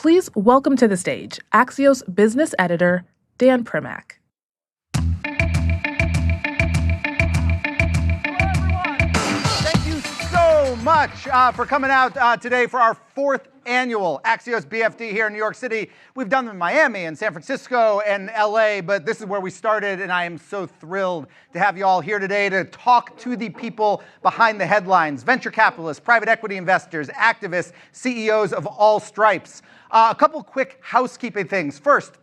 Please welcome to the stage Axios business editor, Dan Primack. Thank you so much for coming out today for our fourth annual Axios BFD here in New York City. We've done them in Miami and San Francisco and LA, but this is where we started, and I am so thrilled to have you all here today to talk to the people behind the headlines: venture capitalists, private equity investors, activists, CEOs of all stripes. A couple quick housekeeping things. First,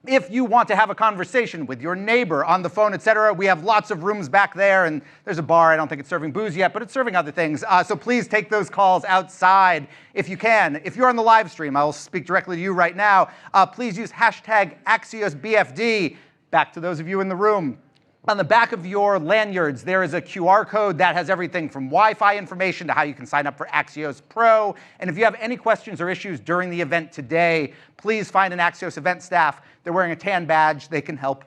if you want to have a conversation with your neighbor on the phone, etc., we have lots of rooms back there, and there's a bar. I don't think it's serving booze yet, but it's serving other things. So please take those calls outside if you can. If you're on the live stream, I'll speak directly to you right now. Please use hashtag Axios BFD. Back to those of you in the room. On the back of your lanyards, there is a QR code that has everything from Wi-Fi information to how you can sign up for Axios Pro. And if you have any questions or issues during the event today, please find an Axios event staff. They're wearing a tan badge. They can help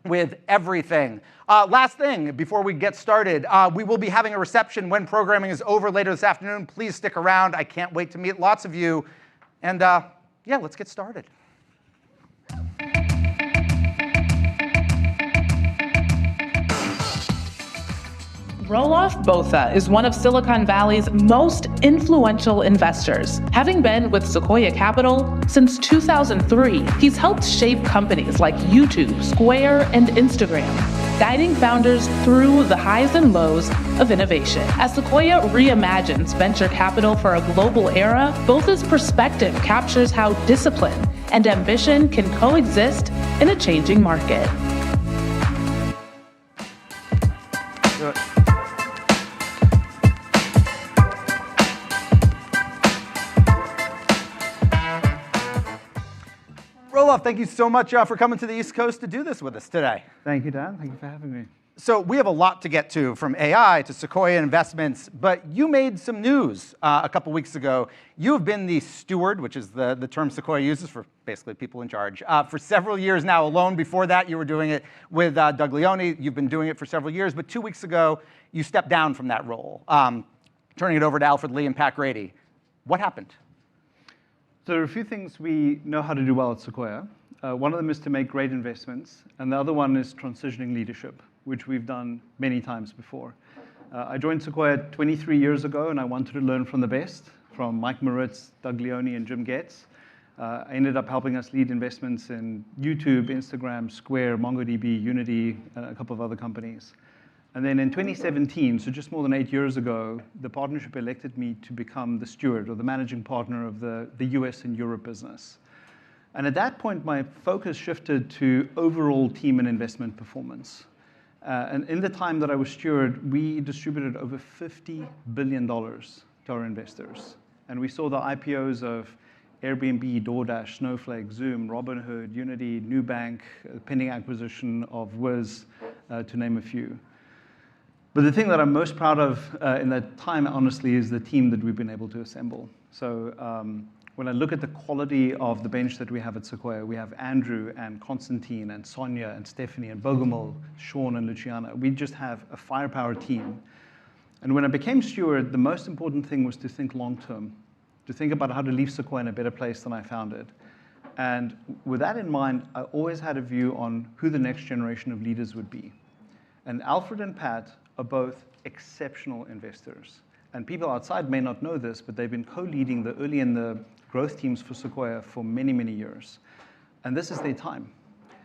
with everything. Last thing, before we get started, we will be having a reception when programming is over later this afternoon. Please stick around. I can't wait to meet lots of you. And yeah, let's get started. Roelof Botha is one of Silicon Valley's most influential investors. Having been with Sequoia Capital since 2003, he's helped shape companies like YouTube, Square, and Instagram, guiding founders through the highs and lows of innovation. As Sequoia reimagines venture capital for a global era, Botha's perspective captures how discipline and ambition can coexist in a changing market. Roelof, thank you so much for coming to the East Coast to do this with us today. Thank you, Dan. Thank you for having me. So we have a lot to get to, from AI to Sequoia investments, but you made some news a couple weeks ago. You have been the steward, which is the term Sequoia uses for basically people in charge, for several years now alone. Before that, you were doing it with Doug Leone. You've been doing it for several years, but 2 weeks ago, you stepped down from that role, turning it over to Alfred Lee and Pat Grady. What happened? So there are a few things we know how to do well at Sequoia. One of them is to make great investments, and the other one is transitioning leadership, which we've done many times before. I joined Sequoia 23 years ago, and I wanted to learn from the best, from Mike Moritz, Doug Leone, and Jim Getz. I ended up helping us lead investments in YouTube, Instagram, Square, MongoDB, Unity, and a couple of other companies. And then in 2017, so just more than 8 years ago, the partnership elected me to become the steward or the managing partner of the US and Europe business. And at that point, my focus shifted to overall team and investment performance. And in the time that I was steward, we distributed over $50 billion to our investors. And we saw the IPOs of Airbnb, DoorDash, Snowflake, Zoom, Robinhood, Unity, Nubank, pending acquisition of Wiz, to name a few. But the thing that I'm most proud of in that time, honestly, is the team that we've been able to assemble. So when I look at the quality of the bench that we have at Sequoia, we have Andrew and Constantine and Sonia and Stephanie and Bogomil, Sean and Luciana. We just have a firepower team. And when I became steward, the most important thing was to think long-term, to think about how to leave Sequoia in a better place than I found it. And with that in mind, I always had a view on who the next generation of leaders would be. And Alfred and Pat are both exceptional investors. And people outside may not know this, but they've been co-leading the early and the growth teams for Sequoia for many, many years. And this is their time.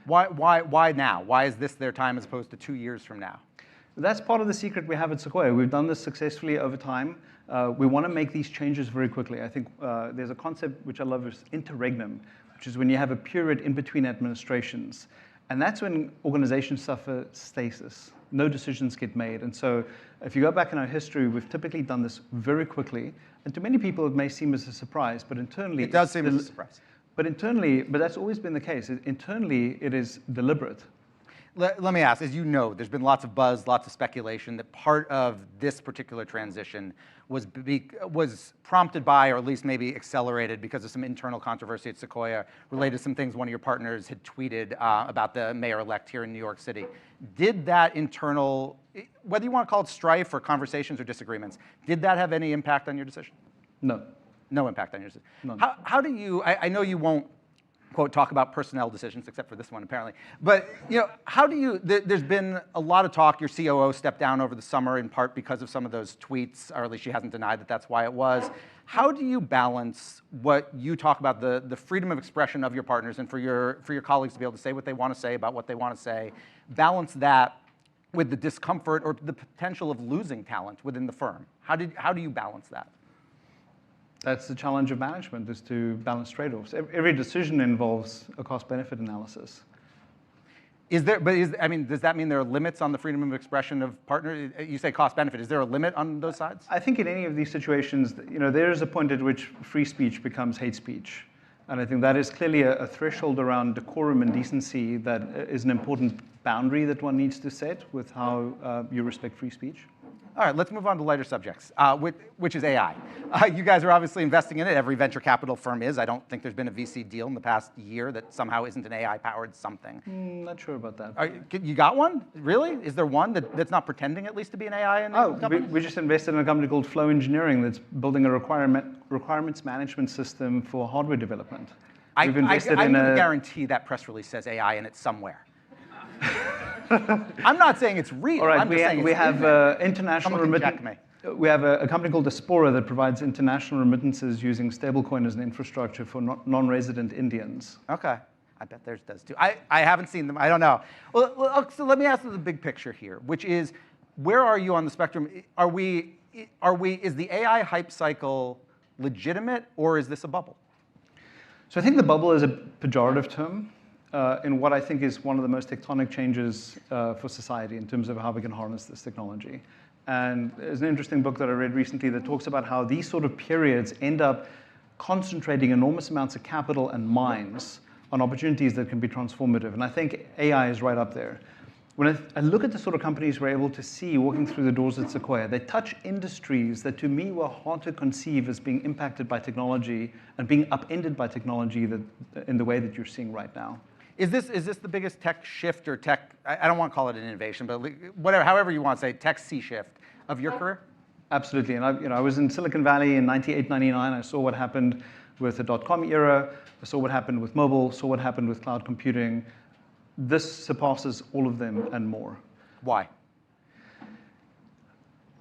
Why now? Why is this their time as opposed to 2 years from now? That's part of the secret we have at Sequoia. We've done this successfully over time. We want to make these changes very quickly. I think there's a concept which I love, is interregnum, which is when you have a period in between administrations. And that's when organizations suffer stasis. No decisions get made. And so if you go back in our history, we've typically done this very quickly. And to many people, it may seem as a surprise, but internally... It does seem as a surprise. But internally, but that's always been the case. Internally, it is deliberate. Let me ask, as you know, there's been lots of buzz, lots of speculation that part of this particular transition was prompted by, or at least maybe accelerated because of some internal controversy at Sequoia related to some things one of your partners had tweeted about the mayor-elect here in New York City. Did that internal, whether you want to call it strife or conversations or disagreements, did that have any impact on your decision? No. No impact on your decision. None. How do you, I know you won't, quote, talk about personnel decisions, except for this one, apparently. But, how do you, there's been a lot of talk, your COO stepped down over the summer in part because of some of those tweets, or at least she hasn't denied that that's why it was. How do you balance what you talk about, the freedom of expression of your partners and for your colleagues to be able to say what they want to say about what they want to say, balance that with the discomfort or the potential of losing talent within the firm? How do you balance that? That's the challenge of management, is to balance trade-offs. Every decision involves a cost-benefit analysis. Does that mean there are limits on the freedom of expression of partners? You say cost-benefit. Is there a limit on those sides? I think in any of these situations, there is a point at which free speech becomes hate speech. And I think that is clearly a threshold around decorum and decency that is an important boundary that one needs to set with how you respect free speech. All right, let's move on to lighter subjects, which is AI. You guys are obviously investing in it. Every venture capital firm is. I don't think there's been a VC deal in the past year that somehow isn't an AI-powered something. Not sure about that. You got one? Really? Is there one that's not pretending at least to be an AI company? We just invested in a company called Flow Engineering that's building a requirements management system for hardware development. We've invested I in can guarantee that press release says AI in it somewhere. I'm not saying it's real. All right, I'm just saying we it's have international check me. We have a company called Diaspora that provides international remittances using stablecoin as an infrastructure for non-resident Indians. Okay. I bet theirs does too. I haven't seen them. I don't know. Well, so let me ask you the big picture here, which is, where are you on the spectrum? Is the AI hype cycle legitimate, or is this a bubble? So I think the bubble is a pejorative term in what I think is one of the most tectonic changes for society in terms of how we can harness this technology. And there's an interesting book that I read recently that talks about how these sort of periods end up concentrating enormous amounts of capital and minds on opportunities that can be transformative. And I think AI is right up there. When I look at the sort of companies we're able to see walking through the doors at Sequoia, they touch industries that to me were hard to conceive as being impacted by technology and being upended by technology in the way that you're seeing right now. Is this the biggest tech shift or tech, I don't want to call it an innovation, but whatever, however you want to say, tech sea shift of your career? Absolutely. And I was in Silicon Valley in 98, 99. I saw what happened with the dot-com era. I saw what happened with mobile, saw what happened with cloud computing. This surpasses all of them and more. Why?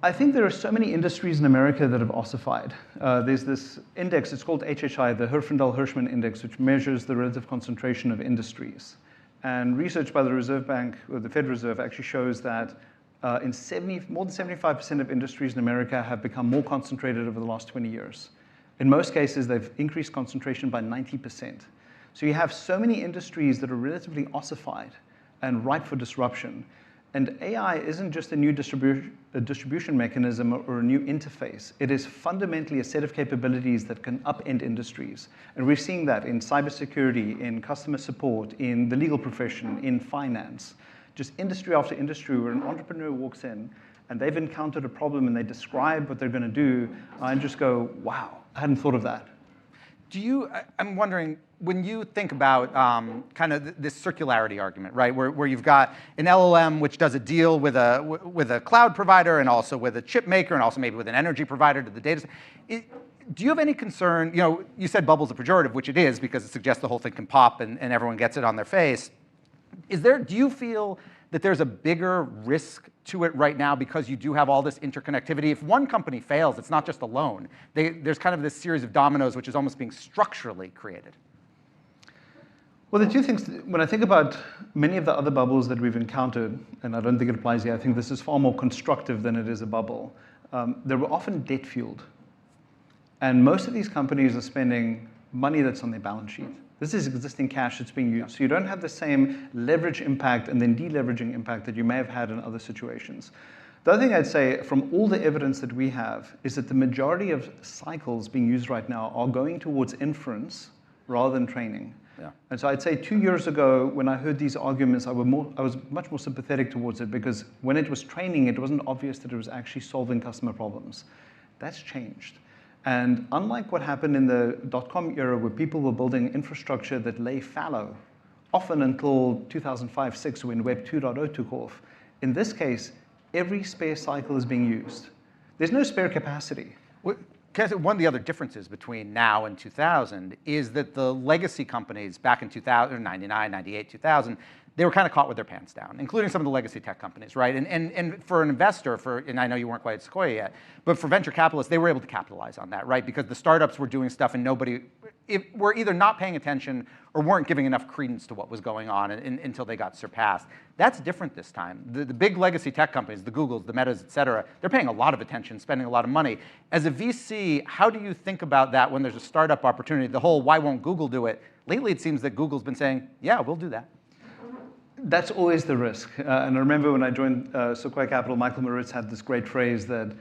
I think there are so many industries in America that have ossified. There's this index, it's called HHI, the Herfindahl-Hirschman Index, which measures the relative concentration of industries. And research by the Reserve Bank, or the Fed Reserve, actually shows that more than 75% of industries in America have become more concentrated over the last 20 years. In most cases, they've increased concentration by 90%. So you have so many industries that are relatively ossified and ripe for disruption. And AI isn't just a new distribution mechanism or a new interface. It is fundamentally a set of capabilities that can upend industries. And we're seeing that in cybersecurity, in customer support, in the legal profession, in finance. Just industry after industry where an entrepreneur walks in and they've encountered a problem and they describe what they're going to do, and just go, wow, I hadn't thought of that. I'm wondering, when you think about kind of this circularity argument, right, where you've got an LLM which does a deal with a cloud provider and also with a chip maker and also maybe with an energy provider to the data center, do you have any concern, you said bubble's a pejorative, which it is because it suggests the whole thing can pop and everyone gets it on their face. Do you feel that there's a bigger risk to it right now because you do have all this interconnectivity? If one company fails, it's not just alone. There's kind of this series of dominoes which is almost being structurally created. Well, the two things, when I think about many of the other bubbles that we've encountered, and I don't think it applies here, I think this is far more constructive than it is a bubble. They were often debt-fueled. And most of these companies are spending money that's on their balance sheet. This is existing cash that's being used. So you don't have the same leverage impact and then deleveraging impact that you may have had in other situations. The other thing I'd say from all the evidence that we have is that the majority of cycles being used right now are going towards inference rather than training. Yeah. And so I'd say 2 years ago, when I heard these arguments, I was much more sympathetic towards it because when it was training, it wasn't obvious that it was actually solving customer problems. That's changed. And unlike what happened in the dot-com era where people were building infrastructure that lay fallow, often until 2005-06 when Web 2.0 took off, in this case, every spare cycle is being used. There's no spare capacity. one of the other differences between now and 2000 is that the legacy companies back in 2000, 99, 98, 2000, they were kind of caught with their pants down, including some of the legacy tech companies, right? And for an investor, and I know you weren't quite at Sequoia yet, but for venture capitalists, they were able to capitalize on that, right? Because the startups were doing stuff and nobody were either not paying attention or weren't giving enough credence to what was going on until they got surpassed. That's different this time. The big legacy tech companies, the Googles, the Metas, et cetera, they're paying a lot of attention, spending a lot of money. As a VC, how do you think about that when there's a startup opportunity? The whole, why won't Google do it? Lately, it seems that Google's been saying, yeah, we'll do that. That's always the risk. And I remember when I joined Sequoia Capital, Michael Moritz had this great phrase that,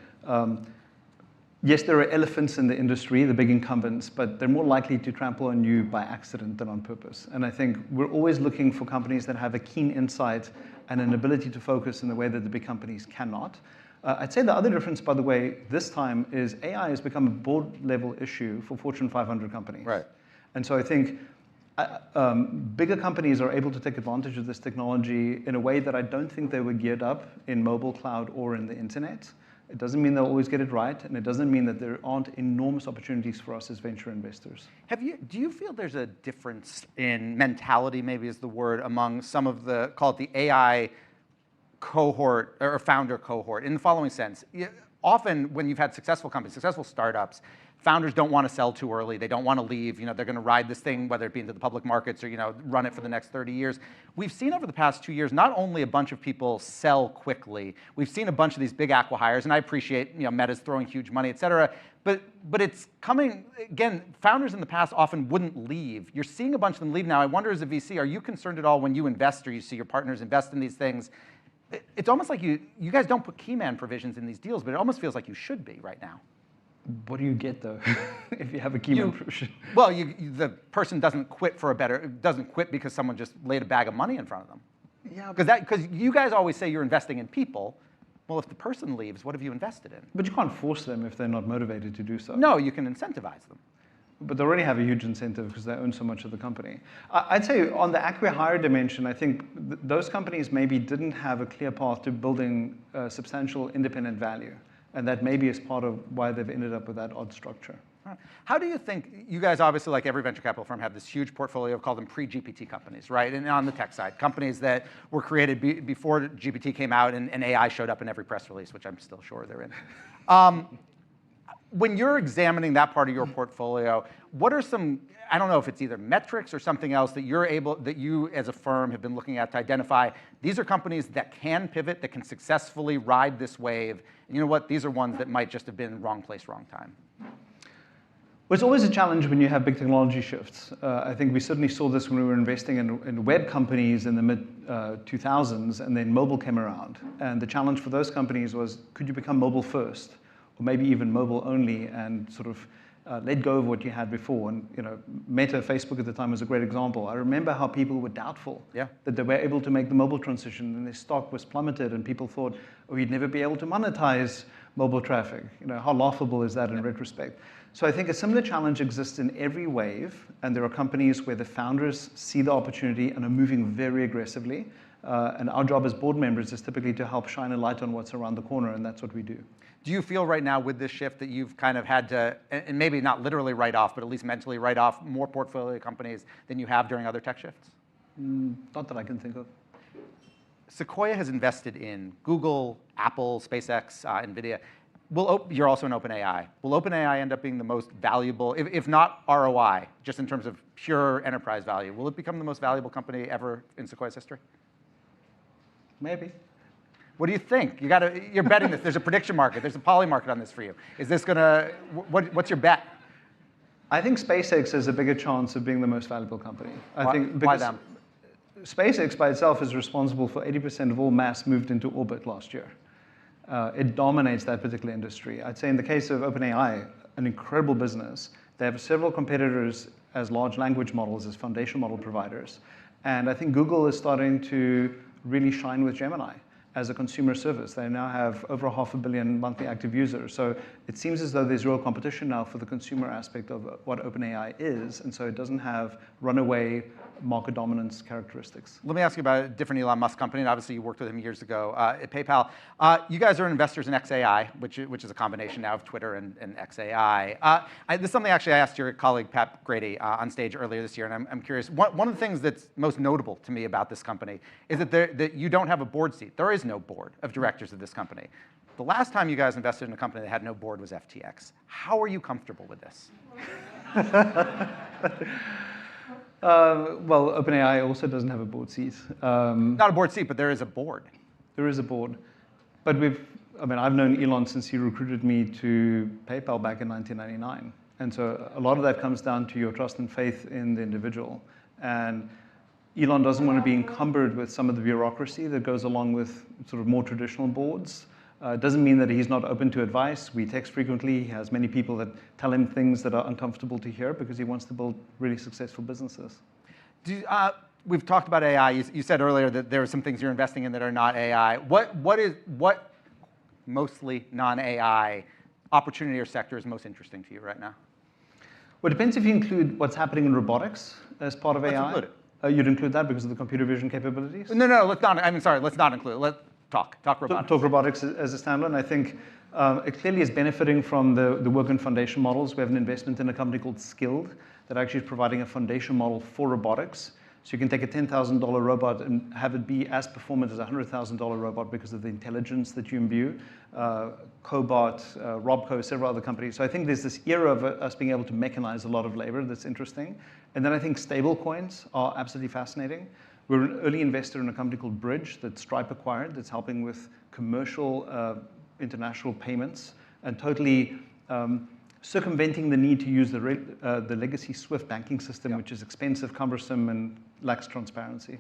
yes, there are elephants in the industry, the big incumbents, but they're more likely to trample on you by accident than on purpose. And I think we're always looking for companies that have a keen insight and an ability to focus in the way that the big companies cannot. I'd say the other difference, by the way, this time is AI has become a board-level issue for Fortune 500 companies. Right. And so I think bigger companies are able to take advantage of this technology in a way that I don't think they were geared up in mobile, cloud, or in the internet. It doesn't mean they'll always get it right, and it doesn't mean that there aren't enormous opportunities for us as venture investors. Do you feel there's a difference in mentality, maybe is the word, among some of the, call it the AI cohort or founder cohort, in the following sense? Often when you've had successful companies, successful startups, founders don't want to sell too early. They don't want to leave. They're going to ride this thing, whether it be into the public markets or run it for the next 30 years. We've seen over the past 2 years not only a bunch of people sell quickly. We've seen a bunch of these big acqui-hires, and I appreciate Meta's throwing huge money, et cetera. But it's coming again. Founders in the past often wouldn't leave. You're seeing a bunch of them leave now. I wonder, as a VC, are you concerned at all when you invest or you see your partners invest in these things? It's almost like you guys don't put key man provisions in these deals, but it almost feels like you should be right now. What do you get though, if you have a key man provision? Well, the person doesn't quit because someone just laid a bag of money in front of them. Yeah. Because you guys always say you're investing in people. Well, if the person leaves, what have you invested in? But you can't force them if they're not motivated to do so. No, you can incentivize them. But they already have a huge incentive because they own so much of the company. I'd say on the acqui-hire dimension, I think those companies maybe didn't have a clear path to building substantial independent value. And that maybe is part of why they've ended up with that odd structure. How do you think, you guys obviously, like every venture capital firm, have this huge portfolio of, call them pre-GPT companies, right? And on the tech side, companies that were created before GPT came out and AI showed up in every press release, which I'm still sure they're in. When you're examining that part of your portfolio, what are some, I don't know if it's either metrics or something else that you as a firm have been looking at to identify, these are companies that can pivot, that can successfully ride this wave, and you know what, these are ones that might just have been wrong place, wrong time. Well, it's always a challenge when you have big technology shifts. I think we certainly saw this when we were investing in web companies in the mid-2000s, and then mobile came around. And the challenge for those companies was, could you become mobile first? Or maybe even mobile only, and sort of let go of what you had before. And Meta, Facebook at the time was a great example. I remember how people were doubtful that they were able to make the mobile transition, and their stock was plummeted, and people thought, oh, you'd never be able to monetize mobile traffic. How laughable is that in retrospect? So I think a similar challenge exists in every wave, and there are companies where the founders see the opportunity and are moving very aggressively. And our job as board members is typically to help shine a light on what's around the corner, and that's what we do. Do you feel right now with this shift that you've kind of had to, and maybe not literally write off, but at least mentally write off more portfolio companies than you have during other tech shifts? Not that I can think of. Sequoia has invested in Google, Apple, SpaceX, NVIDIA. You're also in OpenAI. Will OpenAI end up being the most valuable, if not ROI, just in terms of pure enterprise value, will it become the most valuable company ever in Sequoia's history? Maybe. What do you think? You're betting this. There's a prediction market. There's a poly market on this for you. Is this going to, what's your bet? I think SpaceX has a bigger chance of being the most valuable company. Why them? SpaceX by itself is responsible for 80% of all mass moved into orbit last year. It dominates that particular industry. I'd say in the case of OpenAI, an incredible business. They have several competitors as large language models, as foundation model providers. And I think Google is starting to really shine with Gemini. as a consumer service. They now have over 500 million monthly active users. So it seems as though there's real competition now for the consumer aspect of what OpenAI is, and so it doesn't have runaway market dominance characteristics. Let me ask you about a different Elon Musk company, and obviously you worked with him years ago at PayPal. You guys are investors in XAI, which is a combination now of Twitter and XAI. This is something actually I asked your colleague Pat Grady on stage earlier this year, and I'm curious. One of the things that's most notable to me about this company is that you don't have a board seat. There is no board of directors of this company. The last time you guys invested in a company that had no board was FTX. How are you comfortable with this? Well, OpenAI also doesn't have a board seat. Not a board seat, but there is a board. There is a board. But I've known Elon since he recruited me to PayPal back in 1999. And so a lot of that comes down to your trust and faith in the individual. And Elon doesn't want to be encumbered with some of the bureaucracy that goes along with sort of more traditional boards. It doesn't mean that he's not open to advice. We text frequently. He has many people that tell him things that are uncomfortable to hear because he wants to build really successful businesses. We've talked about AI. You said earlier that there are some things you're investing in that are not AI. What mostly non-AI opportunity or sector is most interesting to you right now? Well, it depends if you include what's happening in robotics as part of AI. Let's include it. You'd include that because of the computer vision capabilities? No, let's not. Let's not include it. Let's talk robotics. Talk robotics as a standalone. I think it clearly is benefiting from the work in foundation models. We have an investment in a company called Skilled that actually is providing a foundation model for robotics. So you can take a $10,000 robot and have it be as performant as a $100,000 robot because of the intelligence that you imbue. Cobot, Robco, several other companies. So I think there's this era of us being able to mechanize a lot of labor that's interesting. And then I think stable coins are absolutely fascinating. We're an early investor in a company called Bridge that Stripe acquired that's helping with commercial international payments and totally circumventing the need to use the legacy SWIFT banking system, which is expensive, cumbersome, and lacks transparency.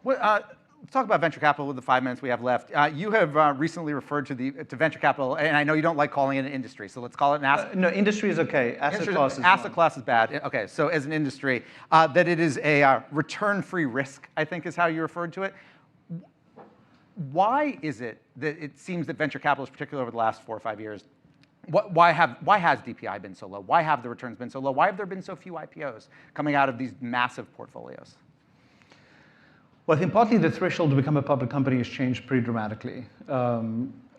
Let's talk about venture capital with the 5 minutes we have left. You have recently referred to venture capital, and I know you don't like calling it an industry, so let's call it an asset. No, industry is okay. Asset class is bad. Okay, so as an industry, that it is a return-free risk, I think is how you referred to it. Why is it that it seems that venture capitalists, particularly over the last 4 or 5 years, why has DPI been so low? Why have the returns been so low? Why have there been so few IPOs coming out of these massive portfolios? Well, I think partly the threshold to become a public company has changed pretty dramatically. I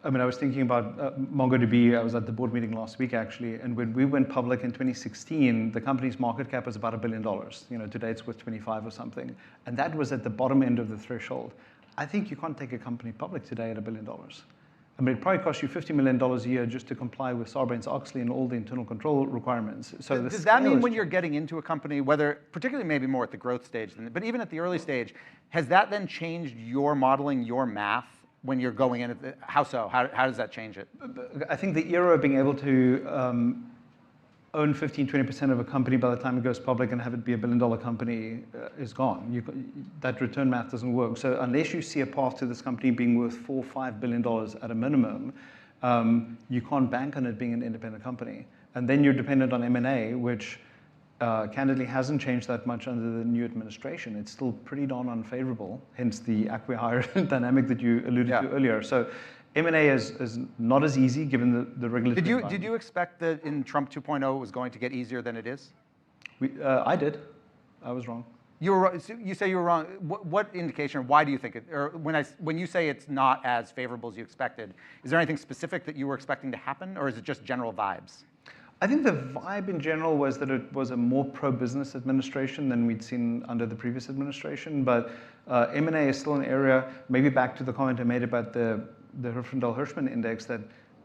was thinking about MongoDB. I was at the board meeting last week, actually, and when we went public in 2016, the company's market cap was about $1 billion. Today it's worth 25 or something, and that was at the bottom end of the threshold. I think you can't take a company public today at $1 billion. It probably costs you $50 million a year just to comply with Sarbanes-Oxley and all the internal control requirements. So does that mean when you're getting into a company, whether particularly maybe more at the growth stage, but even at the early stage, has that then changed your modeling, your math when you're going in? How so? How does that change it? I think the era of being able to own 15, 20% of a company by the time it goes public and have it be $1 billion company is gone. That return math doesn't work. So unless you see a path to this company being worth $4 or $5 billion at a minimum, you can't bank on it being an independent company. And then you're dependent on M&A, which candidly hasn't changed that much under the new administration. It's still pretty darn unfavorable, hence the acqui-hire dynamic that you alluded to earlier. So M&A is not as easy given the regulatory environment. Did you expect that in Trump 2.0 it was going to get easier than it is? I did. I was wrong. You say you were wrong. What indication, or why do you think it, or when you say it's not as favorable as you expected, is there anything specific that you were expecting to happen, or is it just general vibes? I think the vibe in general was that it was a more pro-business administration than we'd seen under the previous administration, but M&A is still an area, maybe back to the comment I made about the Herfindahl-Hirschman index, that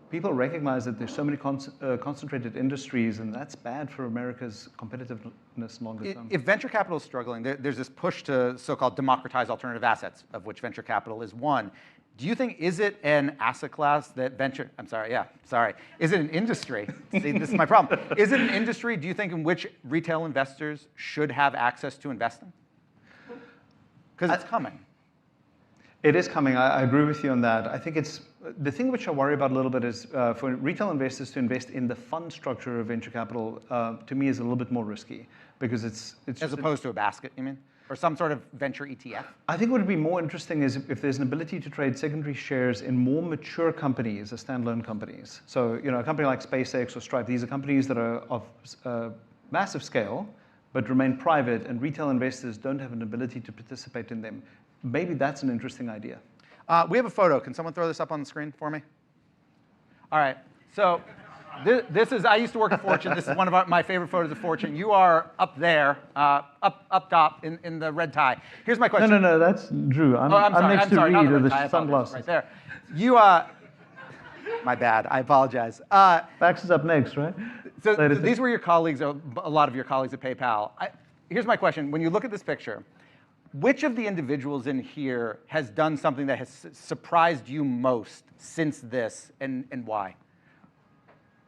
people recognize that there's so many concentrated industries, and that's bad for America's competitiveness longer term. If venture capital is struggling, there's this push to so-called democratize alternative assets, of which venture capital is one. Do you think, is it an asset class that is it an industry? See, this is my problem. Is it an industry, do you think, in which retail investors should have access to investing? Because it's coming. It is coming. I agree with you on that. I think it's the thing which I worry about a little bit is for retail investors to invest in the fund structure of venture capital. To me, is a little bit more risky because it's as opposed to a basket. You mean? or some sort of venture ETF? I think what would be more interesting is if there's an ability to trade secondary shares in more mature companies as standalone companies. So, a company like SpaceX or Stripe, these are companies that are of massive scale, but remain private, and retail investors don't have an ability to participate in them. Maybe that's an interesting idea. We have a photo. Can someone throw this up on the screen for me? All right. So this is, I used to work at Fortune. This is one of my favorite photos of Fortune. You are up there, up top in the red tie. Here's my question. No, that's Drew. I'm next to Reed with the sunglasses. Right there. You, my bad. I apologize. Bax is up next, right? So these were your colleagues, a lot of your colleagues at PayPal. Here's my question. When you look at this picture, which of the individuals in here has done something that has surprised you most since this, and why?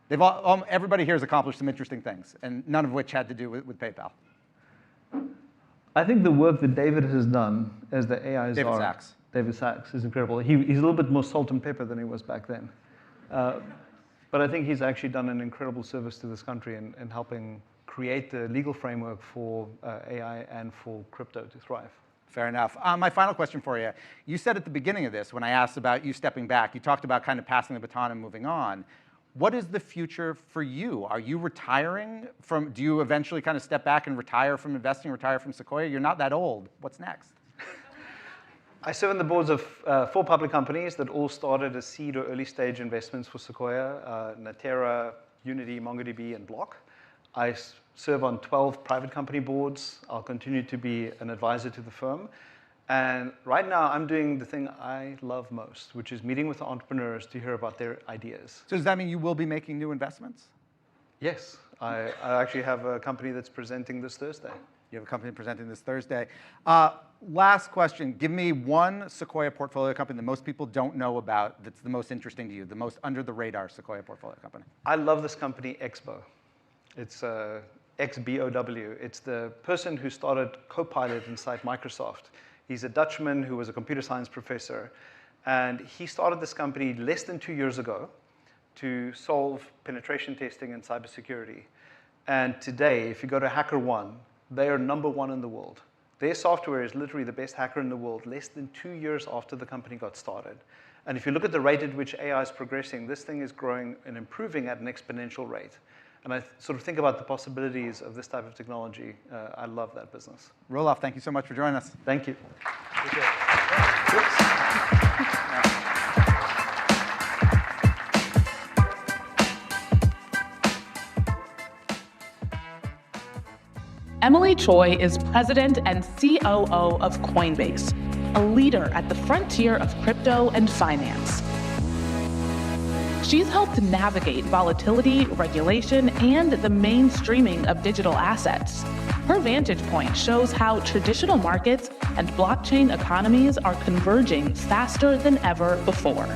Everybody here has accomplished some interesting things, and none of which had to do with PayPal. I think the work that David has done as the AI David czar, Sachs. David Sachs, is incredible. He's a little bit more salt and pepper than he was back then. But I think he's actually done an incredible service to this country in helping create the legal framework for AI and for crypto to thrive. Fair enough. My final question for you. You said at the beginning of this, when I asked about you stepping back, you talked about kind of passing the baton and moving on. What is the future for you? Are you retiring from, do you eventually kind of step back and retire from investing, retire from Sequoia? You're not that old. What's next? I serve on the boards of 4 public companies that all started as seed or early stage investments for Sequoia, Natera, Unity, MongoDB, and Block. I serve on 12 private company boards. I'll continue to be an advisor to the firm. And right now, I'm doing the thing I love most, which is meeting with entrepreneurs to hear about their ideas. So does that mean you will be making new investments? Yes. I actually have a company that's presenting this Thursday. You have a company presenting this Thursday. Last question. Give me one Sequoia portfolio company that most people don't know about that's the most interesting to you, the most under-the-radar Sequoia portfolio company. I love this company, Exbo. It's XBOW. It's the person who started Copilot inside Microsoft. He's a Dutchman who was a computer science professor. And he started this company less than 2 years ago to solve penetration testing and cybersecurity. And today, if you go to HackerOne, they are #1 in the world. Their software is literally the best hacker in the world, less than 2 years after the company got started. And if you look at the rate at which AI is progressing, this thing is growing and improving at an exponential rate. And I sort of think about the possibilities of this type of technology. I love that business. Roelof, thank you so much for joining us. Thank you. Emily Choi is president and COO of Coinbase, a leader at the frontier of crypto and finance. She's helped navigate volatility, regulation, and the mainstreaming of digital assets. Her vantage point shows how traditional markets and blockchain economies are converging faster than ever before.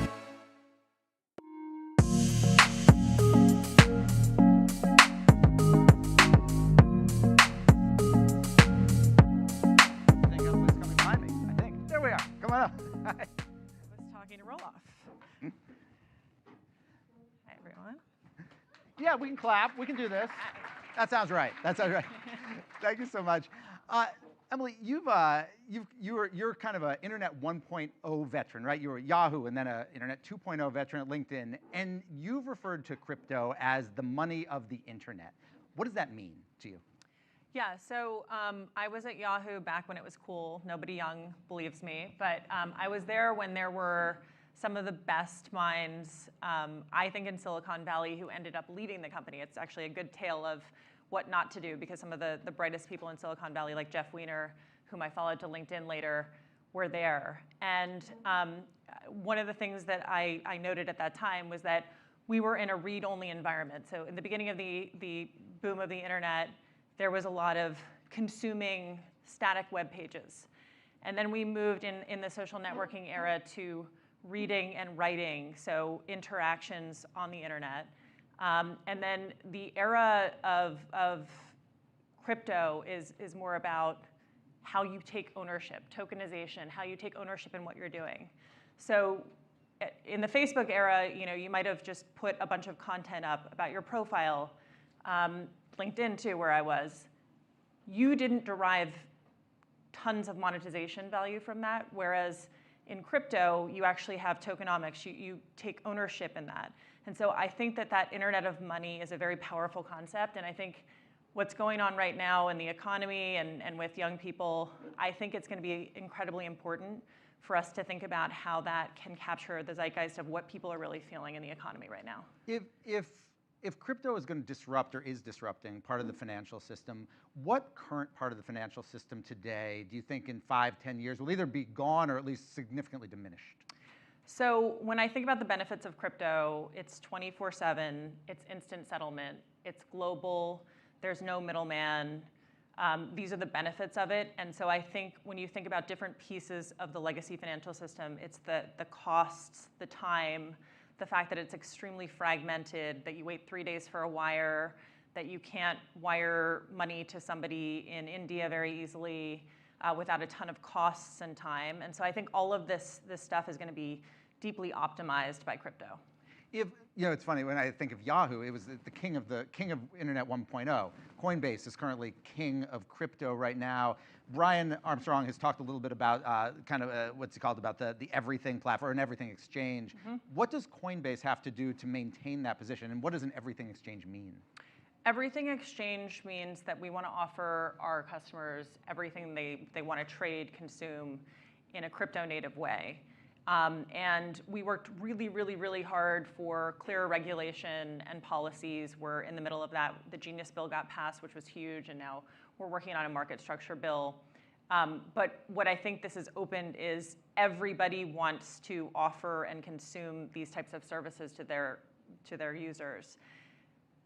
Yeah, we can clap. We can do this. That sounds right. That sounds right. Thank you so much. Emily, you're kind of an Internet 1.0 veteran, right? You were at Yahoo and then an Internet 2.0 veteran at LinkedIn. And you've referred to crypto as the money of the Internet. What does that mean to you? Yeah, so I was at Yahoo back when it was cool. Nobody young believes me. But I was there when there were some of the best minds, I think, in Silicon Valley who ended up leaving the company. It's actually a good tale of what not to do, because some of the brightest people in Silicon Valley, like Jeff Weiner, whom I followed to LinkedIn later, were there. And one of the things that I noted at that time was that we were in a read-only environment. So in the beginning of the boom of the internet, there was a lot of consuming static web pages. And then we moved in the social networking era to reading and writing, so interactions on the internet. And then the era of crypto is more about how you take ownership, tokenization, how you take ownership in what you're doing. So in the Facebook era, you might have just put a bunch of content up about your profile, LinkedIn too, where I was. You didn't derive tons of monetization value from that, whereas in crypto, you actually have tokenomics. You take ownership in that. And so I think that Internet of Money is a very powerful concept, and I think what's going on right now in the economy and with young people, I think it's going to be incredibly important for us to think about how that can capture the zeitgeist of what people are really feeling in the economy right now. If crypto is going to disrupt or is disrupting part of the financial system, what current part of the financial system today do you think in 5, 10 years will either be gone or at least significantly diminished? So when I think about the benefits of crypto, it's 24/7, it's instant settlement, it's global, there's no middleman. These are the benefits of it. And so I think when you think about different pieces of the legacy financial system, it's the costs, the time, the fact that it's extremely fragmented, that you wait 3 days for a wire, that you can't wire money to somebody in India very easily without a ton of costs and time. And so I think all of this stuff is going to be deeply optimized by crypto. It's funny, when I think of Yahoo, it was the king of Internet 1.0. Coinbase is currently king of crypto right now. Brian Armstrong has talked a little bit about what's he called, about the everything platform, an everything exchange. Mm-hmm. What does Coinbase have to do to maintain that position, and what does an everything exchange mean? Everything exchange means that we want to offer our customers everything they want to trade, consume in a crypto native way. And we worked really, really, really hard for clearer regulation and policies. We're in the middle of that. The Genius Bill got passed, which was huge, and now we're working on a market structure bill. But what I think this has opened is everybody wants to offer and consume these types of services to their users.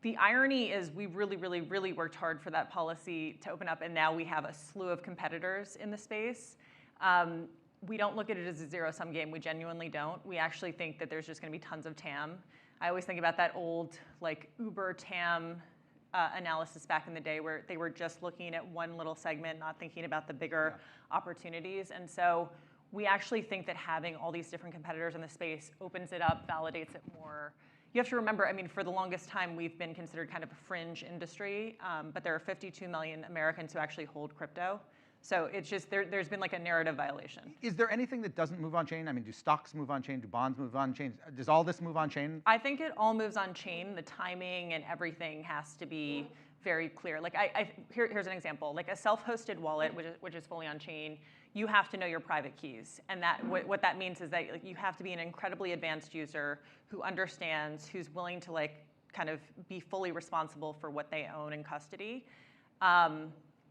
The irony is we really, really, really worked hard for that policy to open up, and now we have a slew of competitors in the space. We don't look at it as a zero-sum game. We genuinely don't. We actually think that there's just going to be tons of TAM. I always think about that old Uber TAM analysis back in the day where they were just looking at one little segment, not thinking about the bigger opportunities. And so we actually think that having all these different competitors in the space opens it up, validates it more. You have to remember, for the longest time, we've been considered kind of a fringe industry, but there are 52 million Americans who actually hold crypto. So it's just, there's been a narrative violation. Is there anything that doesn't move on chain? Do stocks move on chain? Do bonds move on chain? Does all this move on chain? I think it all moves on chain. The timing and everything has to be very clear. Here's an example. A self-hosted wallet, which is fully on chain, you have to know your private keys. And what that means is that you have to be an incredibly advanced user who understands, who's willing to kind of be fully responsible for what they own in custody.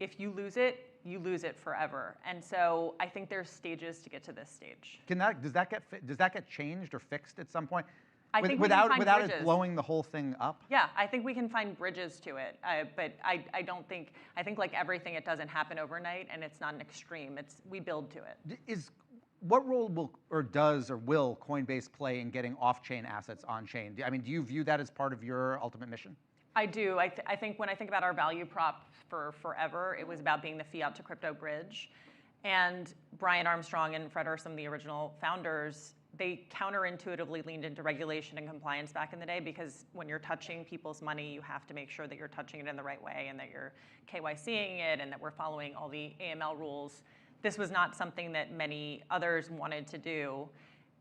If you lose it, you lose it forever. And so I think there's stages to get to this stage. Does that get changed or fixed at some point? I think without it blowing the whole thing up? Yeah, I think we can find bridges to it. But I don't think, I think like everything, it doesn't happen overnight, and it's not an extreme. We build to it. What role will Coinbase play in getting off-chain assets on-chain? Do you view that as part of your ultimate mission? I do. I think when I think about our value prop for forever, it was about being the fiat to crypto bridge. And Brian Armstrong and Fred are some of the original founders. They counterintuitively leaned into regulation and compliance back in the day, because when you're touching people's money, you have to make sure that you're touching it in the right way and that you're KYCing it and that we're following all the AML rules. This was not something that many others wanted to do.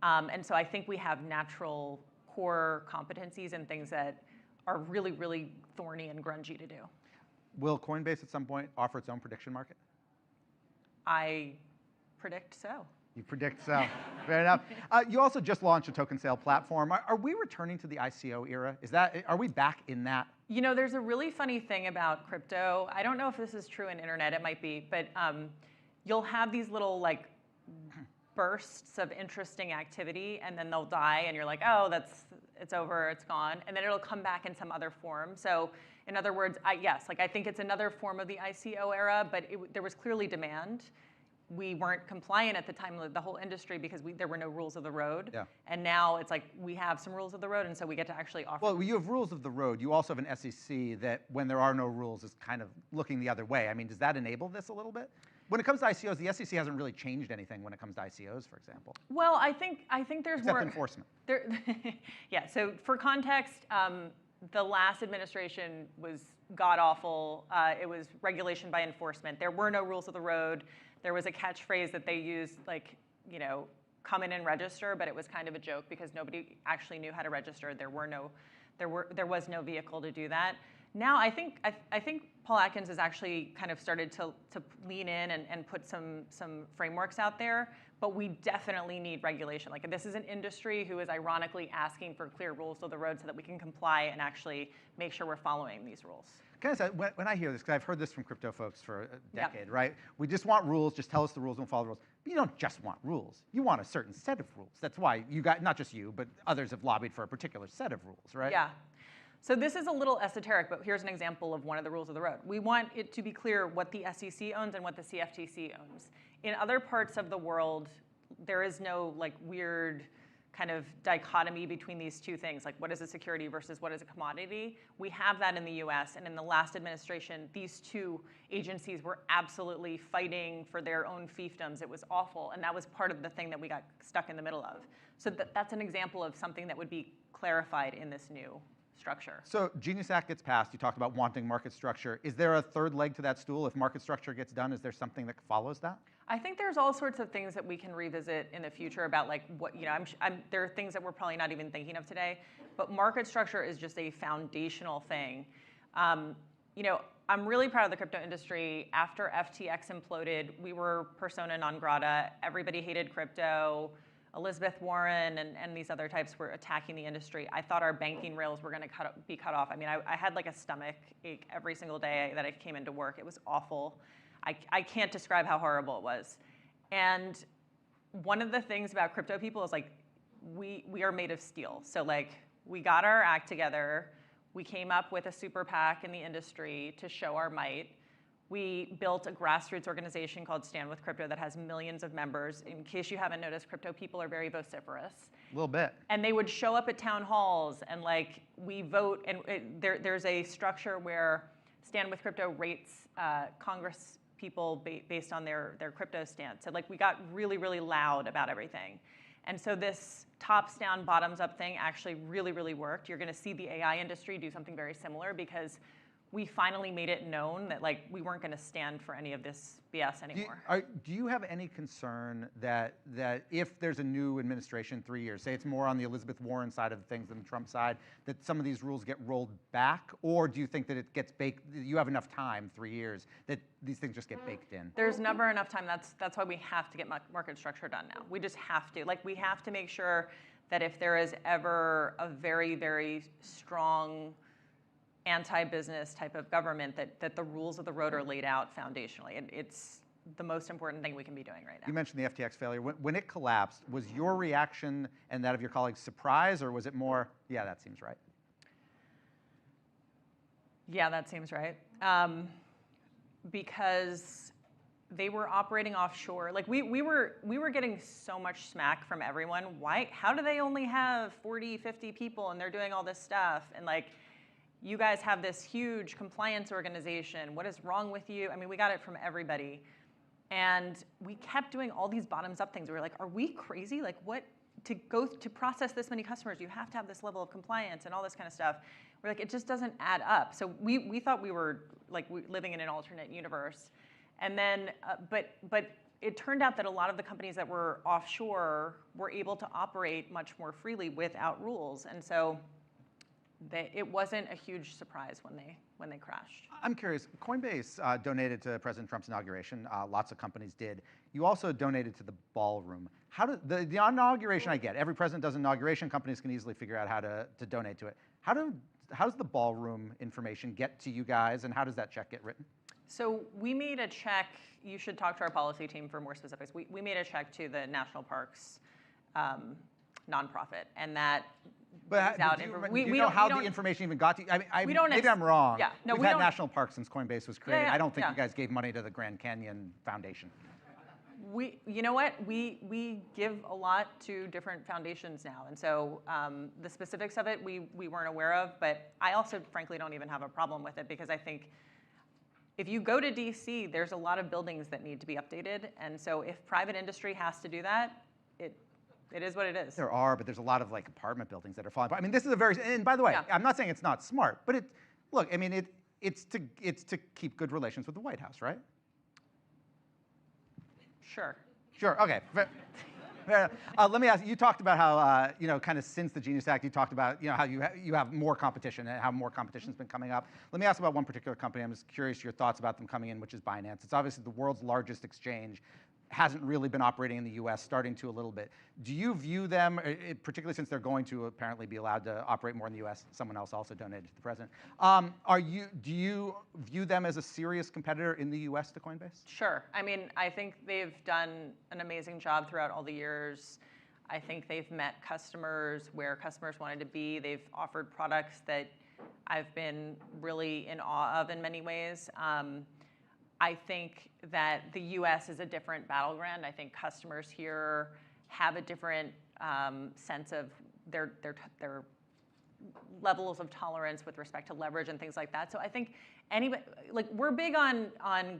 And so I think we have natural core competencies and things that are really, really thorny and grungy to do. Will Coinbase at some point offer its own prediction market? I predict so. You predict so. Fair enough. You also just launched a token sale platform. Are we returning to the ICO era? Are we back in that? There's a really funny thing about crypto. I don't know if this is true in internet. It might be, but you'll have these little bursts of interesting activity, and then they'll die, and you're like, oh, it's over, it's gone, and then it'll come back in some other form. So, in other words, yes, I think it's another form of the ICO era, but there was clearly demand. We weren't compliant at the time of the whole industry because there were no rules of the road. Yeah. And now it's we have some rules of the road, and so we get to actually offer. Well, you have rules of the road. You also have an SEC that, when there are no rules, is kind of looking the other way. Does that enable this a little bit? When it comes to ICOs, the SEC hasn't really changed anything when it comes to ICOs, for example. Well, I think there's Except more enforcement. Yeah. So for context, the last administration was god awful. It was regulation by enforcement. There were no rules of the road. There was a catchphrase that they used, like, come in and register, but it was kind of a joke because nobody actually knew how to register. There was no vehicle to do that. Now I think Paul Atkins has actually kind of started to lean in and put some frameworks out there, but we definitely need regulation. Like, this is an industry who is ironically asking for clear rules of the road so that we can comply and actually make sure we're following these rules. Can I say, when I hear this, because I've heard this from crypto folks for a decade, right? We just want rules, just tell us the rules, don't follow the rules. But you don't just want rules. You want a certain set of rules. That's why you got, not just you, but others have lobbied for a particular set of rules, right? Yeah. So this is a little esoteric, but here's an example of one of the rules of the road. We want it to be clear what the SEC owns and what the CFTC owns. In other parts of the world, there is no like weird kind of dichotomy between these two things, like what is a security versus what is a commodity. We have that in the US, and in the last administration, these two agencies were absolutely fighting for their own fiefdoms. It was awful, and that was part of the thing that we got stuck in the middle of. So that's an example of something that would be clarified in this new structure. So Genius Act gets passed. You talked about wanting market structure. Is there a third leg to that stool? If market structure gets done, is there something that follows that? I think there's all sorts of things that we can revisit in the future about like what, there are things that we're probably not even thinking of today, but market structure is just a foundational thing. I'm really proud of the crypto industry. After FTX imploded, we were persona non grata. Everybody hated crypto. Elizabeth Warren and these other types were attacking the industry. I thought our banking rails were going to be cut off. I mean, I had like a stomach ache every single day that I came into work. It was awful. I can't describe how horrible it was. And one of the things about crypto people is like, we are made of steel. So like, we got our act together. We came up with a super PAC in the industry to show our might. We built a grassroots organization called Stand With Crypto that has millions of members. In case you haven't noticed, crypto people are very vociferous. A little bit. And they would show up at town halls and like we vote, and there's a structure where Stand With Crypto rates Congress people based on their crypto stance. So like we got really, really loud about everything. And so this tops down, bottoms up thing actually really, really worked. You're gonna see the AI industry do something very similar because we finally made it known that like we weren't going to stand for any of this BS anymore. Do you have any concern that if there's a new administration 3 years, say it's more on the Elizabeth Warren side of things than the Trump side, that some of these rules get rolled back? Or do you think that it gets baked, you have enough time, 3 years, that these things just get baked in? There's never enough time. That's why we have to get market structure done now. We just have to. Like we have to make sure that if there is ever a very, very strong anti-business type of government, that the rules of the road are laid out foundationally. And it's the most important thing we can be doing right now. You mentioned the FTX failure. When it collapsed, was your reaction and that of your colleagues surprise, or was it more, yeah, that seems right? Yeah, that seems right. Because they were operating offshore. Like we were getting so much smack from everyone. Why? How do they only have 40, 50 people and they're doing all this stuff? And like, you guys have this huge compliance organization. What is wrong with you? I mean, we got it from everybody. And we kept doing all these bottoms up things. We were like, are we crazy? Like what, to process this many customers, you have to have this level of compliance and all this kind of stuff. We're like, it just doesn't add up. So we thought we were like living in an alternate universe. And then, but it turned out that a lot of the companies that were offshore were able to operate much more freely without rules. And so it wasn't a huge surprise when they crashed. I'm curious, Coinbase donated to President Trump's inauguration. Lots of companies did. You also donated to the ballroom. How did the inauguration? I get every president does an inauguration. Companies can easily figure out how to donate to it. How does the ballroom information get to you guys, and how does that check get written? So we made a check. You should talk to our policy team for more specifics. We made a check to the National Parks nonprofit, and that. But do you know how the information even got to you? I mean, maybe I'm wrong. Yeah, no, We've had national parks since Coinbase was created. Yeah, I don't think you guys gave money to the Grand Canyon Foundation. You know what? We give a lot to different foundations now, and so the specifics of it we weren't aware of. But I also, frankly, don't even have a problem with it because I think if you go to DC, there's a lot of buildings that need to be updated, and so if private industry has to do that, it is what it is. There are, but there's a lot of like apartment buildings that are falling apart. I mean, this is a very, and by the way, I'm not saying it's not smart, but look, I mean, it's to keep good relations with the White House, right? Sure. Sure. Okay. Fair enough. Let me ask you. Talked about how kind of since the Genius Act, you talked about how you have more competition and how more competition's been coming up. Let me ask about one particular company. I'm just curious your thoughts about them coming in, which is Binance. It's obviously the world's largest exchange. Hasn't really been operating in the U.S., starting to a little bit. Do you view them, particularly since they're going to apparently be allowed to operate more in the U.S.? Someone else also donated to the president. Do you view them as a serious competitor in the U.S. to Coinbase? Sure. I mean, I think they've done an amazing job throughout all the years. I think they've met customers where customers wanted to be. They've offered products that I've been really in awe of in many ways. I think that the U.S. is a different battleground. I think customers here have a different sense of their levels of tolerance with respect to leverage and things like that. So I think we're big on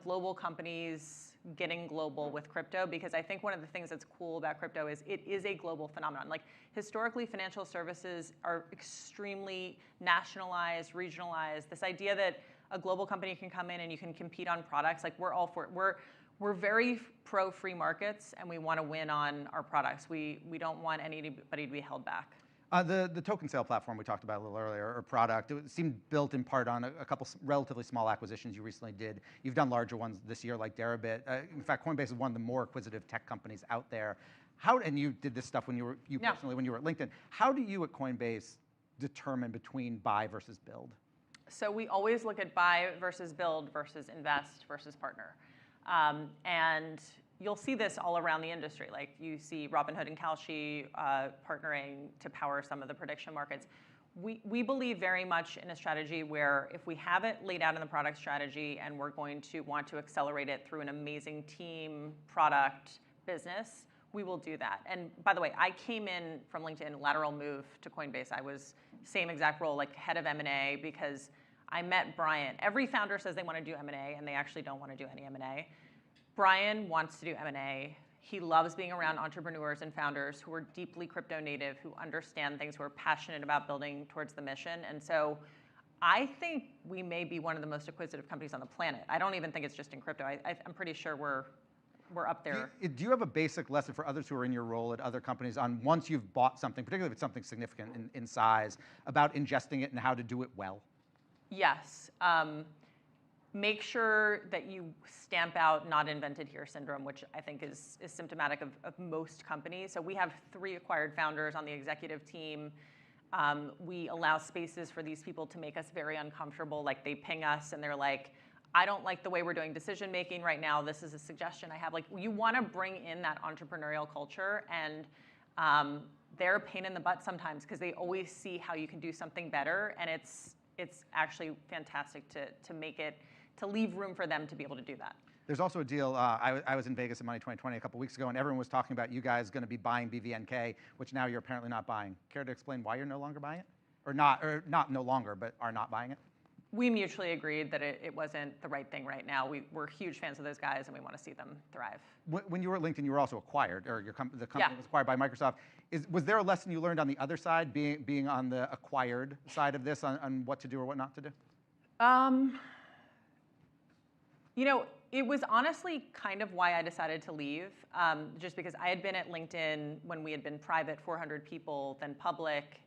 global companies getting global with crypto, because I think one of the things that's cool about crypto is it is a global phenomenon. Like historically, financial services are extremely nationalized, regionalized. This idea that a global company can come in and you can compete on products, like we're all for it. We're very pro free markets, and we want to win on our products. We don't want anybody to be held back. The token sale platform we talked about a little earlier, or product, it seemed built in part on a couple relatively small acquisitions you recently did. You've done larger ones this year, like Deribit. In fact, Coinbase is one of the more acquisitive tech companies out there. And you did this stuff when you personally when you were at LinkedIn. How do you at Coinbase determine between buy versus build? So we always look at buy versus build versus invest versus partner. And you'll see this all around the industry. Like you see Robinhood and Kalshi partnering to power some of the prediction markets. We believe very much in a strategy where if we have it laid out in the product strategy and we're going to want to accelerate it through an amazing team, product, business, we will do that. And by the way, I came in from LinkedIn, lateral move to Coinbase. I was same exact role, like head of M&A, because I met Brian. Every founder says they want to do M&A, and they actually don't want to do any M&A. Brian wants to do M&A. He loves being around entrepreneurs and founders who are deeply crypto native, who understand things, who are passionate about building towards the mission. And so I think we may be one of the most acquisitive companies on the planet. I don't even think it's just in crypto. I'm pretty sure we're up there. Do you have a basic lesson for others who are in your role at other companies on once you've bought something, particularly if it's something significant in size, about ingesting it and how to do it well? Yes. Make sure that you stamp out not invented here syndrome, which I think is symptomatic of most companies. So we have 3 acquired founders on the executive team. We allow spaces for these people to make us very uncomfortable. Like they ping us and they're like, I don't like the way we're doing decision making right now. This is a suggestion I have. Like you want to bring in that entrepreneurial culture, and they're a pain in the butt sometimes because they always see how you can do something better, and it's actually fantastic to make it, to leave room for them to be able to do that. There's also a deal, I was in Vegas at Money 2020 a couple weeks ago, and everyone was talking about you guys going to be buying BVNK, which now you're apparently not buying. Care to explain why you're no longer buying it? Or not no longer, but are not buying it? We mutually agreed that it wasn't the right thing right now. We're huge fans of those guys, and we want to see them thrive. When you were at LinkedIn, you were also acquired, or the company was acquired by Microsoft. Was there a lesson you learned on the other side, being on the acquired side of this, on what to do or what not to do? It was honestly kind of why I decided to leave, just because I had been at LinkedIn when we had been private, 400 people, then public,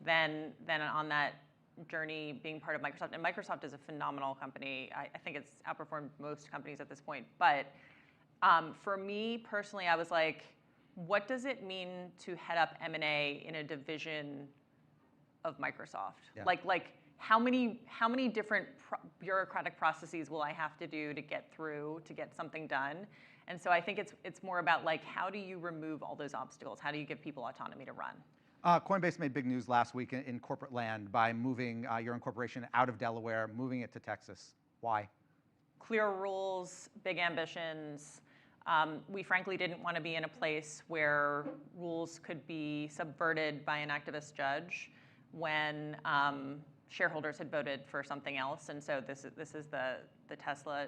then on that journey being part of Microsoft. And Microsoft is a phenomenal company. I think it's outperformed most companies at this point. But for me personally, I was like, what does it mean to head up M&A in a division of Microsoft? Yeah. Like how many different bureaucratic processes will I have to do to get through to get something done? And so I think it's more about like, how do you remove all those obstacles? How do you give people autonomy to run? Coinbase made big news last week in corporate land by moving your incorporation out of Delaware, moving it to Texas. Why? Clear rules, big ambitions. We frankly didn't want to be in a place where rules could be subverted by an activist judge when shareholders had voted for something else. And so this is the Tesla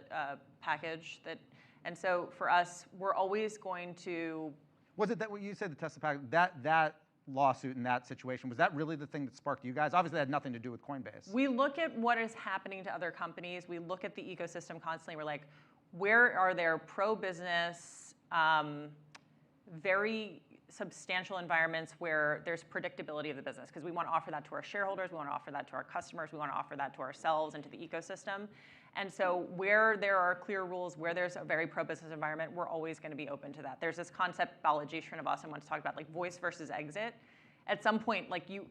package that. And so for us, we're always going to. Was it that what you said, the Tesla package, that lawsuit in that situation, was that really the thing that sparked you guys? Obviously, that had nothing to do with Coinbase. We look at what is happening to other companies. We look at the ecosystem constantly. We're like, where are there pro-business, very substantial environments where there's predictability of the business, because we want to offer that to our shareholders, we want to offer that to our customers, we want to offer that to ourselves and to the ecosystem. And so where there are clear rules, where there's a very pro-business environment, we're always going to be open to that. There's this concept Balaji Srinivasan once talked about, like voice versus exit. At some point, like you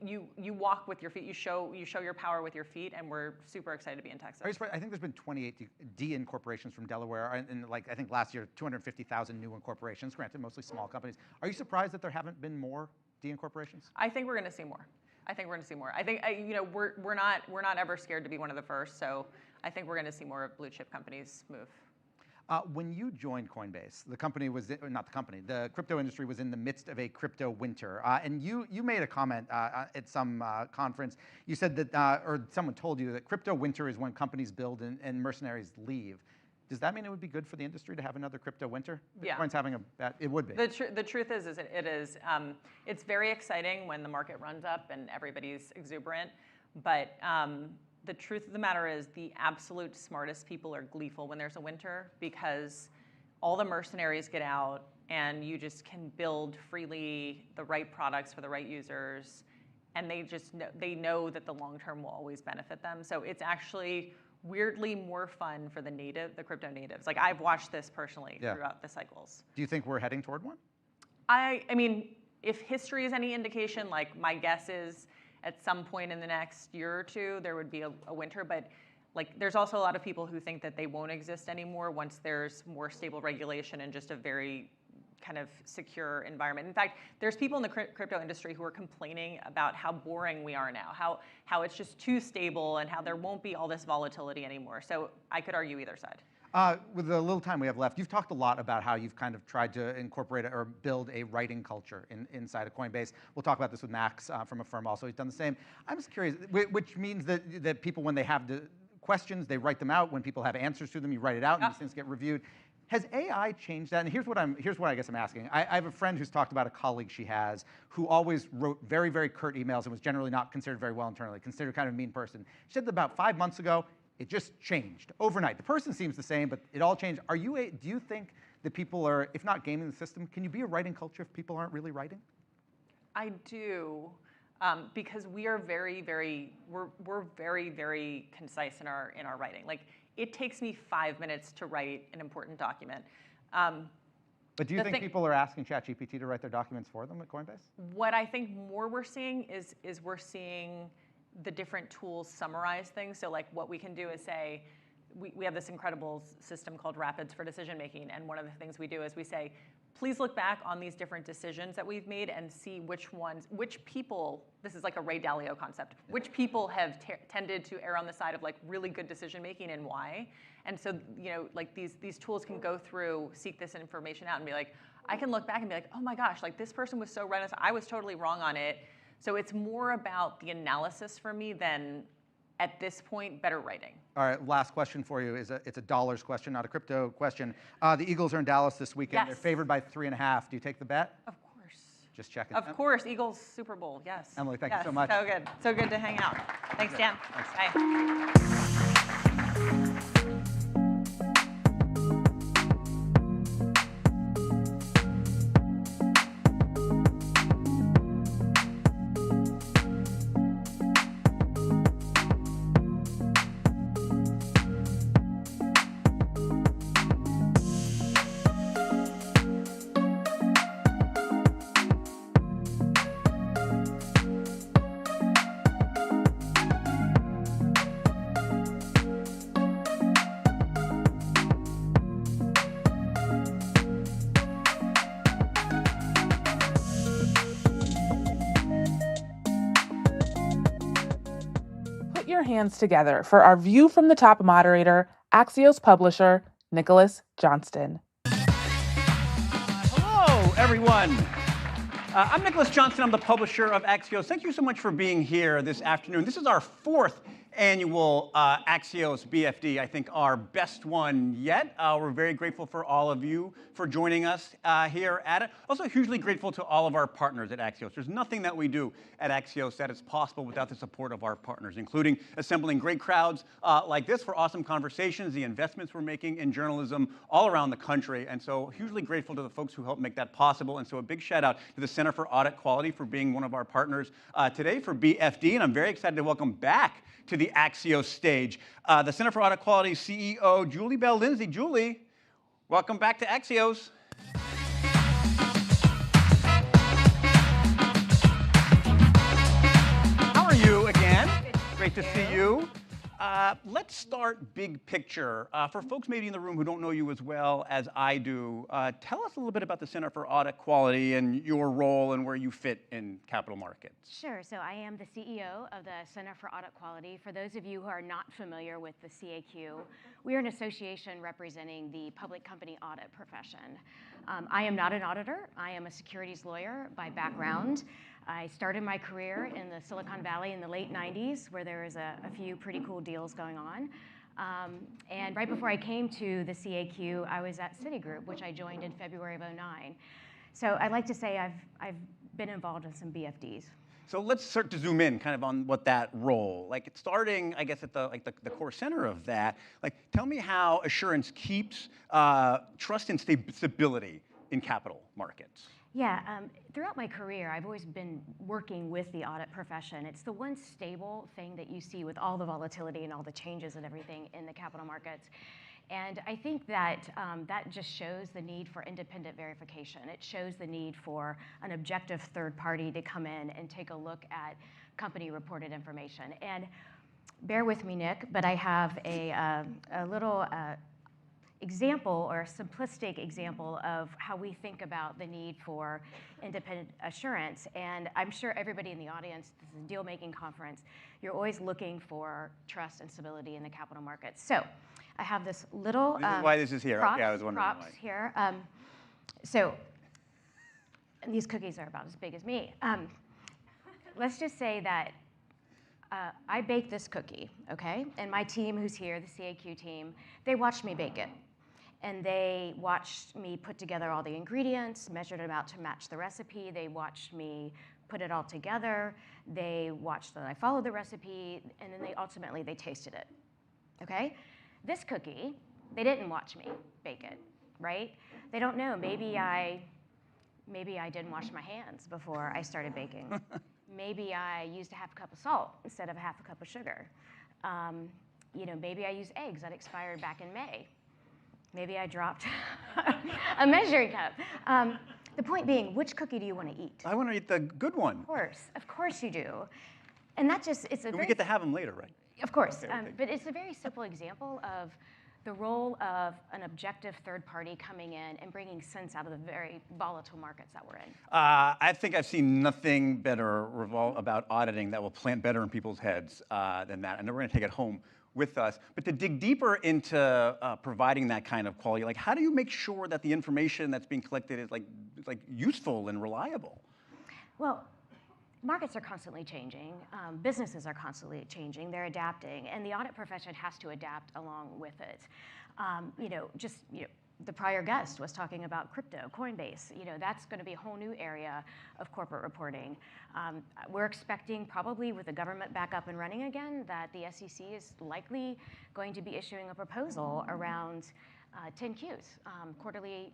walk with your feet, you show your power with your feet, and we're super excited to be in Texas. Are you surprised? I think there's been 28 D incorporations from Delaware, and like I think last year 250,000 new incorporations. Granted, mostly small companies. Are you surprised that there haven't been more D incorporations? I think we're going to see more. I think we're going to see more. I think we're not ever scared to be one of the first. So I think we're going to see more blue chip companies move. When you joined Coinbase, the company was, not the company, the crypto industry was in the midst of a crypto winter. And you made a comment at some conference. You said that, or someone told you that crypto winter is when companies build and mercenaries leave. Does that mean it would be good for the industry to have another crypto winter? Yeah. Bitcoin's having a bad, it would be. The truth is it is. It's very exciting when the market runs up and everybody's exuberant. But the truth of the matter is the absolute smartest people are gleeful when there's a winter, because all the mercenaries get out and you just can build freely the right products for the right users, and they know that the long term will always benefit them. So it's actually weirdly more fun for the crypto natives. Like I've watched this personally throughout the cycles. Do you think we're heading toward one? I mean, if history is any indication, like my guess is at some point in the next year or two, there would be a winter, but like there's also a lot of people who think that they won't exist anymore once there's more stable regulation and just a very kind of secure environment. In fact, there's people in the crypto industry who are complaining about how boring we are now, how it's just too stable and how there won't be all this volatility anymore. So I could argue either side. With the little time we have left, you've talked a lot about how you've kind of tried to incorporate or build a writing culture inside of Coinbase. We'll talk about this with Max from a firm also. He's done the same. I'm just curious, which means that people, when they have the questions, they write them out. When people have answers to them, you write it out, and these things get reviewed. Has AI changed that? And here's what I guess I'm asking. I have a friend who's talked about a colleague she has who always wrote very, very curt emails and was generally not considered very well internally, considered kind of a mean person. She said that about 5 months ago, it just changed overnight. The person seems the same, but it all changed. Do you think that people are, if not gaming the system, can you be a writing culture if people aren't really writing? I do, because we are very, very concise in our writing. Like it takes me 5 minutes to write an important document. But do you think people are asking ChatGPT to write their documents for them at Coinbase? What I think more we're seeing is we're seeing the different tools summarize things. So like what we can do is say, we have this incredible system called Rapids for decision making. And one of the things we do is we say, please look back on these different decisions that we've made and see which people, this is like a Ray Dalio concept, which people have tended to err on the side of like really good decision making and why. And so, like these tools can go through, seek this information out and be like, I can look back and be like, oh my gosh, like this person was so right. I was totally wrong on it. So it's more about the analysis for me than, at this point, better writing. All right, last question for you. It's a dollars question, not a crypto question. The Eagles are in Dallas this weekend. Yes. They're favored by 3.5. Do you take the bet? Of course. Just checking. Of course, Eagles Super Bowl, yes. Emily, thank you so much. So good. So good to hang out. Thanks, Dan. Thanks. Bye. Put your hands together for our View from the Top moderator, Axios publisher, Nicholas Johnston. Hello, everyone. I'm Nicholas Johnston. I'm the publisher of Axios. Thank you so much for being here this afternoon. This is our 4th annual Axios BFD, I think our best one yet. We're very grateful for all of you for joining us here at it. Also hugely grateful to all of our partners at Axios. There's nothing that we do at Axios that is possible without the support of our partners, including assembling great crowds like this for awesome conversations, the investments we're making in journalism all around the country. And so hugely grateful to the folks who helped make that possible. And so a big shout out to the Center for Audit Quality for being one of our partners today for BFD. And I'm very excited to welcome back to the Axios stage the Center for Audit Quality CEO, Julie Bell Lindsay. Julie, welcome back to Axios. How are you again? Great to see you. Let's start big picture. For folks maybe in the room who don't know you as well as I do, tell us a little bit about the Center for Audit Quality and your role and where you fit in capital markets. Sure. So I am the CEO of the Center for Audit Quality. For those of you who are not familiar with the CAQ, we are an association representing the public company audit profession. I am not an auditor. I am a securities lawyer by background. I started my career in the Silicon Valley in the late 90s, where there was a few pretty cool deals going on. And right before I came to the CAQ, I was at Citigroup, which I joined in February of '09. So I'd like to say I've been involved in some BFDs. So let's start to zoom in kind of on what that role, like it's starting, I guess, at the core center of that. Like, tell me how assurance keeps trust and stability in capital markets. Yeah, throughout my career, I've always been working with the audit profession. It's the one stable thing that you see with all the volatility and all the changes and everything in the capital markets. And I think that that just shows the need for independent verification. It shows the need for an objective third party to come in and take a look at company reported information. And bear with me, Nick, but I have a little example or a simplistic example of how we think about the need for independent assurance. And I'm sure everybody in the audience, this is a deal-making conference, you're always looking for trust and stability in the capital markets. So I have this little This is why this is here. props, Okay, I was wondering props why. here. So and these cookies are about as big as me. Let's just say that I baked this cookie, okay? And my team who's here, the CAQ team, they watched me bake it. And they watched me put together all the ingredients, measured them out to match the recipe. They watched me put it all together. They watched that I followed the recipe, and then they tasted it, okay? This cookie, they didn't watch me bake it, right? They don't know, maybe I didn't wash my hands before I started baking. Maybe I used a half a cup of salt instead of a half a cup of sugar. Maybe I used eggs that expired back in May. Maybe I dropped a measuring cup. The point being, which cookie do you want to eat? I want to eat the good one. Of course you do. And that just, it's a And very... we get to have them later, right? Of course, Okay. but it's a very simple example of the role of an objective third party coming in and bringing sense out of the very volatile markets that we're in. I think I've seen nothing better about auditing that will plant better in people's heads than that. And we're going to take it home with us. But to dig deeper into providing that kind of quality, like how do you make sure that the information that's being collected is like useful and reliable? Well, markets are constantly changing. Businesses are constantly changing. They're adapting, and the audit profession has to adapt along with it. The prior guest was talking about crypto, Coinbase. That's going to be a whole new area of corporate reporting. We're expecting, probably with the government back up and running again, that the SEC is likely going to be issuing a proposal around 10Qs, quarterly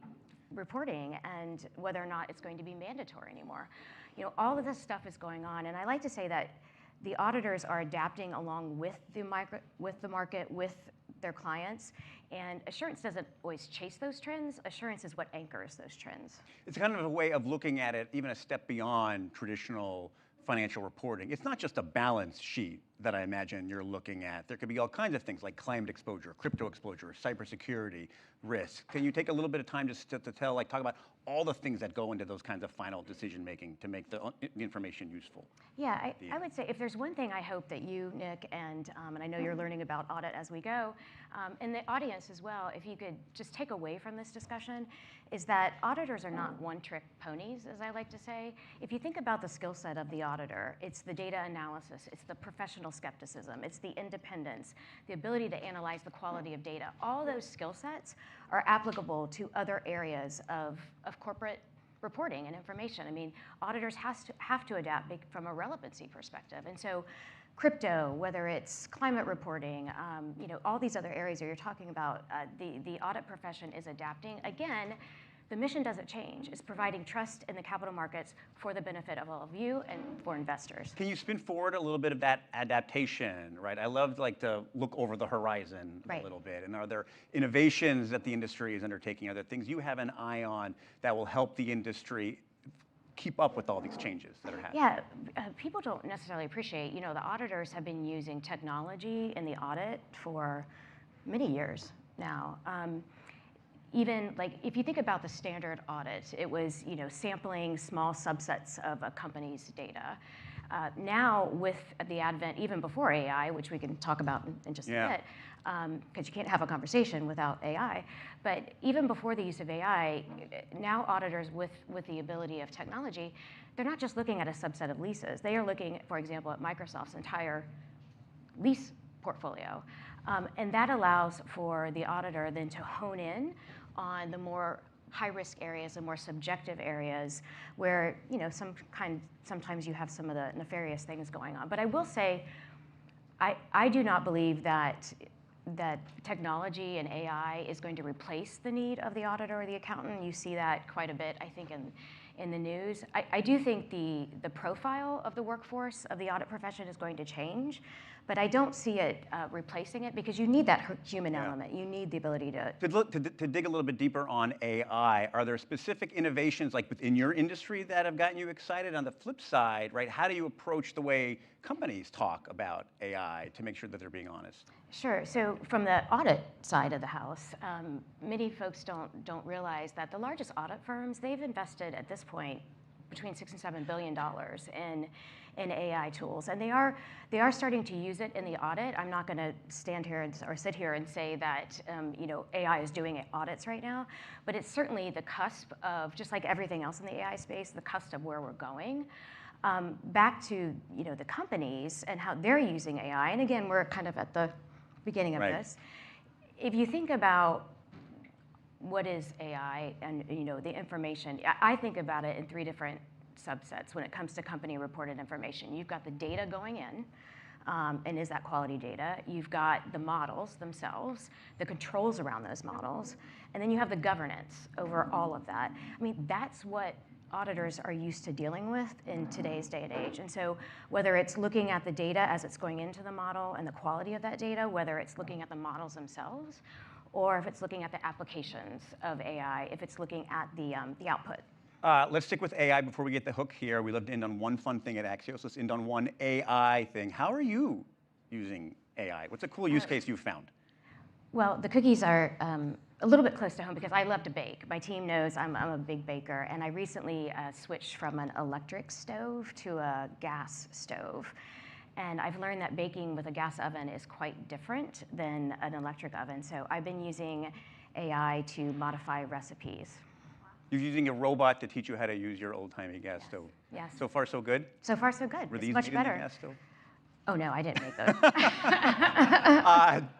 reporting, and whether or not it's going to be mandatory anymore. All of this stuff is going on, and I like to say that the auditors are adapting along with the market, with their clients, and assurance doesn't always chase those trends. Assurance is what anchors those trends. It's kind of a way of looking at it even a step beyond traditional financial reporting. It's not just a balance sheet that I imagine you're looking at. There could be all kinds of things like climate exposure, crypto exposure, cybersecurity risk. Can you take a little bit of time just to talk about all the things that go into those kinds of final decision making to make the information useful? Yeah, I would say if there's one thing I hope that you, Nick, and I know you're learning about audit as we go, and the audience as well, if you could just take away from this discussion, is that auditors are not one-trick ponies, as I like to say. If you think about the skill set of the auditor, it's the data analysis, it's the professional handle skepticism. It's the independence, the ability to analyze the quality of data. All those skill sets are applicable to other areas of corporate reporting and information. I mean, auditors have to adapt from a relevancy perspective. And so crypto, whether it's climate reporting, all these other areas that you're talking about, the audit profession is adapting. Again, the mission doesn't change. It's providing trust in the capital markets for the benefit of all of you and for investors. Can you spin forward a little bit of that adaptation, right? I love like to look over the horizon a little bit. And are there innovations that the industry is undertaking? Are there things you have an eye on that will help the industry keep up with all these changes that are happening? Yeah, people don't necessarily appreciate, the auditors have been using technology in the audit for many years now. Even like if you think about the standard audit, it was sampling small subsets of a company's data. Now with the advent, even before AI, which we can talk about in just a bit, because you can't have a conversation without AI, but even before the use of AI, now auditors with the ability of technology, they're not just looking at a subset of leases. They are looking, for example, at Microsoft's entire lease portfolio. And that allows for the auditor then to hone in on the more high-risk areas, the more subjective areas where sometimes you have some of the nefarious things going on. But I will say, I do not believe that technology and AI is going to replace the need of the auditor or the accountant. You see that quite a bit, I think, in the news. I do think the profile of the workforce of the audit profession is going to change, but I don't see it replacing it because you need that human element. You need the ability to dig a little bit deeper on AI, are there specific innovations like within your industry that have gotten you excited? On the flip side, right, how do you approach the way companies talk about AI to make sure that they're being honest? Sure. So from the audit side of the house, many folks don't realize that the largest audit firms, they've invested at this point between $6 and $7 billion in AI tools, and they are starting to use it in the audit. I'm not going to stand here or sit here and say that AI is doing audits right now, but it's certainly the cusp of, just like everything else in the AI space, the cusp of where we're going. Back to the companies and how they're using AI, and again, we're kind of at the beginning of this. If you think about what is AI and the information, I think about it in three different subsets when it comes to company reported information. You've got the data going in, and is that quality data? You've got the models themselves, the controls around those models, and then you have the governance over all of that. I mean, that's what auditors are used to dealing with in today's day and age. And so whether it's looking at the data as it's going into the model and the quality of that data, whether it's looking at the models themselves, or if it's looking at the applications of AI, if it's looking at the output. Let's stick with AI before we get the hook here. We love to end on one fun thing at Axios. Let's end on one AI thing. How are you using AI? What's a cool use case you've found? Well, the cookies are a little bit close to home because I love to bake. My team knows I'm a big baker, and I recently switched from an electric stove to a gas stove. And I've learned that baking with a gas oven is quite different than an electric oven. So I've been using AI to modify recipes. You're using a robot to teach you how to use your old-timey gas stove. Yes. So far, so good? So far, so good. Were these it's much made in the better. gas stove? Oh, no, I didn't make those.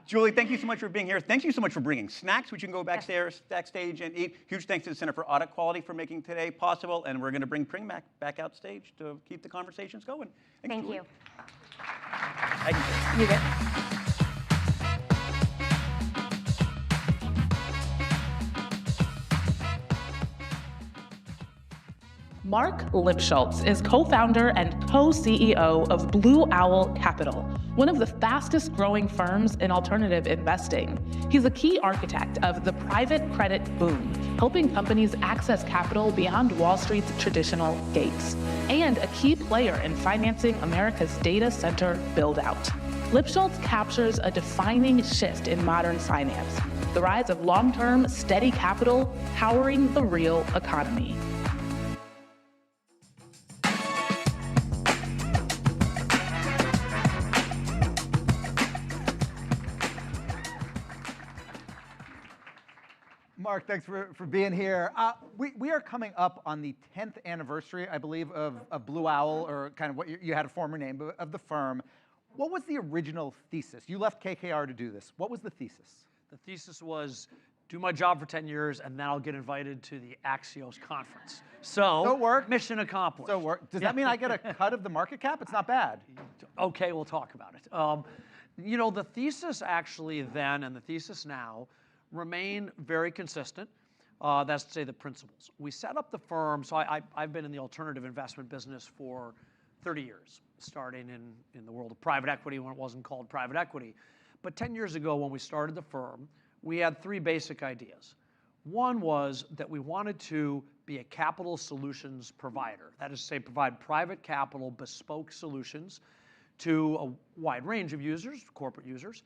Julie, thank you so much for being here. Thank you so much for bringing snacks, which you can go backstage and eat. Huge thanks to the Center for Audit Quality for making today possible. And we're going to bring Pring back out stage to keep the conversations going. Thanks, Thank you. Thank you. You bet. Mark Lipschultz is co-founder and co-CEO of Blue Owl Capital, one of the fastest growing firms in alternative investing. He's a key architect of the private credit boom, helping companies access capital beyond Wall Street's traditional gates, and a key player in financing America's data center build-out. Lipschultz captures a defining shift in modern finance, the rise of long-term, steady capital powering the real economy. Mark, thanks for being here. We are coming up on the 10th anniversary, I believe, of Blue Owl, or kind of what you had a former name of the firm. What was the original thesis? You left KKR to do this. What was the thesis? The thesis was do my job for 10 years and then I'll get invited to the Axios conference. So it worked. Mission accomplished. So it worked. Does that mean I get a cut of the market cap? It's not bad. Okay, we'll talk about it. You know, the thesis actually then and the thesis now remain very consistent. That's to say the principles. We set up the firm, so I've been in the alternative investment business for 30 years, starting in the world of private equity when it wasn't called private equity. But 10 years ago when we started the firm, we had three basic ideas. One was that we wanted to be a capital solutions provider. That is to say, provide private capital bespoke solutions to a wide range of users, corporate users,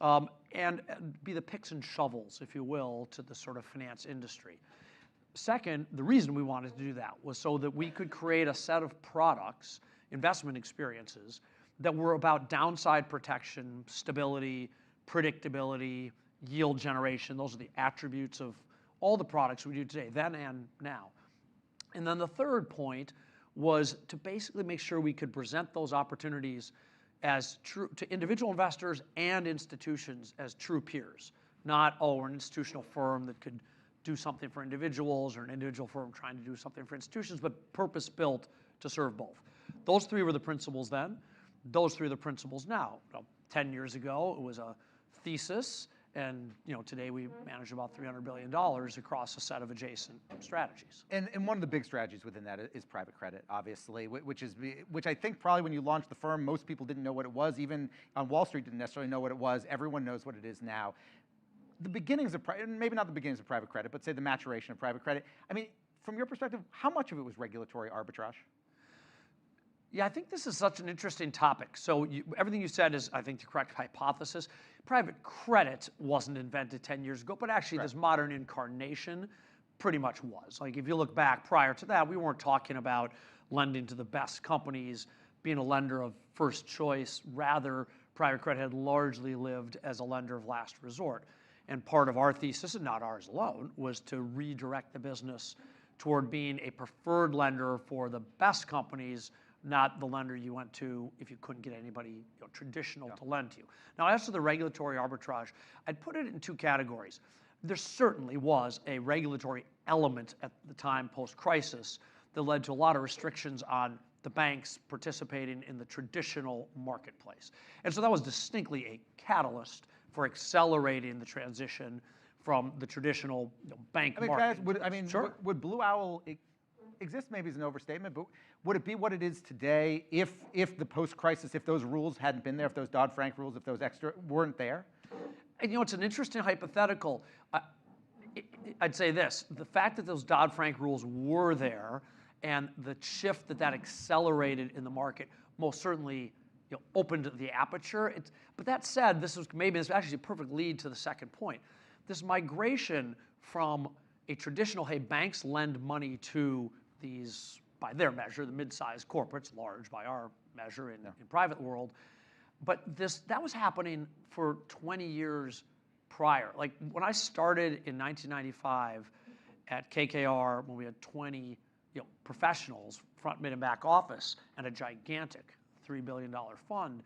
and be the picks and shovels, if you will, to the sort of finance industry. Second, the reason we wanted to do that was so that we could create a set of products, investment experiences, that were about downside protection, stability, predictability, yield generation. Those are the attributes of all the products we do today, then and now. And then the third point was to basically make sure we could present those opportunities as true to individual investors and institutions as true peers. Not, oh, we're an institutional firm that could do something for individuals or an individual firm trying to do something for institutions, but purpose-built to serve both. Those three were the principles then. Those three are the principles now. 10 years ago, it was a thesis, and today we manage about $300 billion across a set of adjacent strategies. And one of the big strategies within that is private credit, obviously, which I think probably when you launched the firm, most people didn't know what it was. Even on Wall Street didn't necessarily know what it was. Everyone knows what it is now. The beginnings of maybe not the beginnings of private credit, but say the maturation of private credit. I mean, from your perspective, how much of it was regulatory arbitrage? Yeah, I think this is such an interesting topic. So everything you said is, I think, the correct hypothesis. Private credit wasn't invented 10 years ago, but actually this modern incarnation pretty much was. Like if you look back prior to that, we weren't talking about lending to the best companies, being a lender of first choice. Rather, private credit had largely lived as a lender of last resort. And part of our thesis, and not ours alone, was to redirect the business toward being a preferred lender for the best companies, not the lender you went to if you couldn't get anybody traditional to lend to you. Now, as to the regulatory arbitrage, I'd put it in two categories. There certainly was a regulatory element at the time post-crisis that led to a lot of restrictions on the banks participating in the traditional marketplace. And so that was distinctly a catalyst for accelerating the transition from the traditional bank market. Would Blue Owl exist maybe is an overstatement, but would it be what it is today if the post-crisis, if those rules hadn't been there, if those Dodd-Frank rules, if those extra weren't there? And it's an interesting hypothetical. I'd say this, the fact that those Dodd-Frank rules were there and the shift that accelerated in the market most certainly opened the aperture. But that said, this is actually a perfect lead to the second point. This migration from a traditional, hey, banks lend money to these, by their measure, the mid-sized corporates, large by our measure in private world. But that was happening for 20 years prior. Like when I started in 1995 at KKR, when we had 20 professionals, front, mid, and back office, and a gigantic $3 billion fund,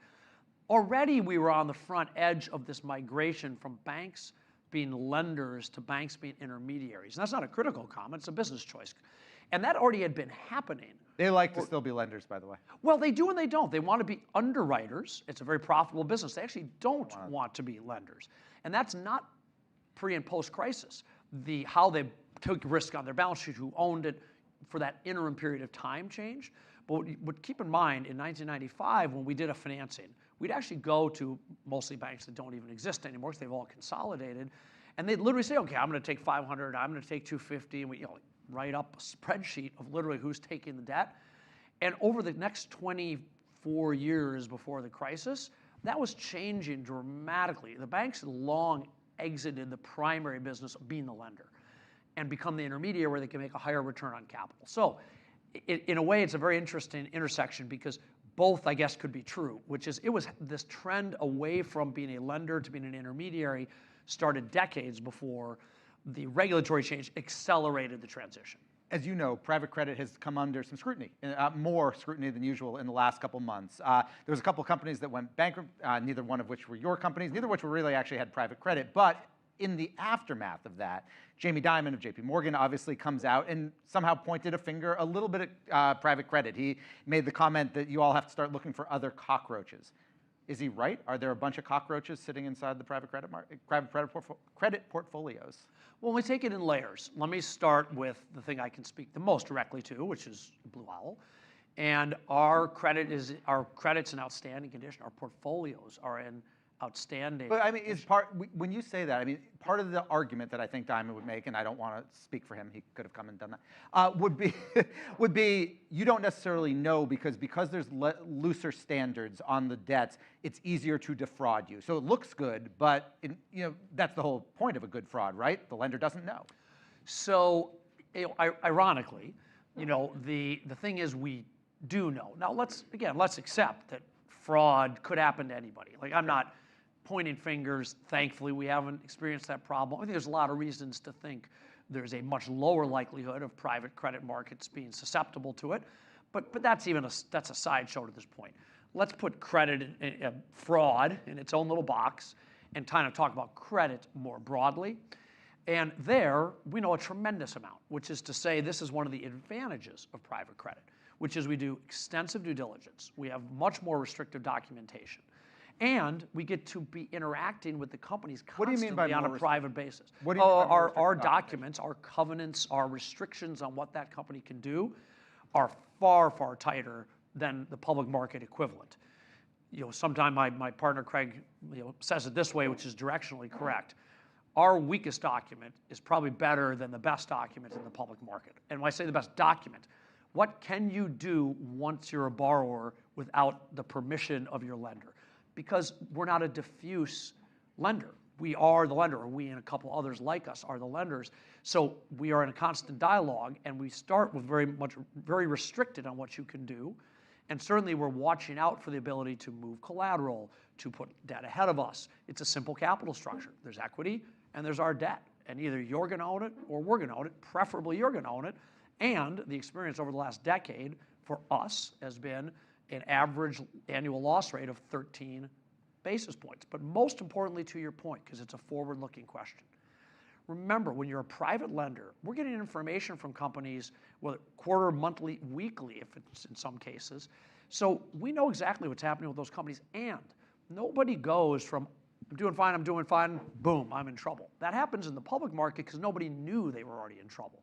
already we were on the front edge of this migration from banks being lenders to banks being intermediaries. And that's not a critical comment, it's a business choice. And that already had been happening. They like to still be lenders, by the way. Well, they do and they don't. They want to be underwriters. It's a very profitable business. They actually don't want to be lenders. And that's not pre and post-crisis. How they took risk on their balance sheet, who owned it for that interim period of time changed. But keep in mind, in 1995, when we did a financing, we'd actually go to mostly banks that don't even exist anymore because they've all consolidated. And they'd literally say, okay, I'm going to take 500, I'm going to take 250, and we write up a spreadsheet of literally who's taking the debt. And over the next 24 years before the crisis, that was changing dramatically. The banks had long exited the primary business of being the lender and become the intermediary where they can make a higher return on capital. So in a way, it's a very interesting intersection because both, I guess, could be true, which is it was this trend away from being a lender to being an intermediary started decades before the regulatory change accelerated the transition. as you know, private credit has come under some scrutiny, more scrutiny than usual in the last couple months. There was a couple of companies that went bankrupt, neither one of which were your companies, neither of which were really actually had private credit. But in the aftermath of that, Jamie Dimon of JP Morgan obviously comes out and somehow pointed a finger a little bit at private credit. He made the comment that you all have to start looking for other cockroaches. Is he right? Are there a bunch of cockroaches sitting inside the private credit portfolios? Well, we take it in layers. Let me start with the thing I can speak the most directly to, which is Blue Owl. And our credit's in outstanding condition. Our portfolios are in outstanding. But I mean, when you say that, I mean, part of the argument that I think Dimon would make, and I don't want to speak for him, he could have come and done that, would be you don't necessarily know because there's looser standards on the debts, it's easier to defraud you. So it looks good, but that's the whole point of a good fraud, right? The lender doesn't know. So, ironically, the thing is we do know. Now let's accept that fraud could happen to anybody. Like, I'm not pointing fingers. Thankfully, we haven't experienced that problem. I think there's a lot of reasons to think there's a much lower likelihood of private credit markets being susceptible to it. But that's a sideshow to this point. Let's put credit and fraud in its own little box and kind of talk about credit more broadly. And there, we know a tremendous amount, which is to say this is one of the advantages of private credit, which is we do extensive due diligence. We have much more restrictive documentation. And we get to be interacting with the companies constantly on a private basis. What do you mean by our documents, our covenants, our restrictions on what that company can do are far, far tighter than the public market equivalent. Sometime my partner Craig says it this way, which is directionally correct. Our weakest document is probably better than the best document in the public market. And when I say the best document, what can you do once you're a borrower without the permission of your lender? Because we're not a diffuse lender. We are the lender, or we and a couple others like us are the lenders. So we are in a constant dialogue, and we start with very restricted on what you can do. And certainly we're watching out for the ability to move collateral, to put debt ahead of us. It's a simple capital structure. There's equity, and there's our debt. And either you're going to own it, or we're going to own it. Preferably you're going to own it. And the experience over the last decade for us has been an average annual loss rate of 13 basis points. But most importantly, to your point, because it's a forward-looking question, remember, when you're a private lender, we're getting information from companies, whether quarter, monthly, weekly, if it's in some cases. So we know exactly what's happening with those companies. And nobody goes from, I'm doing fine, boom, I'm in trouble. That happens in the public market because nobody knew they were already in trouble.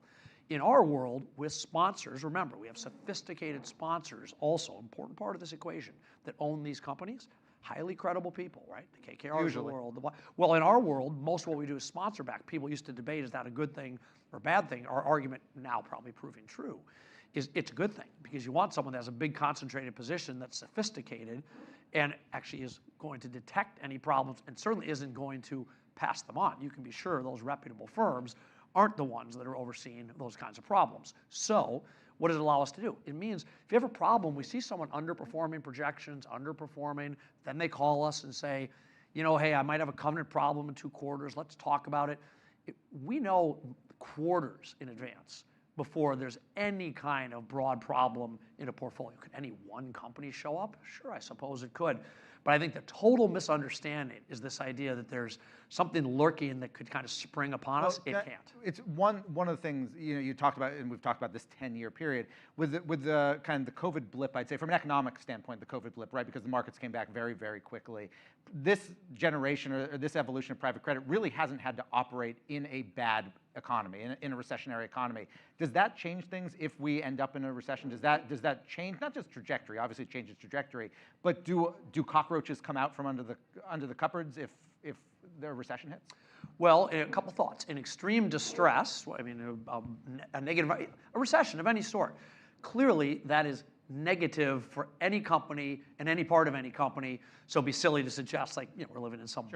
In our world, with sponsors, remember, we have sophisticated sponsors, also important part of this equation, that own these companies, highly credible people, right? The KKRs of the world. Well, in our world, most of what we do is sponsor back. People used to debate, is that a good thing or bad thing? Our argument now probably proving true is it's a good thing because you want someone that has a big concentrated position that's sophisticated and actually is going to detect any problems and certainly isn't going to pass them on. You can be sure those reputable firms aren't the ones that are overseeing those kinds of problems. So what does it allow us to do? It means if you have a problem, we see someone underperforming projections, underperforming, then they call us and say, hey, I might have a covenant problem in 2 quarters. Let's talk about it. We know quarters in advance before there's any kind of broad problem in a portfolio. Could any one company show up? Sure, I suppose it could. But I think the total misunderstanding is this idea that there's something lurking that could kind of spring upon us. It can't. It's one of the things you talked about, and we've talked about this 10-year period with the kind of the COVID blip. I'd say from an economic standpoint, the COVID blip, right? Because the markets came back very, very quickly. This generation or this evolution of private credit really hasn't had to operate in a bad economy, in a recessionary economy. Does that change things if we end up in a recession? Does that change not just trajectory? Obviously, it changes trajectory, but do cockroaches come out from under the cupboards if the recession hits? Well, a couple thoughts. In extreme distress, I mean, a recession of any sort, clearly that is negative for any company and any part of any company. So it'd be silly to suggest like we're living in some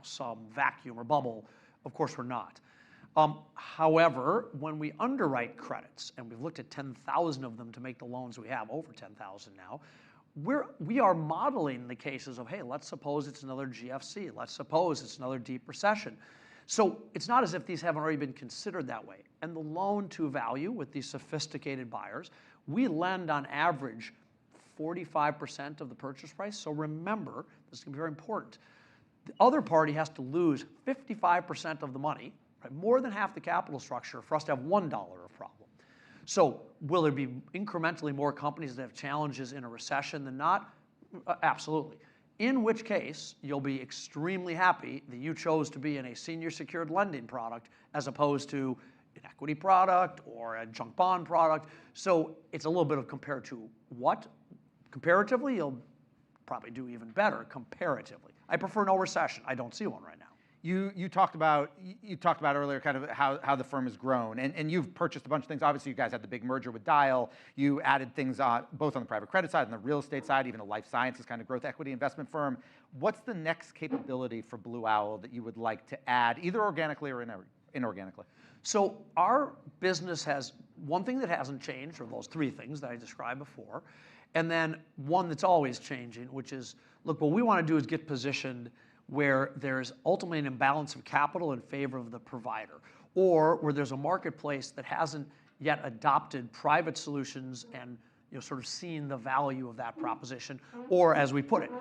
some vacuum or bubble. Of course, we're not. However, when we underwrite credits, and we've looked at 10,000 of them to make the loans we have, over 10,000 now, we are modeling the cases of, hey, let's suppose it's another GFC. Let's suppose it's another deep recession. So it's not as if these haven't already been considered that way. And the loan to value with these sophisticated buyers, we lend on average 45% of the purchase price. So remember, this is going to be very important. The other party has to lose 55% of the money, right, more than half the capital structure, for us to have $1 of problem. So will there be incrementally more companies that have challenges in a recession than not? Absolutely. In which case, you'll be extremely happy that you chose to be in a senior secured lending product as opposed to an equity product or a junk bond product. So it's a little bit of compared to what? Comparatively, you'll probably do even better comparatively. I prefer no recession. I don't see one right now. You talked about earlier kind of how the firm has grown, and you've purchased a bunch of things. Obviously, you guys had the big merger with Dial. You added things both on the private credit side and the real estate side, even a life sciences kind of growth equity investment firm. What's the next capability for Blue Owl that you would like to add, either organically or inorganically? So our business has one thing that hasn't changed, or those three things that I described before, and then one that's always changing, which is, look, what we want to do is get positioned where there's ultimately an imbalance of capital in favor of the provider, or where there's a marketplace that hasn't yet adopted private solutions and sort of seen the value of that proposition, or as we put it,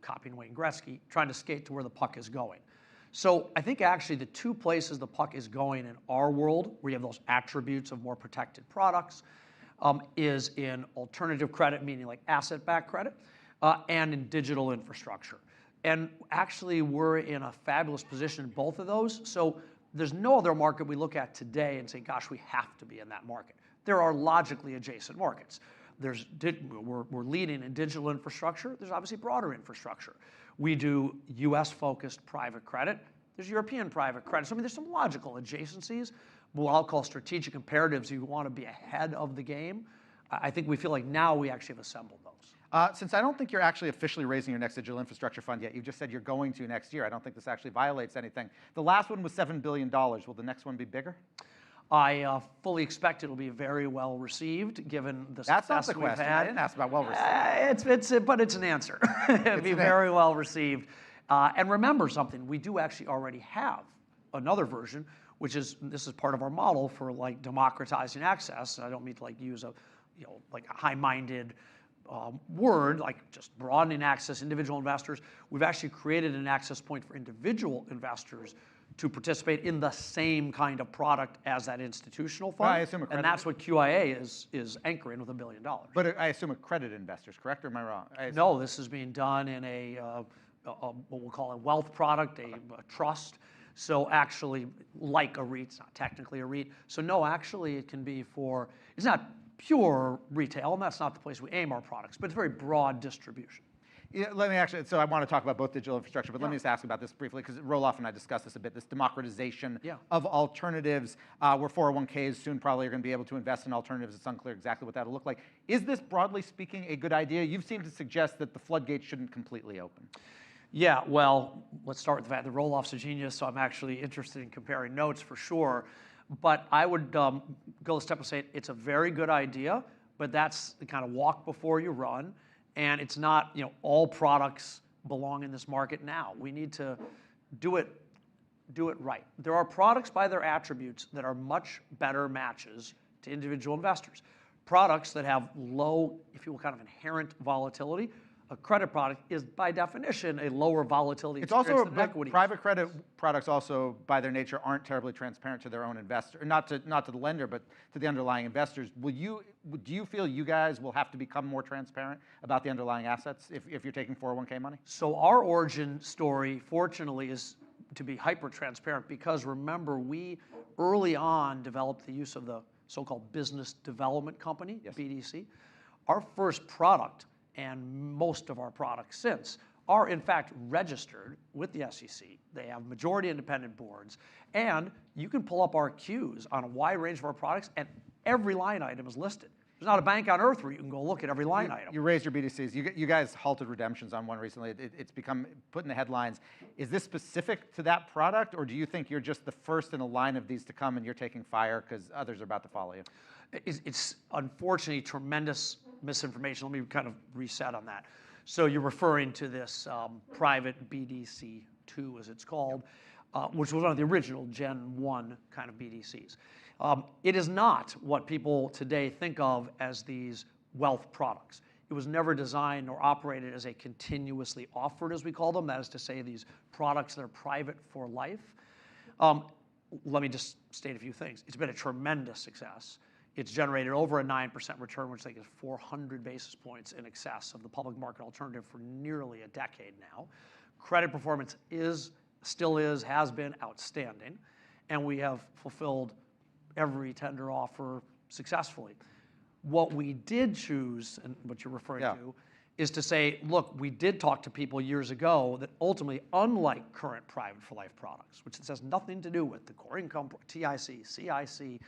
copying Wayne Gretzky, trying to skate to where the puck is going. So I think actually the two places the puck is going in our world, where you have those attributes of more protected products, is in alternative credit, meaning like asset-backed credit, and in digital infrastructure. And actually, we're in a fabulous position in both of those. So there's no other market we look at today and say, gosh, we have to be in that market. There are logically adjacent markets. We're leading in digital infrastructure. There's obviously broader infrastructure. We do US-focused private credit. There's European private credit. So I mean, there's some logical adjacencies, what I'll call strategic imperatives. You want to be ahead of the game. I think we feel like now we actually have assembled those. Since I don't think you're actually officially raising your next digital infrastructure fund yet, you just said you're going to next year. I don't think this actually violates anything. The last one was $7 billion. Will the next one be bigger? I fully expect it'll be very well received, given the That's not success the we've question. had. I didn't ask about well received. But it's an answer. It'll be very well received. And remember something, we do actually already have another version, which is, this is part of our model for like democratizing access. I don't mean to like use a, like a high-minded word, like just broadening access, individual investors. We've actually created an access point for individual investors to participate in the same kind of product as that institutional fund. Well, I assume and that's what QIA is anchoring with $1 billion. But I assume accredited investors, correct, or am I wrong? No, this is being done in what we'll call a wealth product, a trust. So actually, like a REIT, it's not technically a REIT. So no, actually it can be for, it's not pure retail, and that's not the place we aim our products, but it's very broad distribution. Yeah, let me actually, so I want to talk about both digital infrastructure, but let me just ask about this briefly, because Roloff and I discussed this a bit, this democratization of alternatives, where 401ks soon probably are going to be able to invest in alternatives. It's unclear exactly what that'll look like. Is this, broadly speaking, a good idea? You've seemed to suggest that the floodgates shouldn't completely open. Yeah, well, let's start with the fact that Roloff's a genius, so I'm actually interested in comparing notes for sure. But I would go a step and say it's a very good idea, but that's the kind of walk before you run. And it's not, all products belong in this market now. We need to do it right. There are products by their attributes that are much better matches to individual investors. Products that have low, if you will, kind of inherent volatility. A credit product is, by definition, a lower volatility It's also, than equity. Private credit products also, by their nature, aren't terribly transparent to their own investor, not to the lender, but to the underlying investors. Do you feel you guys will have to become more transparent about the underlying assets if you're taking 401k money? So our origin story, fortunately, is to be hyper-transparent, because remember, we early on developed the use of the so-called business development company, BDC. Our first product, and most of our products since, are in fact registered with the SEC. They have majority independent boards, and you can pull up our Qs on a wide range of our products, and every line item is listed. There's not a bank on earth where you can go look at every line item. You raised your BDCs. You guys halted redemptions on one recently. It's become put in the headlines. Is this specific to that product, or do you think you're just the first in a line of these to come and you're taking fire because others are about to follow you? It's unfortunately tremendous misinformation. Let me kind of reset on that. So you're referring to this private BDC 2, as it's called, which was one of the original Gen 1 kind of BDCs. It is not what people today think of as these wealth products. It was never designed or operated as a continuously offered, as we call them. That is to say, these products that are private for life. Let me just state a few things. It's been a tremendous success. It's generated over a 9% return, which I think is 400 basis points in excess of the public market alternative for nearly a decade now. Credit performance still has been outstanding, and we have fulfilled every tender offer successfully. What we did choose, and what you're referring to, is to say, look, we did talk to people years ago that ultimately, unlike current private for life products, which this has nothing to do with the core income, TIC, CIC,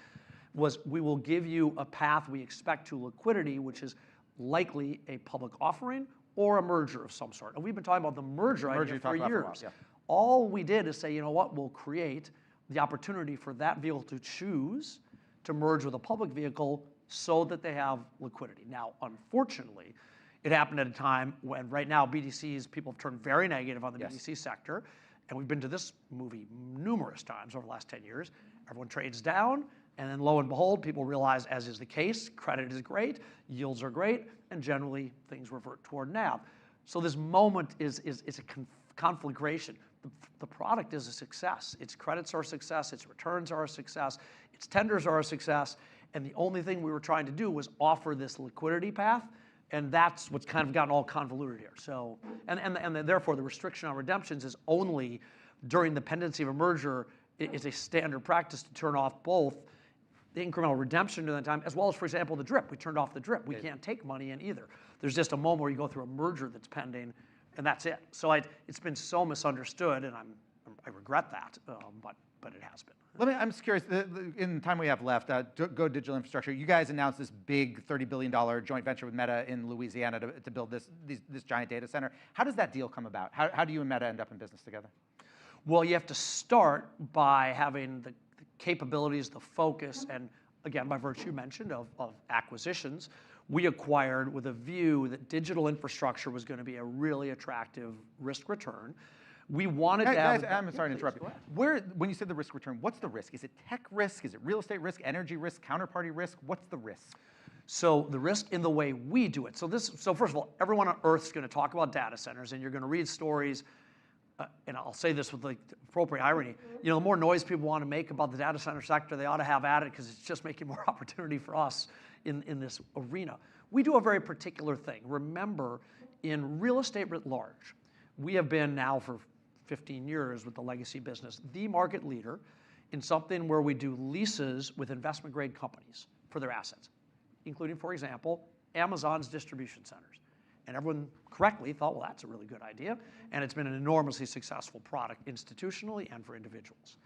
was we will give you a path we expect to liquidity, which is likely a public offering or a merger of some sort. And we've been talking about the merger idea for years. All we did is say, you know what, we'll create the opportunity for that vehicle to choose to merge with a public vehicle so that they have liquidity. Now, unfortunately, it happened at a time when right now BDCs, people have turned very negative on the BDC sector, and we've been to this movie numerous times over the last 10 years. Everyone trades down, and then lo and behold, people realize, as is the case, credit is great, yields are great, and generally things revert toward NAV. So this moment is a conflagration. The product is a success. Its credits are a success, its returns are a success, its tenders are a success, and the only thing we were trying to do was offer this liquidity path, and that's what's kind of gotten all convoluted here. So, and therefore the restriction on redemptions is only during the pendency of a merger. It is a standard practice to turn off both the incremental redemption during that time, as well as, for example, the DRIP. We turned off the DRIP. We can't take money in either. There's just a moment where you go through a merger that's pending, and that's it. So it's been so misunderstood, and I regret that, but it has been. I'm just curious, in the time we have left, Go Digital Infrastructure, you guys announced this big $30 billion joint venture with Meta in Louisiana to build this giant data center. How does that deal come about? How do you and Meta end up in business together? Well, you have to start by having the capabilities, the focus, and again, by virtue you mentioned of acquisitions, we acquired with a view that digital infrastructure was going to be a really attractive risk return. We wanted to have... I'm sorry to interrupt you. When you said the risk return, what's the risk? Is it tech risk? Is it real estate risk, energy risk, counterparty risk? What's the risk? So the risk in the way we do it. So first of all, everyone on Earth is going to talk about data centers, and you're going to read stories, and I'll say this with the appropriate irony, the more noise people want to make about the data center sector, they ought to have at it, because it's just making more opportunity for us in this arena. We do a very particular thing. Remember, in real estate writ large, we have been now for 15 years with the legacy business, the market leader in something where we do leases with investment grade companies for their assets, including, for example, Amazon's distribution centers. And everyone correctly thought, well, that's a really good idea. And it's been an enormously successful product institutionally and for individuals.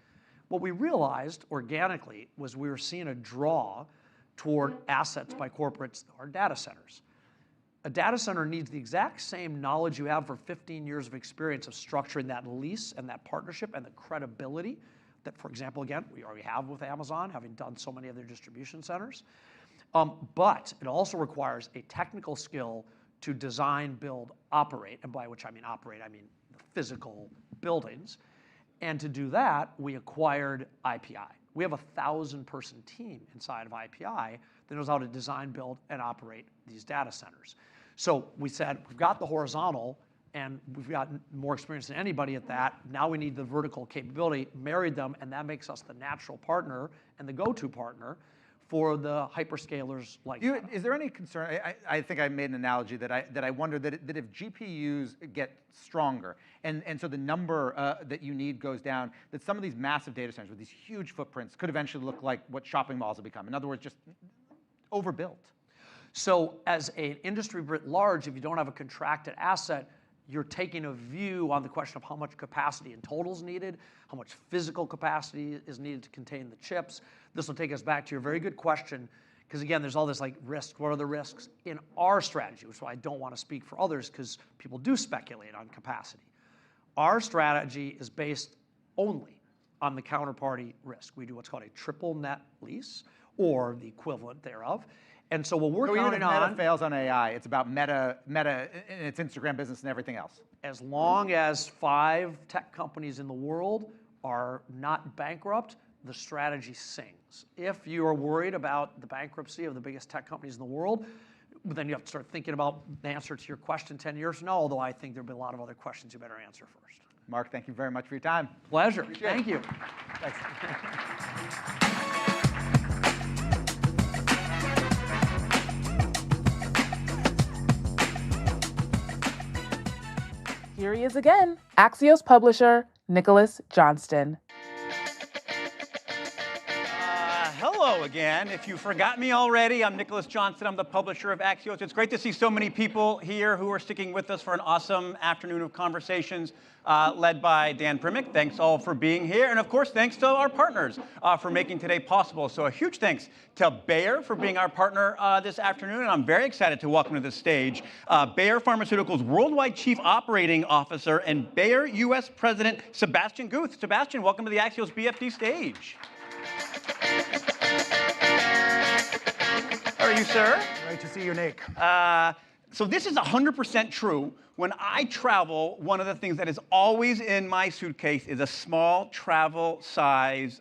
What we realized organically was we were seeing a draw toward assets by corporates or data centers. A data center needs the exact same knowledge you have for 15 years of experience of structuring that lease and that partnership and the credibility that, for example, again, we already have with Amazon, having done so many of their distribution centers. But it also requires a technical skill to design, build, operate, and by which I mean operate, I mean the physical buildings. And to do that, we acquired IPI. We have a 1,000-person team inside of IPI that knows how to design, build, and operate these data centers. So we said, we've got the horizontal, and we've got more experience than anybody at that. Now we need the vertical capability, married them, and that makes us the natural partner and the go-to partner for the hyperscalers like that. Is there any concern? I think I made an analogy that I wonder that if GPUs get stronger and so the number that you need goes down, that some of these massive data centers with these huge footprints could eventually look like what shopping malls have become. In other words, just overbuilt. So as an industry writ large, if you don't have a contracted asset, you're taking a view on the question of how much capacity in total is needed, how much physical capacity is needed to contain the chips. This will take us back to your very good question, because again, there's all this like risk. What are the risks in our strategy? Which is why I don't want to speak for others, because people do speculate on capacity. Our strategy is based only on the counterparty risk. We do what's called a triple net lease, or the equivalent thereof. And so what we're So even counting if Meta on, fails on AI, it's about Meta and its Instagram business and everything else. as long as 5 tech companies in the world are not bankrupt, the strategy sings. If you are worried about the bankruptcy of the biggest tech companies in the world, then you have to start thinking about the answer to your question 10 years from now, although I think there'll be a lot of other questions you better answer first. Mark, thank you very much for your time. Pleasure. Thank you. Thanks. Here he is again, Axios publisher, Nicholas Johnston. Hello again. If you forgot me already, I'm Nicholas Johnston. I'm the publisher of Axios. It's great to see so many people here who are sticking with us for an awesome afternoon of conversations led by Dan Primick. Thanks all for being here. And of course, thanks to our partners for making today possible. So a huge thanks to Bayer for being our partner this afternoon. And I'm very excited to welcome to the stage Bayer Pharmaceuticals Worldwide Chief Operating Officer and Bayer US President Sebastian Guth. Sebastian, welcome to the Axios BFD stage. How are you, sir? Great to see you, Nick. So this is 100% true. When I travel, one of the things that is always in my suitcase is a small travel size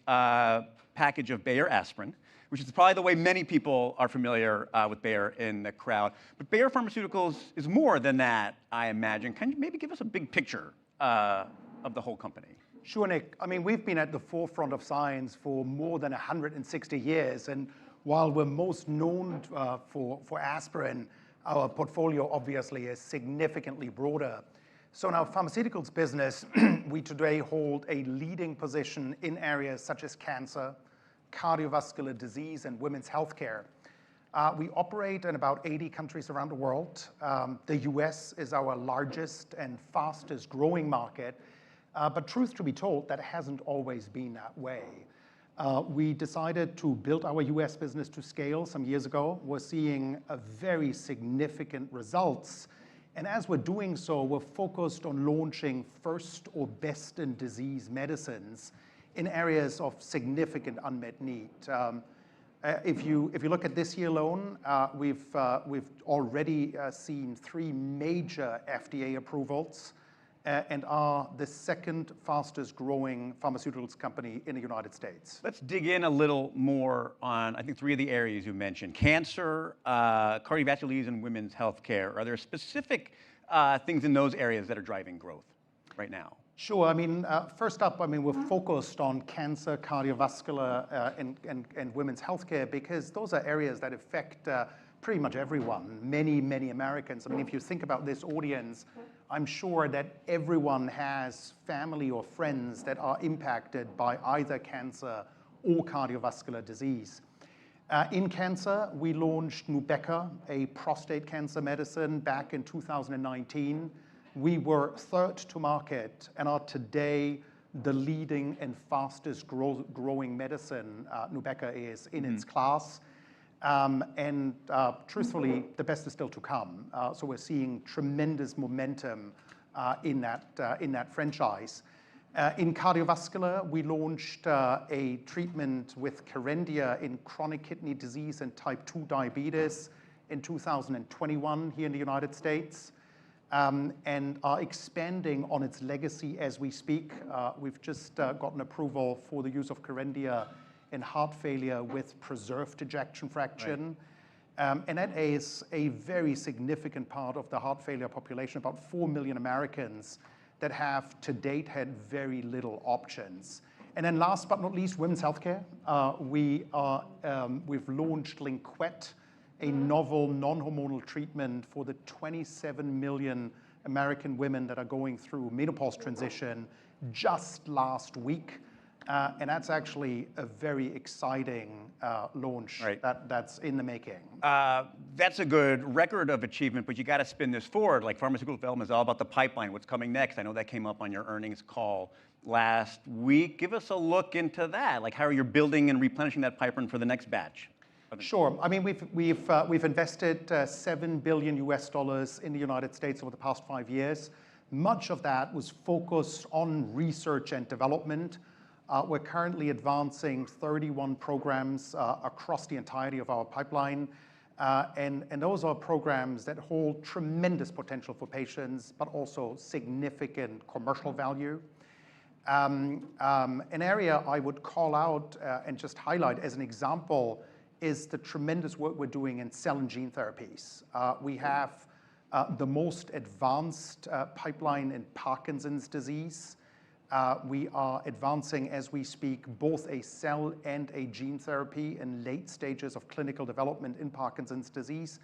package of Bayer aspirin, which is probably the way many people are familiar with Bayer in the crowd. But Bayer Pharmaceuticals is more than that, I imagine. Can you maybe give us a big picture of the whole company? Sure, Nick. I mean, we've been at the forefront of science for more than 160 years. And while we're most known for aspirin, our portfolio obviously is significantly broader. So in our pharmaceuticals business, we today hold a leading position in areas such as cancer, cardiovascular disease, and women's healthcare. We operate in about 80 countries around the world. The US is our largest and fastest growing market. But truth to be told, that hasn't always been that way. We decided to build our US business to scale some years ago. We're seeing a very significant results. And as we're doing so, we're focused on launching first or best in disease medicines in areas of significant unmet need. If you look at this year alone, we've already seen 3 major FDA approvals and are the second fastest growing pharmaceuticals company in the United States. Let's dig in a little more on, I think, 3 of the areas you mentioned: cancer, cardiovascular disease, and women's healthcare. Are there specific things in those areas that are driving growth right now? Sure. I mean, first up, I mean, we're focused on cancer, cardiovascular, and women's healthcare because those are areas that affect pretty much everyone, many Americans. I mean, if you think about this audience, I'm sure that everyone has family or friends that are impacted by either cancer or cardiovascular disease. In cancer, we launched Nubeqa, a prostate cancer medicine, back in 2019. We were third to market and are today the leading and fastest growing medicine Nubeqa is in its class. Truthfully, the best is still to come. So we're seeing tremendous momentum in that franchise. In cardiovascular, we launched a treatment with Kerendia in chronic kidney disease and type 2 diabetes in 2021 here in the United States, and are expanding on its legacy as we speak. We've just gotten approval for the use of Kerendia in heart failure with preserved ejection fraction. Right. And that is a very significant part of the heart failure population, about 4 million Americans that have to date had very little options. And then last but not least, women's healthcare. We've launched Linquet, a novel non-hormonal treatment for the 27 million American women that are going through menopause transition just last week. And that's actually a very exciting launch. Right. That's in the making. That's a good record of achievement, but you got to spin this forward. Like, pharmaceutical development is all about the pipeline, what's coming next. I know that came up on your earnings call last week. Give us a look into that. Like, how are you building and replenishing that pipeline for the next batch? Sure. I mean, we've invested $7 billion in the United States over the past 5 years. Much of that was focused on research and development. We're currently advancing 31 programs across the entirety of our pipeline. And those are programs that hold tremendous potential for patients, but also significant commercial value. An area I would call out and just highlight as an example is the tremendous work we're doing in cell and gene therapies. We have the most advanced pipeline in Parkinson's disease. We are advancing, as we speak, both a cell and a gene therapy in late stages of clinical development in Parkinson's disease.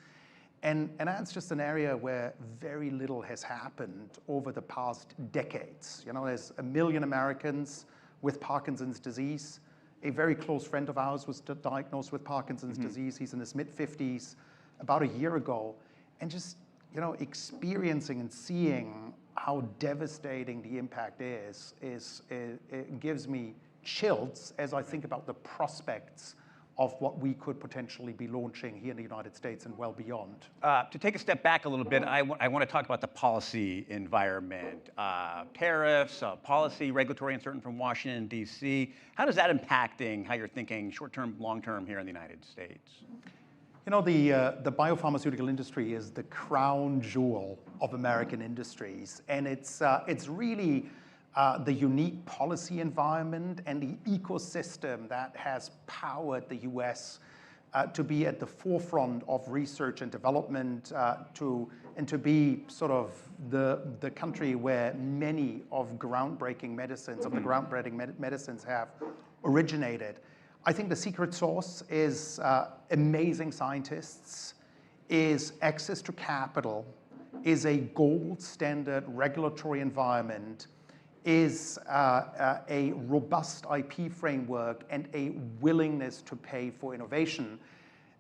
And that's just an area where very little has happened over the past decades. You know, there's 1 million Americans with Parkinson's disease. A very close friend of ours was diagnosed with Parkinson's disease. He's in his mid-50s about a year ago. And just, you know, experiencing and seeing how devastating the impact is it gives me chills as I think about the prospects of what we could potentially be launching here in the United States and well beyond. To take a step back a little bit, I want to talk about the policy environment, tariffs, policy, regulatory uncertainty from Washington, D.C. How is that impacting how you're thinking short-term, long-term here in the United States? You know, the biopharmaceutical industry is the crown jewel of American industries, and it's really the unique policy environment and the ecosystem that has powered the U.S. To be at the forefront of research and development, and to be sort of the country where many of groundbreaking medicines, of the groundbreaking medicines have originated. I think the secret sauce is amazing scientists, is access to capital, is a gold standard regulatory environment, is a robust IP framework, and a willingness to pay for innovation.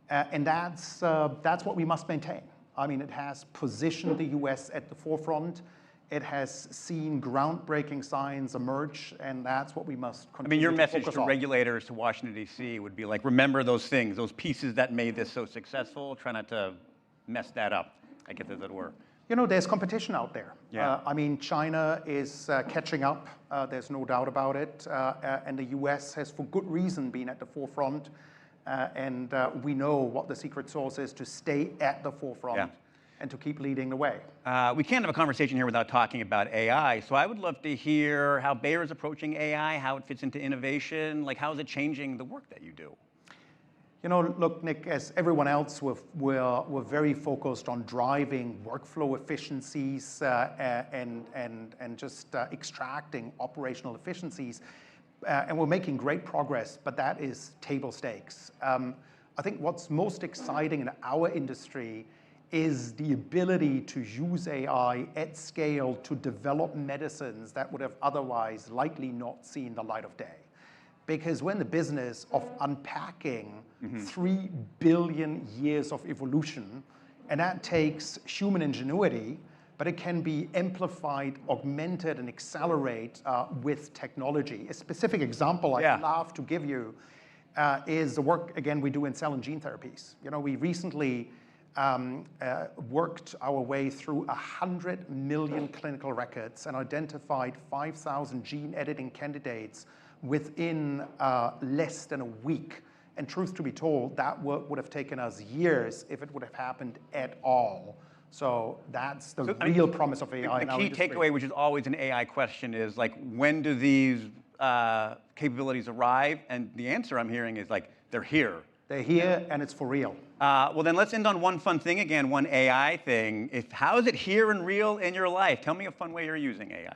And that's what we must maintain. I mean, it has positioned the US at the forefront. It has seen groundbreaking science emerge, and that's what we must continue to focus on. I mean, your message to regulators, to Washington, D.C. would be like, remember those things, those pieces that made this so successful. Try not to mess that up, I guess, as it were. You know, there's competition out there. Yeah. I mean, China is catching up. There's no doubt about it. And the US has, for good reason, been at the forefront. And we know what the secret sauce is to stay at the forefront and to keep leading the way. We can't have a conversation here without talking about AI. So I would love to hear how Bayer is approaching AI, how it fits into innovation. Like, how is it changing the work that you do? You know, look, Nick, as everyone else, we're very focused on driving workflow efficiencies and just extracting operational efficiencies. And we're making great progress, but that is table stakes. I think what's most exciting in our industry is the ability to use AI at scale to develop medicines that would have otherwise likely not seen the light of day. Because we're in the business of unpacking 3 billion years of evolution, and that takes human ingenuity, but it can be amplified, augmented, and accelerate with technology. A specific example I'd love to give you is the work, again, we do in cell and gene therapies. You know, we recently worked our way through 100 million clinical records and identified 5,000 gene editing candidates within less than a week. And truth to be told, that work would have taken us years if it would have happened at all. So that's the real promise of AI. The key takeaway, which is always an AI question, is like, when do these capabilities arrive? And the answer I'm hearing is like, they're here. They're here, and it's for real. Well, then let's end on one fun thing again, one AI thing. How is it here and real in your life? Tell me a fun way you're using AI.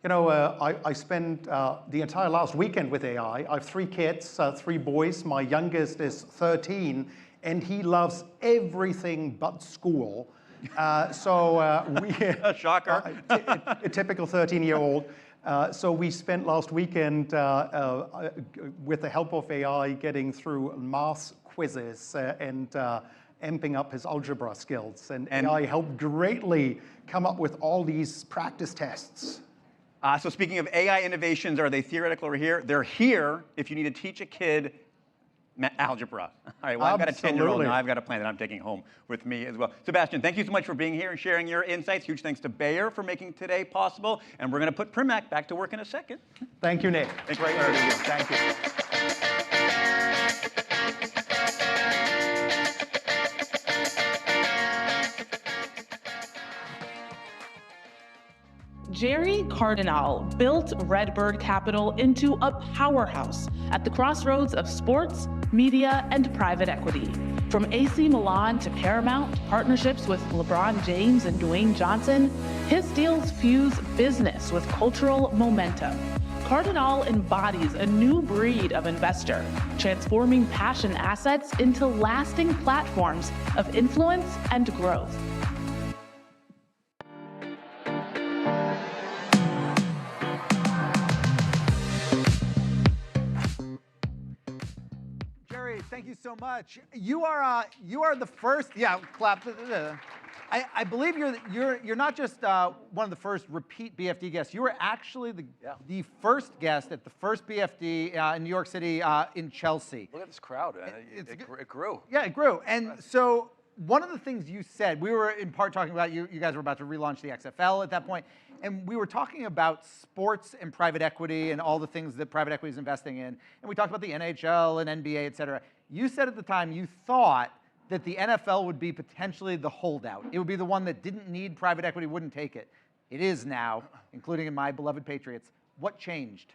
You know, I spent the entire last weekend with AI. I have 3 kids, 3 boys. My youngest is 13, and he loves everything but school. A shocker. A typical 13-year-old. So we spent last weekend with the help of AI getting through math quizzes and amping up his algebra skills. And AI helped greatly come up with all these practice tests. So speaking of AI innovations, are they theoretical or here? They're here if you need to teach a kid algebra. All right, well, I've got a 10-year-old now. I've got a plan that I'm taking home with me as well. Sebastian, thank you so much for being here and sharing your insights. Huge thanks to Bayer for making today possible. And we're going to put Primac back to work in a second. Thank you, Nick. Thanks for having me. Thank you. Jerry Cardinal built Redbird Capital into a powerhouse at the crossroads of sports, media, and private equity. From AC Milan to Paramount, partnerships with LeBron James and Dwayne Johnson, his deals fuse business with cultural momentum. Cardinal embodies a new breed of investor, transforming passion assets into lasting platforms of influence and growth. Jerry, thank you so much. You are the first. Yeah, clap. I believe you're not just one of the first repeat BFD guests. You were actually the first guest at the first BFD in New York City in Chelsea. Look at this crowd. It grew. Yeah, it grew. And so one of the things you said, we were in part talking about, you guys were about to relaunch the XFL at that point, and we were talking about sports and private equity and all the things that private equity is investing in. And we talked about the NHL and NBA, et cetera. You said at the time you thought that the NFL would be potentially the holdout. It would be the one that didn't need private equity, wouldn't take it. It is now, including in my beloved Patriots. What changed?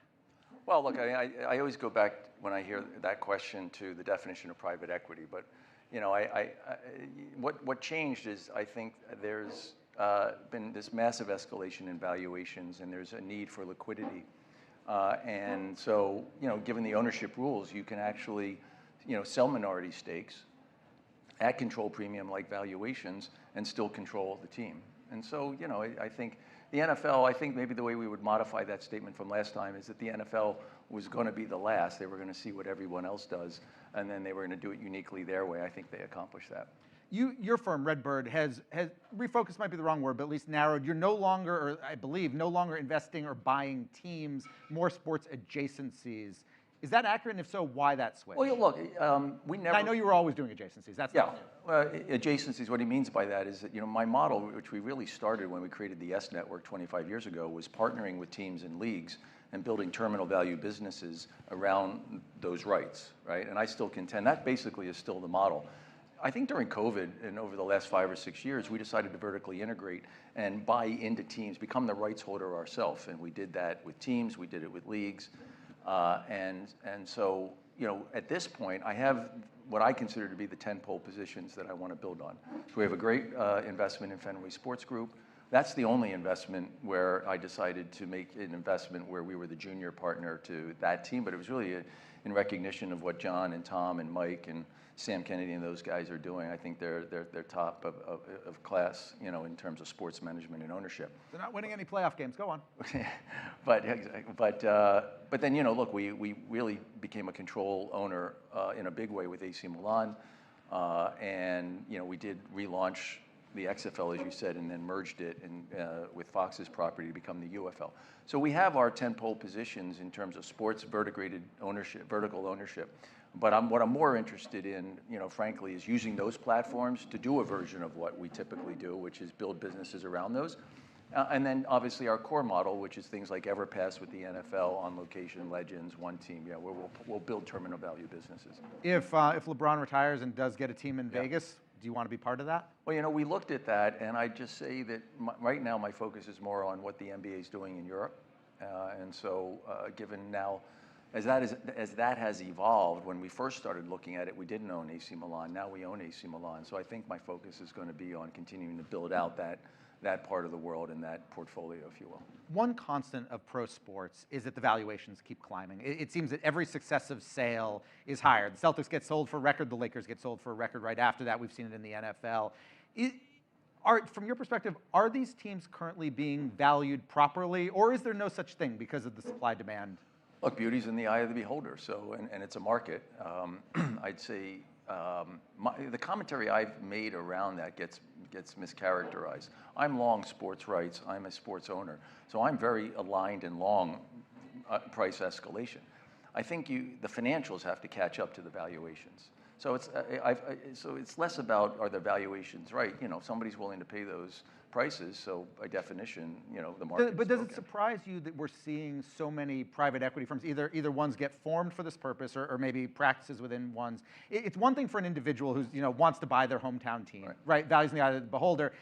Well, look, I always go back when I hear that question to the definition of private equity. But you know, what changed is I think there's been this massive escalation in valuations, and there's a need for liquidity. And so, you know, given the ownership rules, you can actually, you know, sell minority stakes at control premium like valuations and still control the team. And so, you know, I think the NFL, I think maybe the way we would modify that statement from last time is that the NFL was going to be the last. They were going to see what everyone else does, and then they were going to do it uniquely their way. I think they accomplished that. Your firm, Redbird, has refocused, might be the wrong word, but at least narrowed. You're no longer, or I believe, no longer investing or buying teams, more sports adjacencies. Is that accurate? And if so, why that switch? Well, look, we never. I know you were always doing adjacencies. That's not adjacencies. What he means by that is that, you know, my model, which we really started when we created the S Network 25 years ago, was partnering with teams and leagues and building terminal value businesses around those rights, right? And I still contend that basically is still the model. I think during COVID and over the last 5 or 6 years, we decided to vertically integrate and buy into teams, become the rights holder ourselves, and we did that with teams. We did it with leagues. And so, you know, at this point, I have what I consider to be the 10-pole positions that I want to build on. So we have a great investment in Fenway Sports Group. That's the only investment where I decided to make an investment where we were the junior partner to that team, but it was really in recognition of what John and Tom and Mike and Sam Kennedy and those guys are doing. I think they're top of class, you know, in terms of sports management and ownership. They're not winning any playoff games. Go on. But then, you know, look, we really became a control owner in a big way with AC Milan, and you know, we did relaunch the XFL, as you said, and then merged it with Fox's property to become the UFL. So we have our 10-pole positions in terms of sports vertical ownership. But what I'm more interested in, you know, frankly, is using those platforms to do a version of what we typically do, which is build businesses around those. And then obviously our core model, which is things like EverPass with the NFL, On Location, Legends, One Team, yeah, where we'll build terminal value businesses. If LeBron retires and does get a team in Vegas, do you want to be part of that? Well, you know, we looked at that, and I just say that right now my focus is more on what the NBA is doing in Europe. And so given now, as that has evolved, when we first started looking at it, we didn't own AC Milan. Now we own AC Milan. So I think my focus is going to be on continuing to build out that part of the world and that portfolio, if you will. One constant of pro sports is that the valuations keep climbing. It seems that every successive sale is higher. The Celtics get sold for a record. The Lakers get sold for a record right after that. We've seen it in the NFL. From your perspective, are these teams currently being valued properly, or is there no such thing because of the supply-demand? Look, beauty's in the eye of the beholder, so, and it's a market. I'd say the commentary I've made around that gets mischaracterized. I'm long sports rights. I'm a sports owner, so I'm very aligned and long price escalation. I think the financials have to catch up to the valuations. So it's less about are the valuations right. You know, somebody's willing to pay those prices, so by definition, you know, the market. But does it surprise you that we're seeing so many private equity firms, either ones get formed for this purpose or maybe practices within ones? It's one thing for an individual who's, you know, wants to buy their hometown team, right? Values in the eye of the beholder.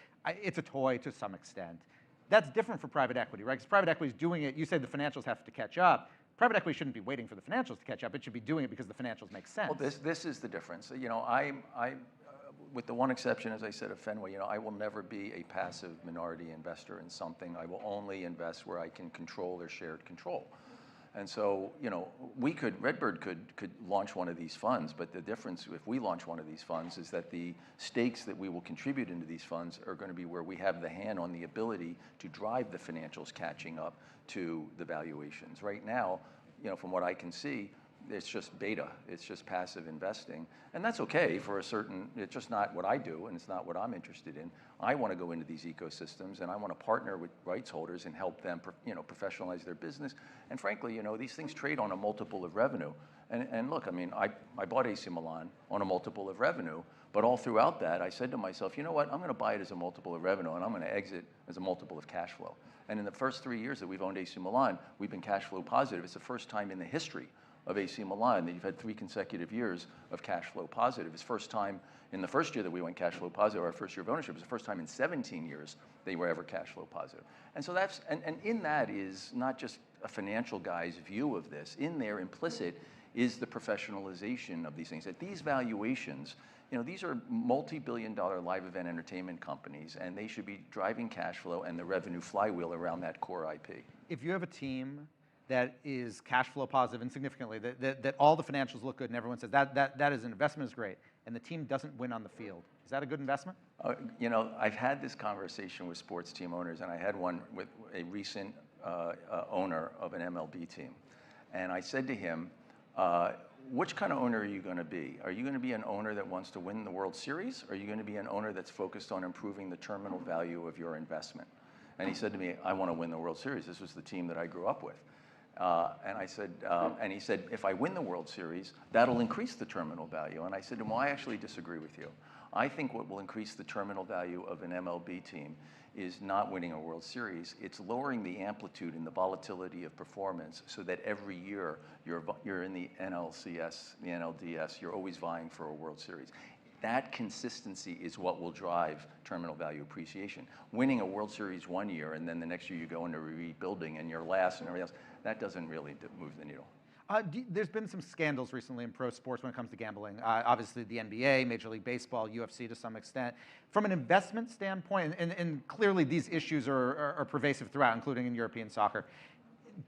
It's a toy to some extent. That's different for private equity, right? Because private equity is doing it. You say the financials have to catch up. Private equity shouldn't be waiting for the financials to catch up. It should be doing it because the financials make sense. Well, this is the difference. You know, with the one exception, as I said, of Fenway, you know, I will never be a passive minority investor in something. I will only invest where I can control or shared control. And so, you know, Redbird could launch one of these funds, but the difference if we launch one of these funds is that the stakes that we will contribute into these funds are going to be where we have the hand on the ability to drive the financials catching up to the valuations. Right now, you know, from what I can see, it's just beta, it's just passive investing. And that's okay for a certain, it's just not what I do and it's not what I'm interested in. I want to go into these ecosystems and I want to partner with rights holders and help them, you know, professionalize their business. And frankly, you know, these things trade on a multiple of revenue. And look, I mean, I bought AC Milan on a multiple of revenue, but all throughout that, I said to myself, you know what, I'm going to buy it as a multiple of revenue and I'm going to exit as a multiple of cash flow. And in the first 3 years that we've owned AC Milan, we've been cash flow positive. It's the first time in the history of AC Milan that you've had 3 consecutive years of cash flow positive. It's first time in the first year that we went cash flow positive, our first year of ownership, it was the first time in 17 years they were ever cash flow positive. And so that's, and in that is not just a financial guy's view of this. In there, implicit, is the professionalization of these things. At these valuations, you know, these are multi-billion-dollar live event entertainment companies, and they should be driving cash flow and the revenue flywheel around that core IP. If you have a team that is cash flow positive and significantly, that all the financials look good and everyone says that is an investment is great, and the team doesn't win on the field, is that a good investment? You know, I've had this conversation with sports team owners, and I had one with a recent owner of an MLB team. And I said to him, which kind of owner are you going to be? Are you going to be an owner that wants to win the World Series? Or are you going to be an owner that's focused on improving the terminal value of your investment? And he said to me, I want to win the World Series. This was the team that I grew up with. And I said, and he said, if I win the World Series, that'll increase the terminal value. And I said to him, well, I actually disagree with you. I think what will increase the terminal value of an MLB team is not winning a World Series. It's lowering the amplitude and the volatility of performance so that every year you're in the NLCS, the NLDS, you're always vying for a World Series. That consistency is what will drive terminal value appreciation. Winning a World Series one year and then the next year you go into rebuilding and you're last and everything else, that doesn't really move the needle. There's been some scandals recently in pro sports when it comes to gambling. Obviously, the NBA, Major League Baseball, UFC to some extent. From an investment standpoint, and clearly these issues are pervasive throughout, including in European soccer.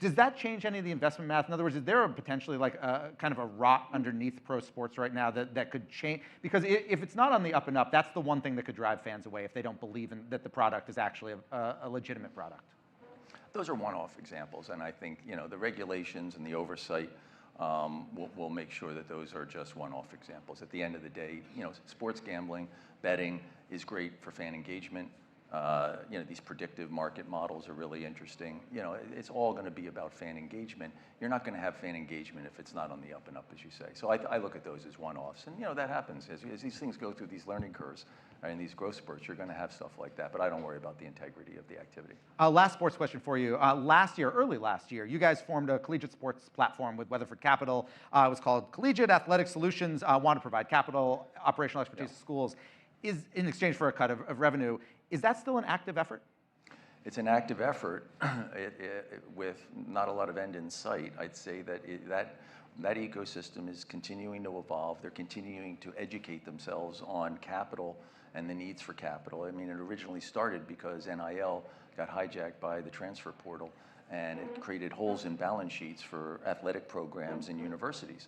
Does that change any of the investment math? In other words, is there potentially like a kind of a rot underneath pro sports right now that could change? Because if it's not on the up and up, that's the one thing that could drive fans away if they don't believe that the product is actually a legitimate product. Those are one-off examples, and I think, you know, the regulations and the oversight will make sure that those are just one-off examples. At the end of the day, you know, sports gambling, betting is great for fan engagement. You know, these predictive market models are really interesting. You know, it's all going to be about fan engagement. You're not going to have fan engagement if it's not on the up and up, as you say. So I look at those as one-offs, and you know that happens as these things go through these learning curves and these growth spurts. You're going to have stuff like that, but I don't worry about the integrity of the activity. Last sports question for you. Early last year, you guys formed a collegiate sports platform with Weatherford Capital. It was called Collegiate Athletic Solutions. Want to provide capital, operational expertise to schools, is in exchange for a cut of revenue. Is that still an active effort? It's an active effort with not a lot of end in sight. I'd say that that ecosystem is continuing to evolve. They're continuing to educate themselves on capital and the needs for capital. I mean, it originally started because NIL got hijacked by the transfer portal, and it created holes in balance sheets for athletic programs and universities.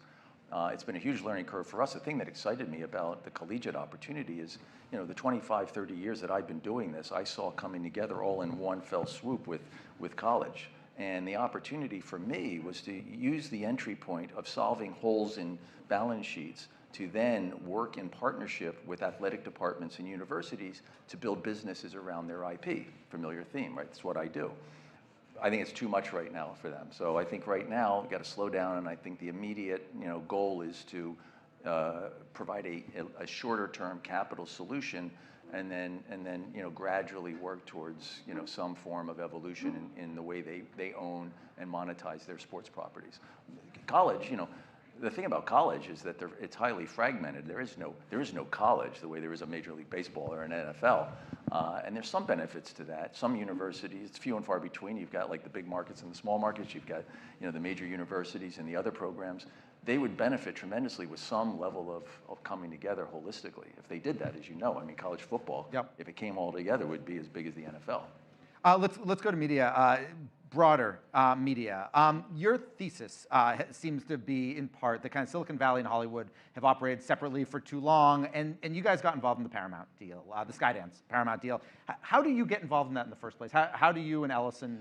It's been a huge learning curve for us. The thing that excited me about the collegiate opportunity is, you know, the 25, 30 years that I've been doing this, I saw coming together all in one fell swoop with college. And the opportunity for me was to use the entry point of solving holes in balance sheets to then work in partnership with athletic departments and universities to build businesses around their IP. Familiar theme, right? That's what I do. I think it's too much right now for them. So I think right now we've got to slow down, and I think the immediate, you know, goal is to provide a shorter term capital solution, and then you know, gradually work towards, you know, some form of evolution in the way they own and monetize their sports properties. College, you know, the thing about college is that it's highly fragmented. There is no college the way there is a Major League Baseball or an NFL. And there's some benefits to that. Some universities, it's few and far between. You've got like the big markets and the small markets. You've got the major universities and the other programs. They would benefit tremendously with some level of coming together holistically. If they did that, as you know, I mean, college football, if it came all together, would be as big as the NFL. Let's go to media. Broader media. Your thesis seems to be, in part, that kind of Silicon Valley and Hollywood have operated separately for too long, and you guys got involved in the Paramount deal, the Skydance Paramount deal. How do you get involved in that in the first place? How do you and Ellison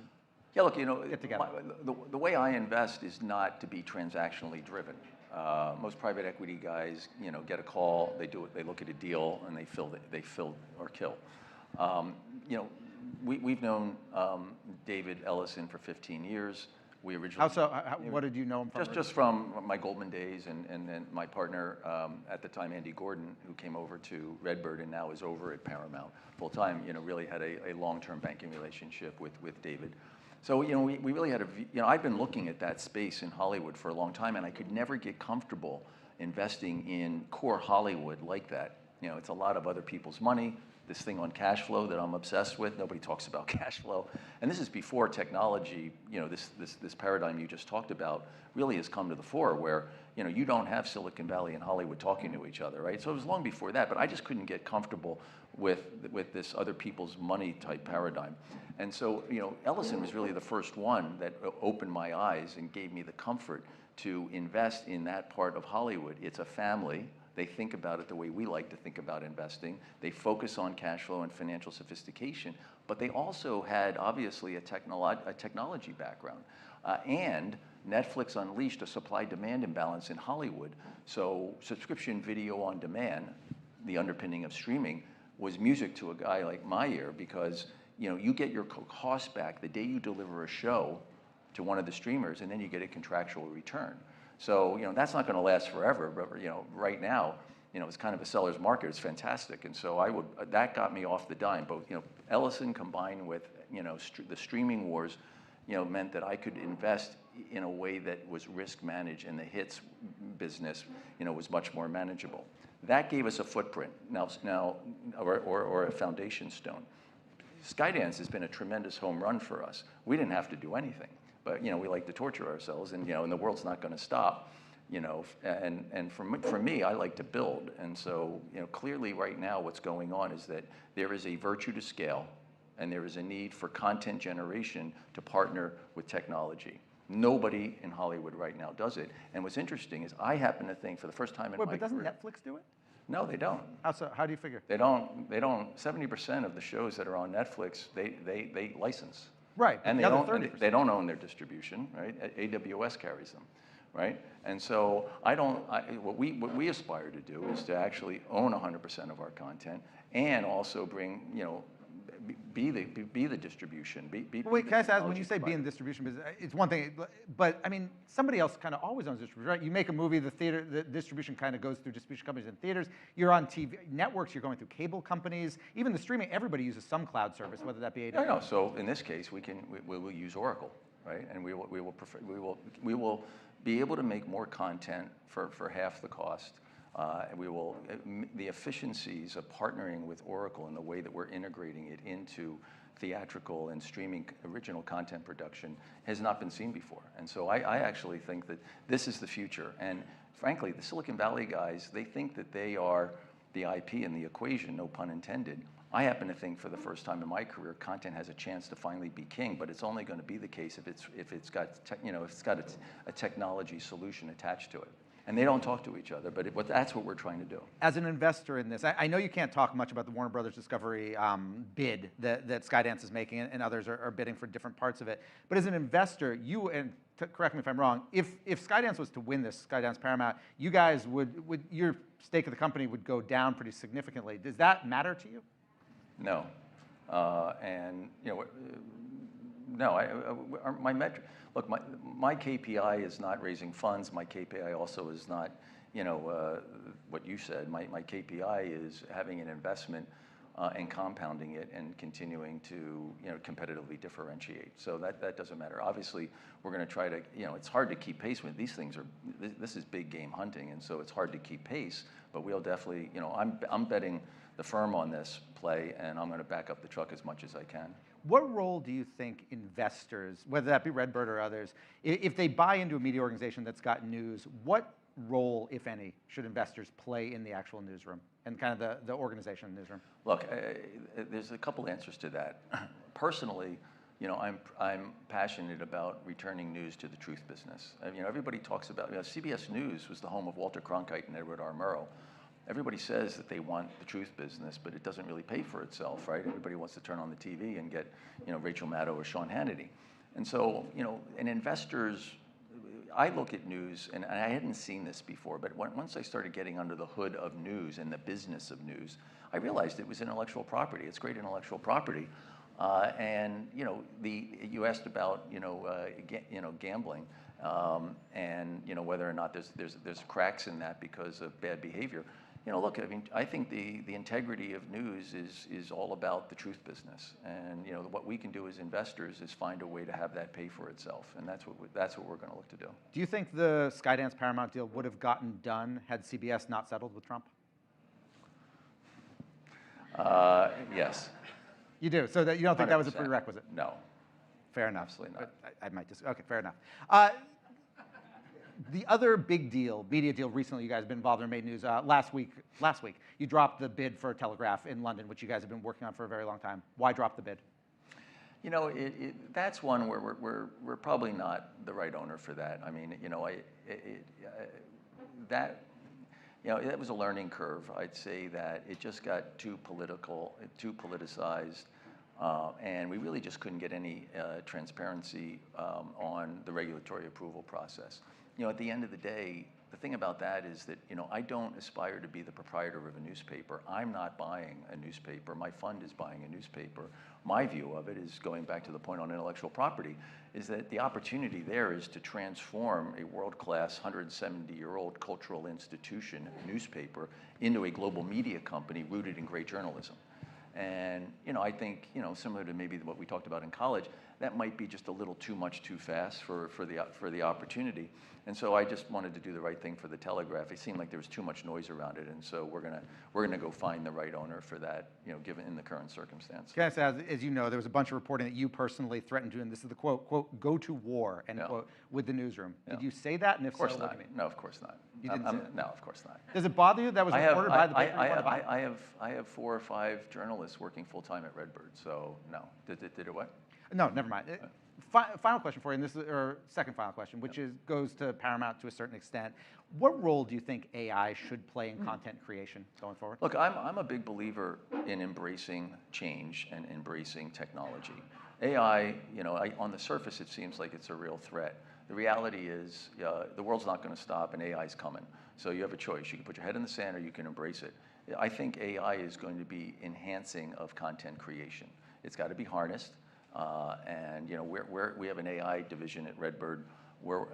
look, get together? The way I invest is not to be transactionally driven. Most private equity guys, get a call, they do it, they look at a deal, and they fill or kill. We've known David Ellison for 15 years. We originally. What did you know him from? Just from my Goldman days, and then my partner at the time, Andy Gordon, who came over to Redbird and now is over at Paramount full time. Really had a long-term banking relationship with David. So we really had I'd been looking at that space in Hollywood for a long time, and I could never get comfortable investing in core Hollywood like that. It's a lot of other people's money. This thing on cash flow that I'm obsessed with. Nobody talks about cash flow. And this is before technology, this paradigm you just talked about really has come to the fore where, you don't have Silicon Valley and Hollywood talking to each other, right? So it was long before that, but I just couldn't get comfortable with this other people's money type paradigm. And so, Ellison was really the first one that opened my eyes and gave me the comfort to invest in that part of Hollywood. It's a family. They think about it the way we like to think about investing. They focus on cash flow and financial sophistication, but they also had obviously a technology background. And Netflix unleashed a supply-demand imbalance in Hollywood. So subscription video on demand, the underpinning of streaming, was music to a guy like my ear because you get your cost back the day you deliver a show to one of the streamers, and then you get a contractual return. So that's not going to last forever, but right now, it's kind of a seller's market. It's fantastic, and so that got me off the dime. Both Ellison combined with the streaming wars, meant that I could invest in a way that was risk managed, and the hits business, was much more manageable. That gave us a footprint or a foundation stone. Skydance has been a tremendous home run for us. We didn't have to do anything. But we like to torture ourselves, and and the world's not going to stop, And for me, I like to build, and so clearly right now what's going on is that there is a virtue to scale, and there is a need for content generation to partner with technology. Nobody in Hollywood right now does it. And what's interesting is I happen to think for the first time in my career. But doesn't Netflix do it? No, they don't. How do you figure? They don't. 70% of the shows that are on Netflix, they license. Right, and the other 30%. They don't own their distribution, right? AWS carries them, right? And so what we aspire to do is to actually own 100% of our content and also bring, be the distribution. Wait, can I ask, when you say be in the distribution business, it's one thing, but I mean, somebody else kind of always owns distribution, right? You make a movie, the distribution kind of goes through distribution companies and theaters. You're on TV networks, you're going through cable companies, even the streaming, everybody uses some cloud service, whether that be AWS. No. So in this case, we will use Oracle, right? And we will be able to make more content for half the cost. And the efficiencies of partnering with Oracle and the way that we're integrating it into theatrical and streaming original content production has not been seen before. And so I actually think that this is the future. And frankly, the Silicon Valley guys, they think that they are the IP in the equation, no pun intended. I happen to think for the first time in my career, content has a chance to finally be king, but it's only going to be the case if it's got a technology solution attached to it. And they don't talk to each other, but that's what we're trying to do. As an investor in this, I know you can't talk much about the Warner Brothers Discovery bid that Skydance is making, and others are bidding for different parts of it. But as an investor, correct me if I'm wrong, if Skydance was to win this, Skydance Paramount, you guys would your stake of the company would go down pretty significantly. Does that matter to you? No, my metric. Look, my KPI is not raising funds. My KPI also is not, what you said. My KPI is having an investment and compounding it and continuing to competitively differentiate. So that doesn't matter. Obviously, we're going to try to, it's hard to keep pace with these things. This is big game hunting, and so it's hard to keep pace. But we'll definitely, I'm betting the firm on this play, and I'm going to back up the truck as much as I can. What role do you think investors, whether that be Redbird or others, if they buy into a media organization that's got news, what role, if any, should investors play in the actual newsroom and kind of the organization of the newsroom? Look, there's a couple answers to that. Personally, I'm passionate about returning news to the truth business. Everybody talks about, CBS News was the home of Walter Cronkite and Edward R. Murrow. Everybody says that they want the truth business, but it doesn't really pay for itself, right? Everybody wants to turn on the TV and get, Rachel Maddow or Sean Hannity. And so, and investors, I look at news, and I hadn't seen this before, but once I started getting under the hood of news and the business of news, I realized it was intellectual property. It's great intellectual property. And you asked about gambling, and whether or not there's cracks in that because of bad behavior. Look, I think the integrity of news is all about the truth business, and what we can do as investors is find a way to have that pay for itself, and that's what we're going to look to do. Do you think the Skydance Paramount deal would have gotten done had CBS not settled with Trump? Yes. You do. So that you don't think that was a 100%. prerequisite? No. Fair enough. Absolutely not. I might just. Okay, fair enough. The other big deal, media deal recently you guys have been involved in, made news last week, you dropped the bid for Telegraph in London, which you guys have been working on for a very long time. Why drop the bid? That's one where we're probably not the right owner for that. I mean, that was a learning curve. I'd say that it just got too political, too politicized, and we really just couldn't get any transparency on the regulatory approval process. At the end of the day, the thing about that is that, I don't aspire to be the proprietor of a newspaper. I'm not buying a newspaper. My fund is buying a newspaper. My view of it is, going back to the point on intellectual property, is that the opportunity there is to transform a world-class 170-year-old cultural institution, newspaper, into a global media company rooted in great journalism. And I think similar to maybe what we talked about in college, that might be just a little too much too fast for the opportunity. And so I just wanted to do the right thing for the Telegraph. It seemed like there was too much noise around it, and so we're gonna go find the right owner for that, given in the current circumstance. Can I say, as you know, there was a bunch of reporting that you personally threatened to, and this is the quote, go to war, end quote, with the newsroom. Yeah. Did you say that? And if Of course so, not. what do you mean? No, of course not. You didn't say that? No, of course not. Does it bother you that was reported by the paper? I have 4 or 5 journalists working full time at Redbird, so no. Did it what? No, never mind. Final question for you, and this is or second final question, which goes to Paramount to a certain extent. What role do you think AI should play in content creation going forward? Look, I'm a big believer in embracing change and embracing technology. AI, on the surface, it seems like it's a real threat. The reality is, the world's not going to stop, and AI is coming. So you have a choice. You can put your head in the sand, or you can embrace it. I think AI is going to be enhancing of content creation. It's got to be harnessed. And we have an AI division at Redbird where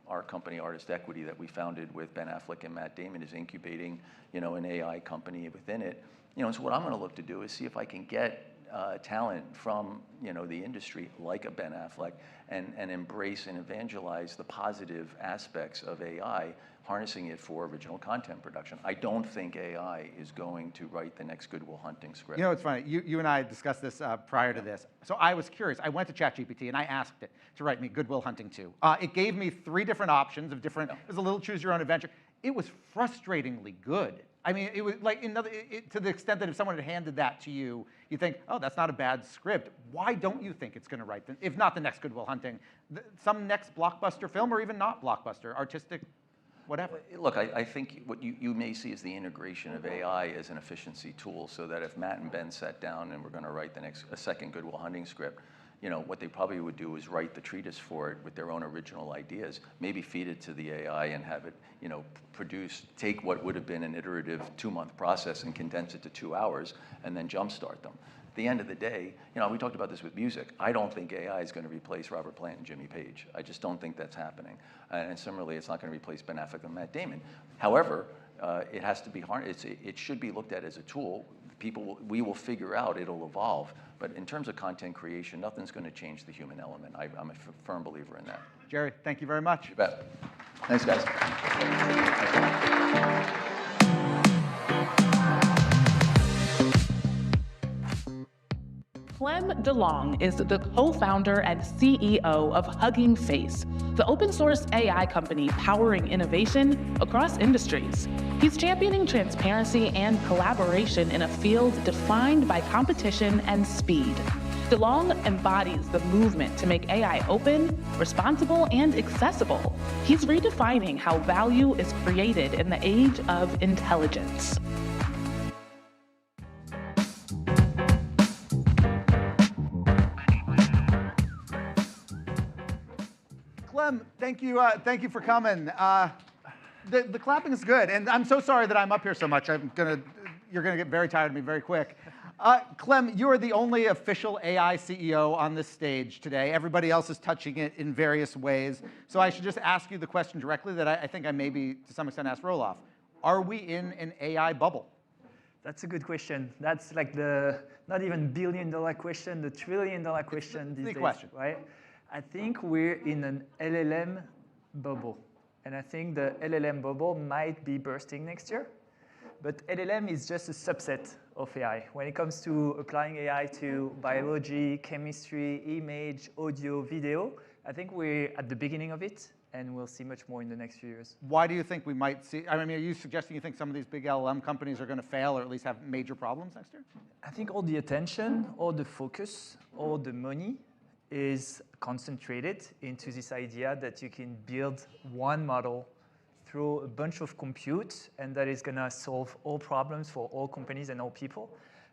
our company, Artist Equity, that we founded with Ben Affleck and Matt Damon, is incubating an AI company within it. So what I'm going to look to do is see if I can get talent from the industry like a Ben Affleck and embrace and evangelize the positive aspects of AI, harnessing it for original content production. I don't think AI is going to write the next Good Will Hunting script. It's funny. You and I discussed this prior to this. So I was curious. I went to ChatGPT and I asked it to write me Good Will Hunting 2. It gave me 3 different options of different. It was a little choose your own adventure. It was frustratingly good. I mean, it was like to the extent that if someone had handed that to you, you think, oh, that's not a bad script. Why don't you think it's going to write, if not the next Good Will Hunting, some next blockbuster film, or even not blockbuster, artistic, whatever? Look, I think what you may see is the integration of AI as an efficiency tool, so that if Matt and Ben sat down and were going to write a second Good Will Hunting script, what they probably would do is write the treatise for it with their own original ideas, maybe feed it to the AI and have it, take what would have been an iterative 2-month process and condense it to 2 hours and then jumpstart them. At the end of the day, we talked about this with music. I don't think AI is going to replace Robert Plant and Jimmy Page. I just don't think that's happening. And similarly, it's not going to replace Ben Affleck and Matt Damon. However, it has to be harnessed. It should be looked at as a tool. we will figure out, it'll evolve. But in terms of content creation, nothing's going to change the human element. I'm a firm believer in that. Jerry, thank you very much. You bet. Thanks, guys. Clem DeLong is the co-founder and CEO of Hugging Face, the open source AI company powering innovation across industries. He's championing transparency and collaboration in a field defined by competition and speed. DeLong embodies the movement to make AI open, responsible, and accessible. He's redefining how value is created in the age of intelligence. Clem, thank you for coming. The clapping is good, and I'm so sorry that I'm up here so much. You're gonna get very tired of me very quick. Clem, you are the only official AI CEO on this stage today. Everybody else is touching it in various ways. So I should just ask you the question directly that I think I maybe to some extent asked Roelof. Are we in an AI bubble? That's a good question. That's like the not even billion-dollar question, the trillion-dollar question these days, right? I think we're in an LLM bubble. And I think the LLM bubble might be bursting next year. But LLM is just a subset of AI. When it comes to applying AI to biology, chemistry, image, audio, video, I think we're at the beginning of it, and we'll see much more in the next few years. Why do you think we might see? I mean, are you suggesting you think some of these big LLM companies are going to fail or at least have major problems next year? I think all the attention, all the focus, all the money is concentrated into this idea that you can build one model through a bunch of compute, and that is going to solve all problems for all companies and all people.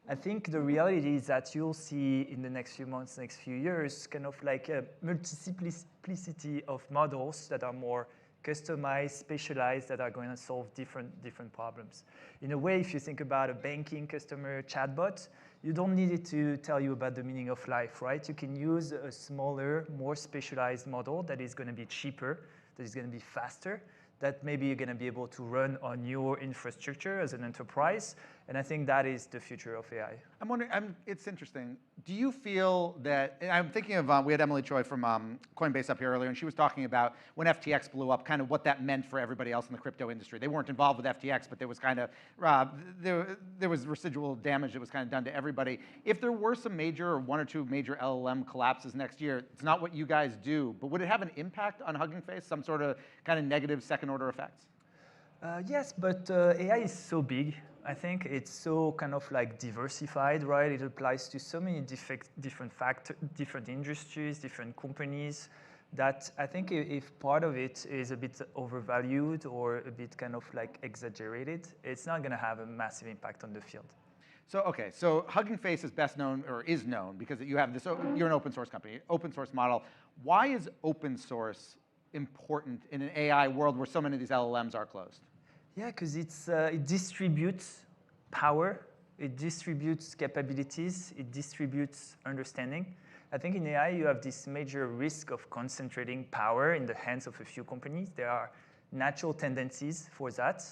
I think the reality is that you'll see in the next few months, next few years, kind of like a multiplicity of models that are more customized, specialized, that are going to solve different problems. In a way, if you think about a banking customer chatbot, you don't need it to tell you about the meaning of life, right? You can use a smaller, more specialized model that is going to be cheaper, that is going to be faster, that maybe you're going to be able to run on your infrastructure as an enterprise. And I think that is the future of AI. I'm wondering, it's interesting. Do you feel that, and I'm thinking of, we had Emily Choi from Coinbase up here earlier, and she was talking about when FTX blew up, kind of what that meant for everybody else in the crypto industry. They weren't involved with FTX, but there was kind of, there was residual damage that was kind of done to everybody. If there were some major, or one or two major LLM collapses next year, it's not what you guys do, but would it have an impact on Hugging Face, some sort of kind of negative second order effects? Yes, but AI is so big. I think it's so kind of like diversified, right? It applies to so many different industries, different companies, that I think if part of it is a bit overvalued or a bit kind of like exaggerated, it's not going to have a massive impact on the field. So, okay, so Hugging Face is best known, or is known, because you have this, you're an open source company, open source model. Why is open source important in an AI world where so many of these LLMs are closed? Yeah, because it distributes power, it distributes capabilities, it distributes understanding. I think in AI, you have this major risk of concentrating power in the hands of a few companies. There are natural tendencies for that.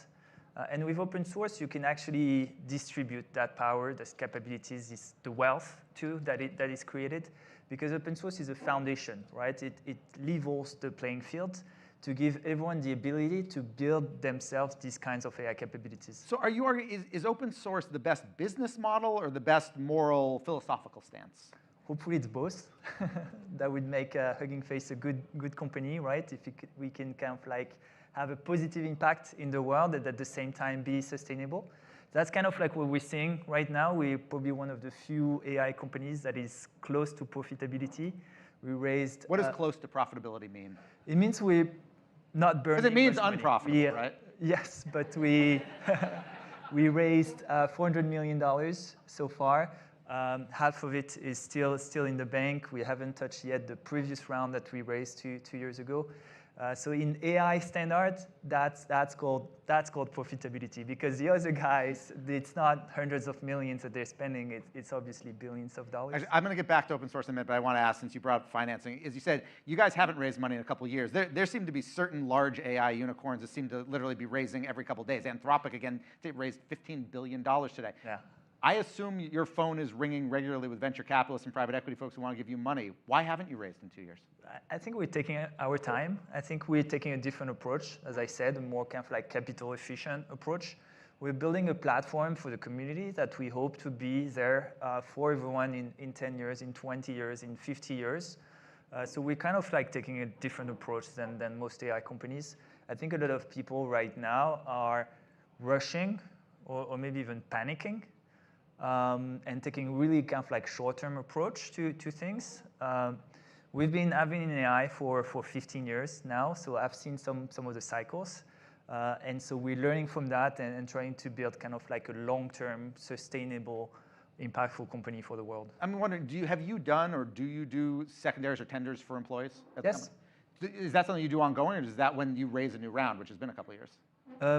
And with open source, you can actually distribute that power, those capabilities, the wealth too that is created. Because open source is a foundation, right? It levels the playing field to give everyone the ability to build themselves these kinds of AI capabilities. So are you arguing, is open source the best business model or the best moral, philosophical stance? Hopefully it's both. That would make Hugging Face a good company, right? If we can kind of like have a positive impact in the world and at the same time be sustainable. That's kind of like what we're seeing right now. We're probably one of the few AI companies that is close to profitability. We raised... What does close to profitability mean? It means we're not burning. Because it means unprofitable, right? Yes, but we raised $400 million so far. Half of it is still in the bank. We haven't touched yet the previous round that we raised two years ago. So in AI standards, that's called profitability, because the other guys, it's not hundreds of millions that they're spending. It's obviously billions of dollars. I'm going to get back to open source in a minute, but I want to ask, since you brought up financing, as you said, you guys haven't raised money in a couple of years. There seem to be certain large AI unicorns that seem to literally be raising every couple of days. Anthropic, again, raised $15 billion today. Yeah. I assume your phone is ringing regularly with venture capitalists and private equity folks who want to give you money. Why haven't you raised in 2 years? I think we're taking our time. I think we're taking a different approach. As I said, a more kind of like capital efficient approach. We're building a platform for the community that we hope to be there for everyone in 10 years, in 20 years, in 50 years. So we're kind of like taking a different approach than most AI companies. I think a lot of people right now are rushing or maybe even panicking and taking really kind of like short-term approach to things. We've been having in AI for 15 years now, so I've seen some of the cycles. And so we're learning from that and trying to build kind of like a long-term, sustainable, impactful company for the world. I'm wondering, have you done or do you do secondaries or tenders for employees? Yes. Is that something you do ongoing, or is that when you raise a new round, which has been a couple of years?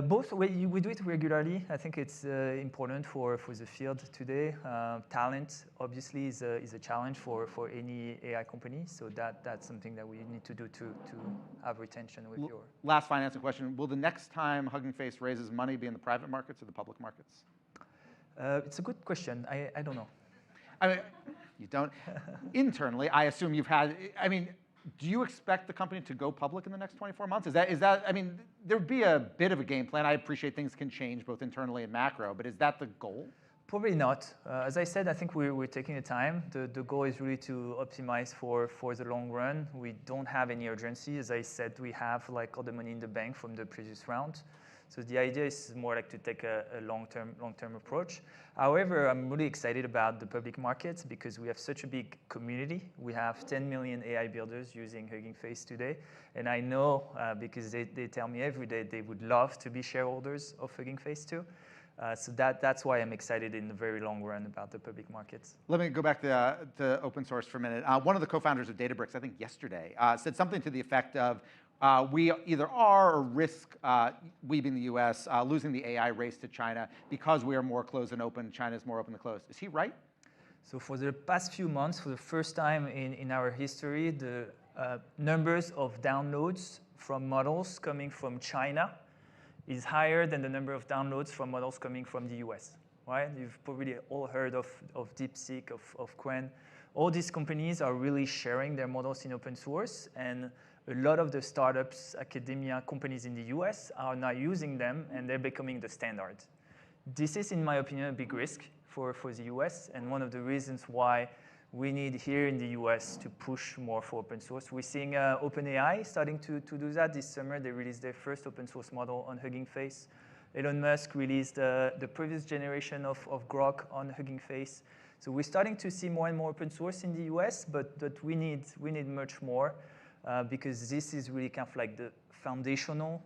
Both. We do it regularly. I think it's important for the field today. Talent, obviously, is a challenge for any AI company. So that's something that we need to do to have retention with your... Last financing question. Will the next time Hugging Face raises money be in the private markets or the public markets? It's a good question. I don't know. I mean, you don't? Internally, I assume you've had, I mean, do you expect the company to go public in the next 24 months? Is that, I mean, there'd be a bit of a game plan. I appreciate things can change both internally and macro, but is that the goal? Probably not. As I said, I think we're taking the time. The goal is really to optimize for the long run. We don't have any urgency. As I said, we have like all the money in the bank from the previous round. So the idea is more like to take a long-term approach. However, I'm really excited about the public markets because we have such a big community. We have 10 million AI builders using Hugging Face today. And I know because they tell me every day they would love to be shareholders of Hugging Face too. So that's why I'm excited in the very long run about the public markets. Let me go back to open source for a minute. One of the co-founders of Databricks, I think yesterday, said something to the effect of, we either are or risk, we being the US, losing the AI race to China because we are more closed and open, China is more open and closed. Is he right? So for the past few months, for the first time in our history, the numbers of downloads from models coming from China is higher than the number of downloads from models coming from the US, right? You've probably all heard of DeepSeek, of Qwen. All these companies are really sharing their models in open source, and a lot of the startups, academia, companies in the US are now using them, and they're becoming the standard. This is, in my opinion, a big risk for the US, and one of the reasons why we need here in the US to push more for open source. We're seeing OpenAI starting to do that. This summer, they released their first open source model on Hugging Face. Elon Musk released the previous generation of Grok on Hugging Face. So we're starting to see more and more open source in the US, but we need much more because this is really kind of like the foundational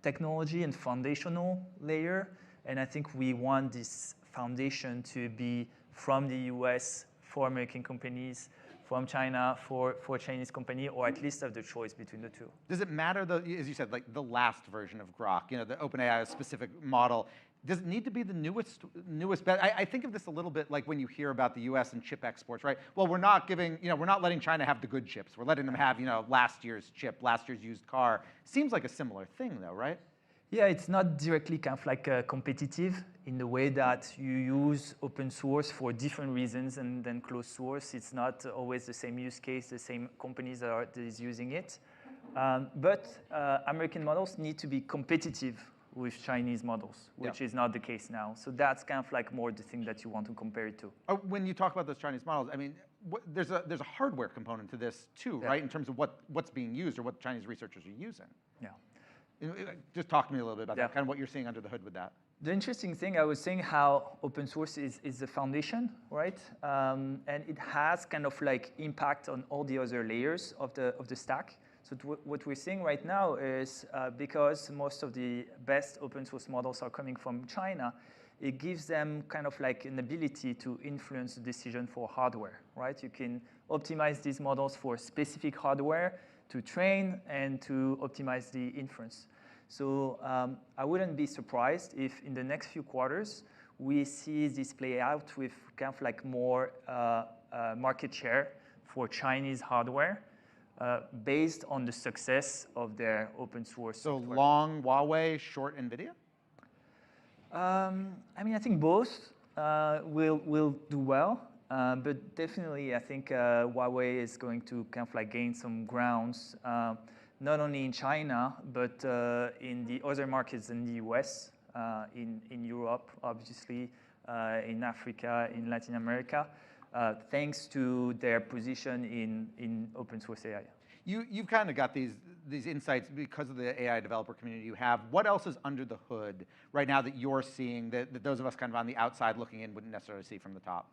technology and foundational layer. And I think we want this foundation to be from the US for American companies, from China for Chinese company, or at least have the choice between the two. Does it matter, as you said, like the last version of Grok, the OpenAI specific model, does it need to be the newest bet? I think of this a little bit like when you hear about the US and chip exports, right? Well, we're not letting China have the good chips. We're letting them have, last year's chip, last year's used car. Seems like a similar thing though, right? Yeah, it's not directly kind of like competitive in the way that you use open source for different reasons than closed source. It's not always the same use case, the same companies that is using it. But American models need to be competitive with Chinese models, which is not the case now. So that's kind of like more the thing that you want to compare it to. When you talk about those Chinese models, I mean, there's a hardware component to this too, right? In terms of what's being used or what Chinese researchers are using. Yeah. Just talk to me a little bit about that, kind of what you're seeing under the hood with that. The interesting thing, I was saying how open source is the foundation, right? And it has kind of like impact on all the other layers of the stack. So what we're seeing right now is because most of the best open source models are coming from China, it gives them kind of like an ability to influence the decision for hardware, right? You can optimize these models for specific hardware to train and to optimize the inference. So I wouldn't be surprised if in the next few quarters, we see this play out with kind of like more market share for Chinese hardware based on the success of their open source software. So long Huawei, short NVIDIA? I mean, I think both. will do well, but definitely I think Huawei is going to kind of like gain some grounds, not only in China, but in the other markets in the US, in Europe, obviously, in Africa, in Latin America, thanks to their position in open source AI. You've kind of got these insights because of the AI developer community you have. What else is under the hood right now that you're seeing that those of us kind of on the outside looking in wouldn't necessarily see from the top?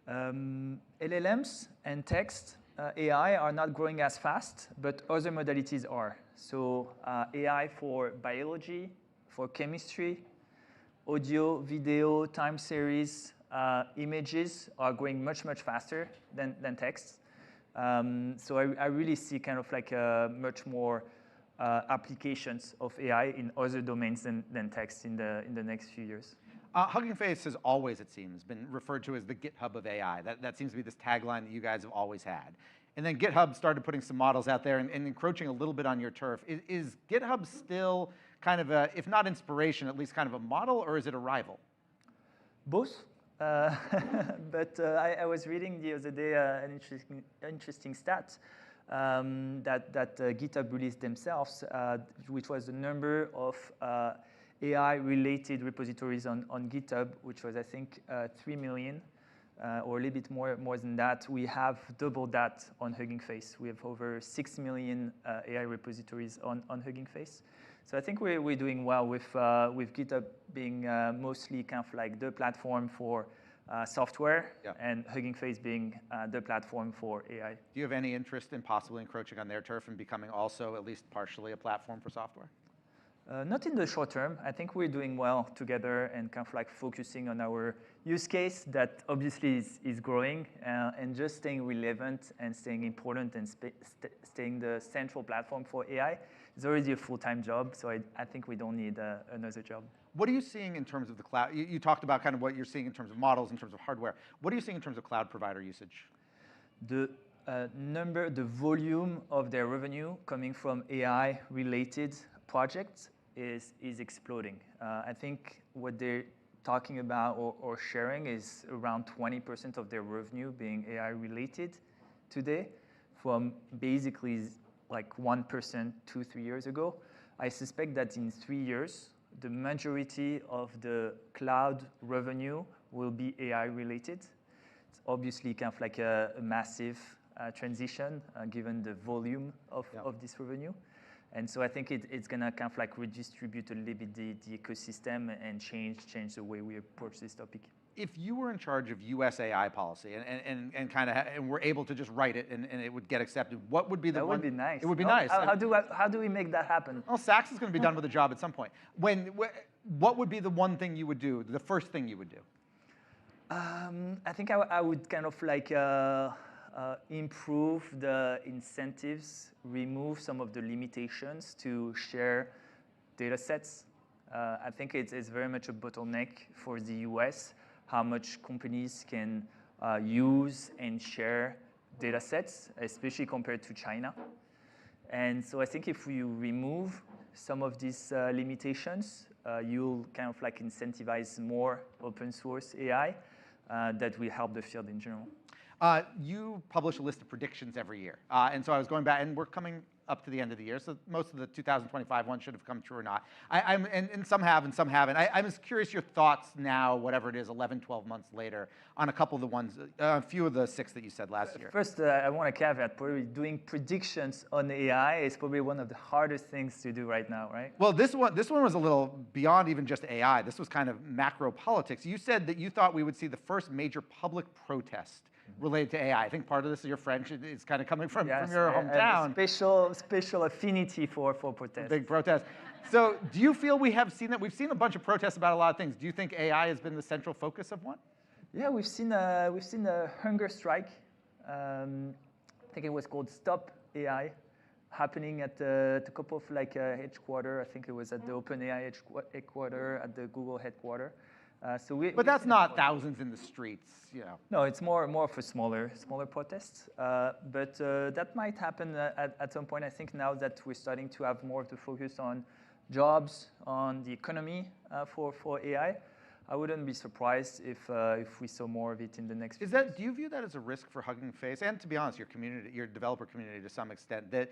LLMs and text AI are not growing as fast, but other modalities are. So AI for biology, for chemistry, audio, video, time series, images are growing much faster than text. So I really see kind of like much more applications of AI in other domains than text in the next few years. Hugging Face has always, it seems, been referred to as the GitHub of AI. That seems to be this tagline that you guys have always had. And then GitHub started putting some models out there and encroaching a little bit on your turf. Is GitHub still kind of a, if not inspiration, at least kind of a model, or is it a rival? Both. But I was reading the other day an interesting stat that GitHub released themselves, which was the number of AI-related repositories on GitHub, which was, I think, 3 million, or a little bit more than that. We have doubled that on Hugging Face. We have over 6 million AI repositories on Hugging Face. So I think we're doing well with GitHub being mostly kind of like the platform for software, and Hugging Face being the platform for AI. Do you have any interest in possibly encroaching on their turf and becoming also at least partially a platform for software? Not in the short term. I think we're doing well together and kind of like focusing on our use case that obviously is growing, and just staying relevant and staying important and staying the central platform for AI is already a full-time job. So I think we don't need another job. What are you seeing in terms of the cloud? You talked about kind of what you're seeing in terms of models, in terms of hardware. What are you seeing in terms of cloud provider usage? The volume of their revenue coming from AI-related projects is exploding. I think what they're talking about or sharing is around 20% of their revenue being AI-related today, from basically like 1% 2-3 years ago. I suspect that in 3 years, the majority of the cloud revenue will be AI-related. It's obviously kind of like a massive transition given the volume of this revenue. And so I think it's going to kind of like redistribute a little bit the ecosystem and change the way we approach this topic. If you were in charge of US AI policy and kind of and were able to just write it and it would get accepted, what would be the one? That would be nice. It would be nice. How do we make that happen? Well, Sachs is going to be done with the job at some point. What would be the one thing you would do, the first thing you would do? I think I would kind of like improve the incentives, remove some of the limitations to share data sets. I think it's very much a bottleneck for the US, how much companies can use and share data sets, especially compared to China. And so I think if we remove some of these limitations, you'll kind of like incentivize more open source AI that will help the field in general. You publish a list of predictions every year. And so I was going back, and we're coming up to the end of the year, so most of the 2025 ones should have come true or not. And some have and some haven't. I'm just curious your thoughts now, whatever it is, 11, 12 months later, on a couple of the ones, a few of the 6 that you said last year. First, I want to caveat, probably doing predictions on AI is probably one of the hardest things to do right now, right? Well, this one was a little beyond even just AI. This was kind of macro politics. You said that you thought we would see the first major public protest related to AI. I think part of this is your French is kind of coming from your hometown. Special affinity for protests. Big protest. So do you feel we have seen that? We've seen a bunch of protests about a lot of things. Do you think AI has been the central focus of one? Yeah, we've seen a hunger strike. I think it was called Stop AI, happening at a couple of like headquarters. I think it was at the OpenAI headquarters, at the Google headquarters. But that's not thousands in the streets, you know. No, it's more of a smaller protests. But that might happen at some point. I think now that we're starting to have more of the focus on jobs, on the economy for AI, I wouldn't be surprised if we saw more of it in the next few Is that, do you view that as a risk for Hugging Face, and to be honest, your community, your developer community to some extent, that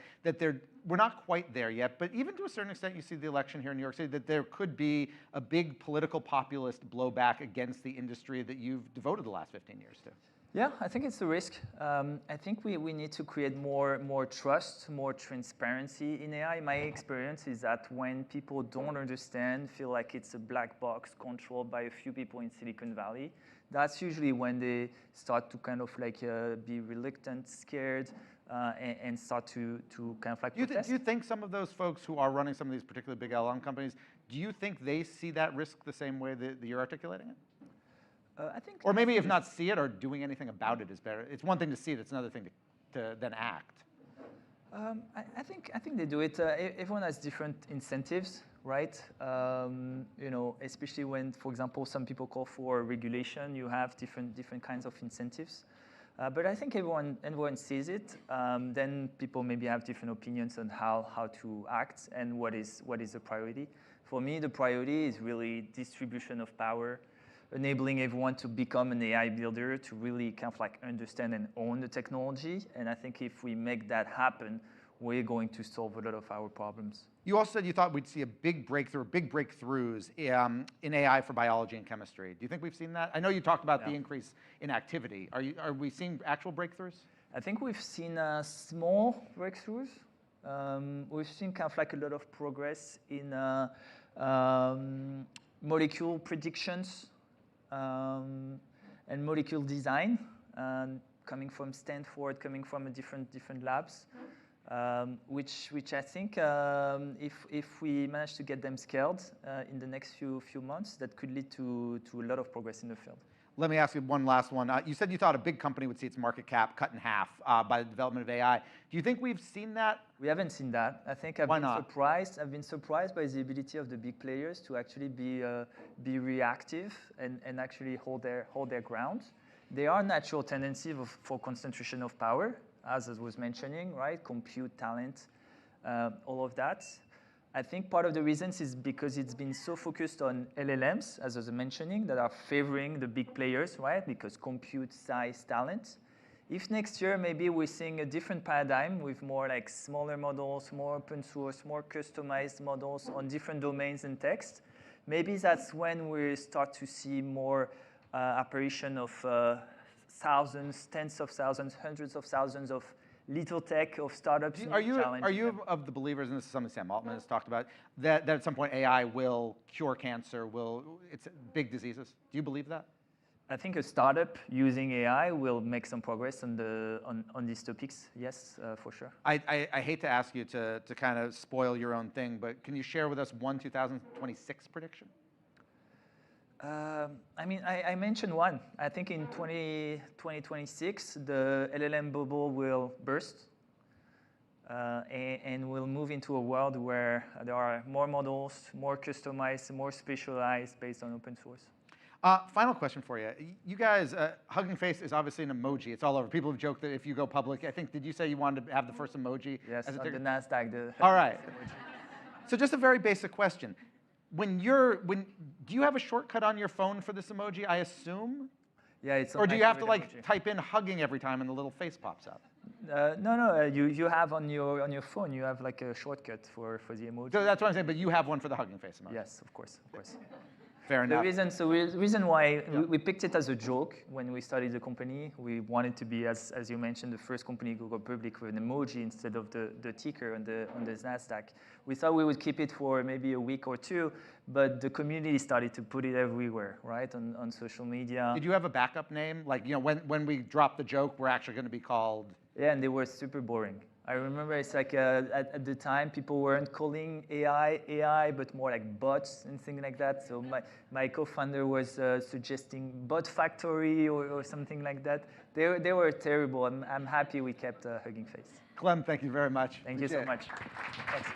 we're not quite there yet, but even to a certain extent, you see the election here in New York City, that there could be a big political populist blowback against the industry that you've devoted the last 15 years to? Yeah, I think it's a risk. I think we need to create more trust, more transparency in AI. My experience is that when people don't understand, feel like it's a black box controlled by a few people in Silicon Valley, that's usually when they start to kind of like be reluctant, scared, and start to kind of like protest. Do you think some of those folks who are running some of these particularly big LLM companies, do you think they see that risk the same way that you're articulating it? I think, or maybe if not see it, or doing anything about it is better. It's one thing to see it; it's another thing to then act. I think they do it. Everyone has different incentives, right? You know, especially when, for example, some people call for regulation. You have different kinds of incentives. But I think everyone sees it. Then people maybe have different opinions on how to act and what is the priority. For me, the priority is really distribution of power, enabling everyone to become an AI builder, to really kind of like understand and own the technology. And I think if we make that happen, we're going to solve a lot of our problems. You also said you thought we'd see a big breakthrough, big breakthroughs in AI for biology and chemistry. Do you think we've seen that? I know you talked about the increase in activity. Are we seeing actual breakthroughs? I think we've seen small breakthroughs. We've seen kind of like a lot of progress in molecule predictions, and molecule design, coming from Stanford, coming from different labs, which I think if we manage to get them scaled in the next few months, that could lead to a lot of progress in the field. Let me ask you one last one. You said you thought a big company would see its market cap cut in half by the development of AI. Do you think we've seen that? We haven't seen that. I think I've been surprised by the ability of the big players to actually be reactive and actually hold their ground. There are natural tendencies for concentration of power, as I was mentioning, right? Compute, talent, all of that. I think part of the reasons is because it's been so focused on LLMs, as I was mentioning, that are favoring the big players, right? Because compute, size, talent. If next year maybe we're seeing a different paradigm with more like smaller models, more open source, more customized models on different domains and text, maybe that's when we start to see more apparition of thousands, tens of thousands, hundreds of thousands of little tech, of startups. Are you of the believers, and this is something Sam Altman has talked about, that at some point AI will cure cancer, it's big diseases? Do you believe that? I think a startup using AI will make some progress on these topics. Yes, for sure. I hate to ask you to kind of spoil your own thing, but can you share with us one 2026 prediction? I mean, I mentioned one. I think in 2026, the LLM bubble will burst, and we'll move into a world where there are more models, more customized, more specialized based on open source. Final question for you. You guys, Hugging Face is obviously an emoji. It's all over. People have joked that if you go public, I think, did you say you wanted to have the first emoji? Yes, on the NASDAQ. All right. So just a very basic question. Do you have a shortcut on your phone for this emoji, I assume? Yeah, it's. Or do you have to like type in hugging every time and the little face pops up? No. You have on your phone. You have like a shortcut for the emoji. So that's what I'm saying. But you have one for the Hugging Face emoji. Yes, of course. Fair enough. The reason why we picked it as a joke when we started the company, we wanted to be, as you mentioned, the first company to go public with an emoji instead of the ticker on the NASDAQ. We thought we would keep it for maybe a week or two, but the community started to put it everywhere, right, on social media. Did you have a backup name? Like, you know, when we drop the joke, we're actually going to be called? Yeah, and they were super boring. I remember it's like at the time people weren't calling AI, but more like bots and things like that. So my co-founder was suggesting Bot Factory or something like that. They were terrible. I'm happy we kept Hugging Face. Clem, thank you very much. Thank you so much. Thanks.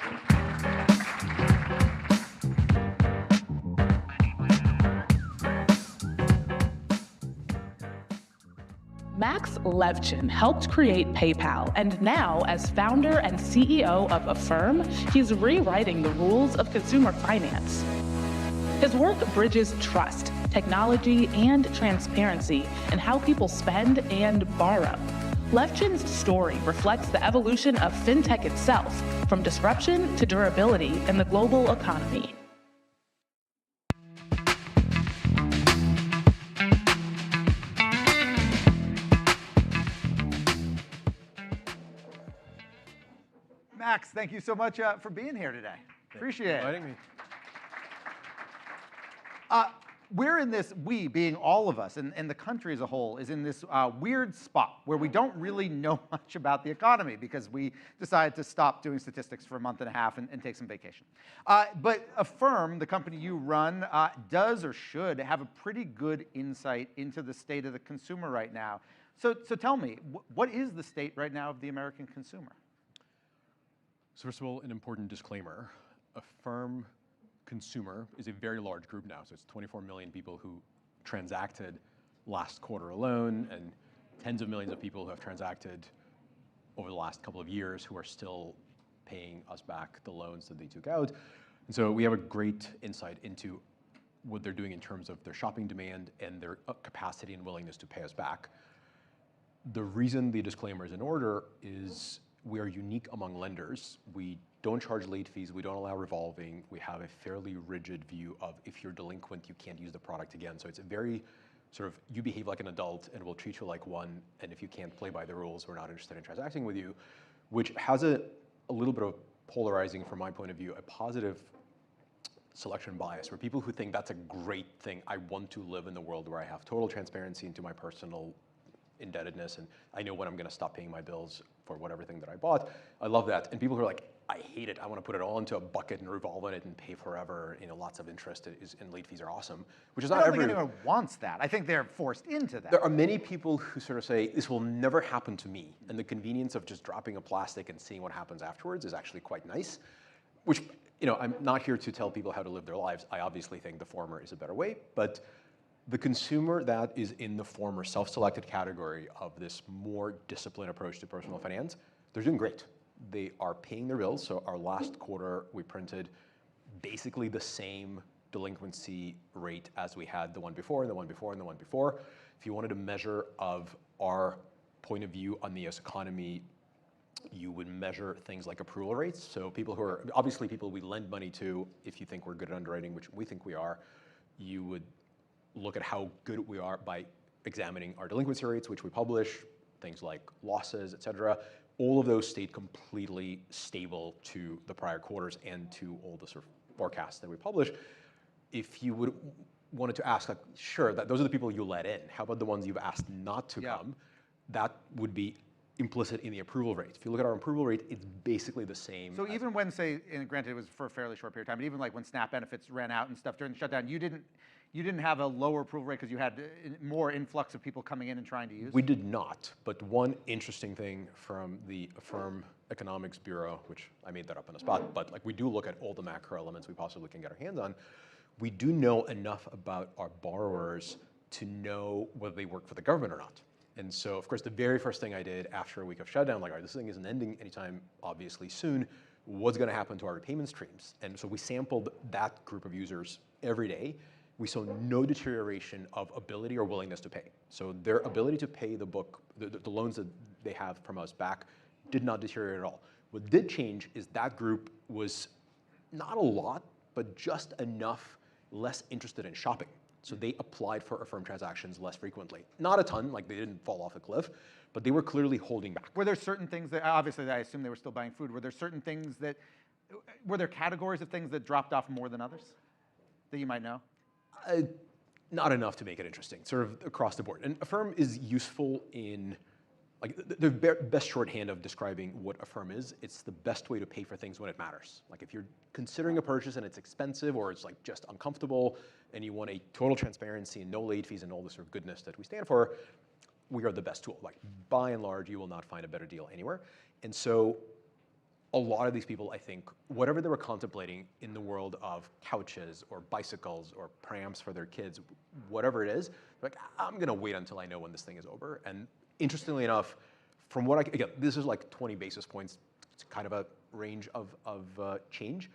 Max Levchin helped create PayPal, and now, as founder and CEO of Affirm, he's rewriting the rules of consumer finance. His work bridges trust, technology, and transparency in how people spend and borrow. LeftGen's story reflects the evolution of fintech itself, from disruption to durability in the global economy. Max, thank you so much for being here today. Appreciate it. Inviting me. We're in this, we being all of us, and the country as a whole, is in this weird spot where we don't really know much about the economy because we decided to stop doing statistics for a month and a half and take some vacation. But Affirm, the company you run, does or should have a pretty good insight into the state of the consumer right now. So tell me, what is the state right now of the American consumer? So first of all, an important disclaimer. Affirm consumer is a very large group now. So it's 24 million people who transacted last quarter alone, and tens of millions of people who have transacted over the last couple of years who are still paying us back the loans that they took out. And so we have a great insight into what they're doing in terms of their shopping demand and their capacity and willingness to pay us back. The reason the disclaimer is in order is we are unique among lenders. We don't charge late fees. We don't allow revolving. We have a fairly rigid view of if you're delinquent, you can't use the product again. So it's a very sort of, you behave like an adult and we'll treat you like one. And if you can't play by the rules, we're not interested in transacting with you, which has a little bit of polarizing, from my point of view, a positive selection bias, where people who think that's a great thing, I want to live in the world where I have total transparency into my personal indebtedness and I know when I'm going to stop paying my bills for whatever thing that I bought. I love that. And people who are like, I hate it. I want to put it all into a bucket and revolve on it and pay forever. You know, lots of interest and late fees are awesome, which is not I don't think anyone wants that. I think they're forced into that. There are many people who sort of say, this will never happen to me. And the convenience of just dropping a plastic and seeing what happens afterwards is actually quite nice, which, you know, I'm not here to tell people how to live their lives. I obviously think the former is a better way, but the consumer that is in the former self-selected category of this more disciplined approach to personal finance, they're doing great. They are paying their bills. So our last quarter, we printed basically the same delinquency rate as we had the one before and the one before and the one before. If you wanted a measure of our point of view on the US economy, you would measure things like approval rates. So people who are, obviously people we lend money to, if you think we're good at underwriting, which we think we are, you would look at how good we are by examining our delinquency rates, which we publish, things like losses, et cetera. All of those stayed completely stable to the prior quarters and to all the sort of forecasts that we publish. If you wanted to ask, like, sure, those are the people you let in. How about the ones you've asked not to come? That would be implicit in the approval rate. If you look at our approval rate, it's basically the same. So even when, say, and granted it was for a fairly short period of time, but even like when SNAP benefits ran out and stuff during the shutdown, you didn't have a lower approval rate because you had more influx of people coming in and trying to use it? We did not, but one interesting thing from the Affirm Economics Bureau, which I made that up on the spot, but like we do look at all the macro elements we possibly can get our hands on. We do know enough about our borrowers to know whether they work for the government or not. And so, of course, the very first thing I did after a week of shutdown, like, all right, this thing isn't ending anytime, obviously, soon. What's going to happen to our repayment streams? And so we sampled that group of users every day. We saw no deterioration of ability or willingness to pay. So their ability to pay the loans that they have from us back did not deteriorate at all. What did change is that group was not a lot, but just enough less interested in shopping. So they applied for Affirm transactions less frequently. Not a ton, like they didn't fall off a cliff, but they were clearly holding back. Were there certain things that, obviously I assume they were still buying food, were there certain things that, were there categories of things that dropped off more than others that you might know? Not enough to make it interesting, sort of across the board. And Affirm is useful in, like, the best shorthand of describing what Affirm is, it's the best way to pay for things when it matters. Like if you're considering a purchase and it's expensive or it's like just uncomfortable and you want a total transparency and no late fees and all the sort of goodness that we stand for, we are the best tool. Like by and large, you will not find a better deal anywhere. And so a lot of these people, I think, whatever they were contemplating in the world of couches or bicycles or prams for their kids, whatever it is, like, I'm going to wait until I know when this thing is over. And interestingly enough, from what again, this is like 20 basis points, it's kind of a range of change.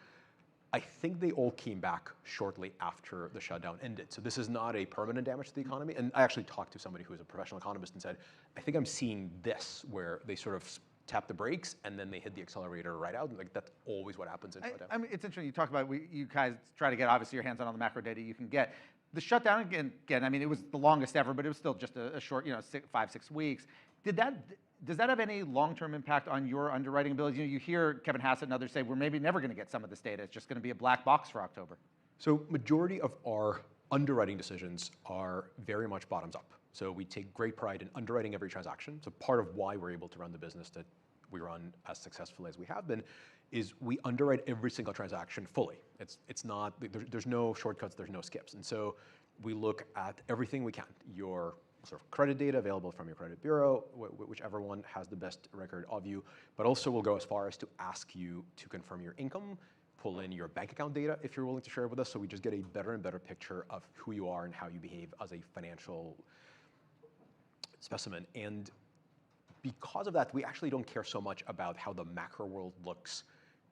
I think they all came back shortly after the shutdown ended. So this is not a permanent damage to the economy. And I actually talked to somebody who's a professional economist and said, I think I'm seeing this, where they sort of tap the brakes and then they hit the accelerator right out. And like that's always what happens in shutdown. I mean, it's interesting. You talk about you guys try to get obviously your hands on all the macro data you can get. The shutdown again. I mean, it was the longest ever, but it was still just a short, 5-6 weeks. Does that have any long-term impact on your underwriting abilities? You hear Kevin Hassett and others say we're maybe never going to get some of this data. It's just going to be a black box for October. So majority of our underwriting decisions are very much bottoms up. So we take great pride in underwriting every transaction. So part of why we're able to run the business that we run as successfully as we have been is we underwrite every single transaction fully. It's not, there's no shortcuts, there's no skips. And so we look at everything we can. Your sort of credit data available from your credit bureau, whichever one has the best record of you, but also we'll go as far as to ask you to confirm your income, pull in your bank account data if you're willing to share it with us, so we just get a better and better picture of who you are and how you behave as a financial specimen. And because of that, we actually don't care so much about how the macro world looks.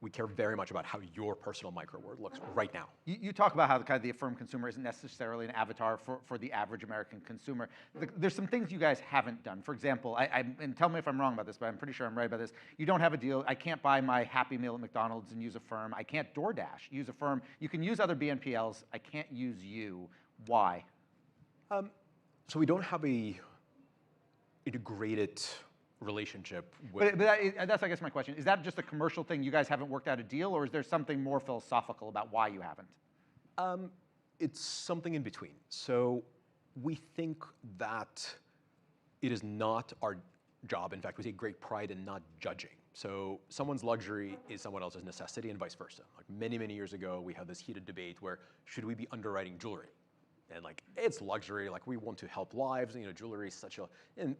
We care very much about how your personal micro world looks right now. You talk about how the affirmed consumer isn't necessarily an avatar for the average American consumer. There's some things you guys haven't done. For example, and tell me if I'm wrong about this, but I'm pretty sure I'm right about this. You don't have a deal. I can't buy my Happy Meal at McDonald's and use Affirm. I can't DoorDash, use Affirm. You can use other BNPLs. I can't use you. Why? So we don't have a integrated relationship with. But that's, I guess, my question. Is that just a commercial thing? You guys haven't worked out a deal, or is there something more philosophical about why you haven't? It's something in between. So we think that it is not our job. In fact, we take great pride in not judging. So someone's luxury is someone else's necessity and vice versa. Like many, many years ago, we had this heated debate where should we be underwriting jewelry? And like, it's luxury, like we want to help lives, jewelry is such a, and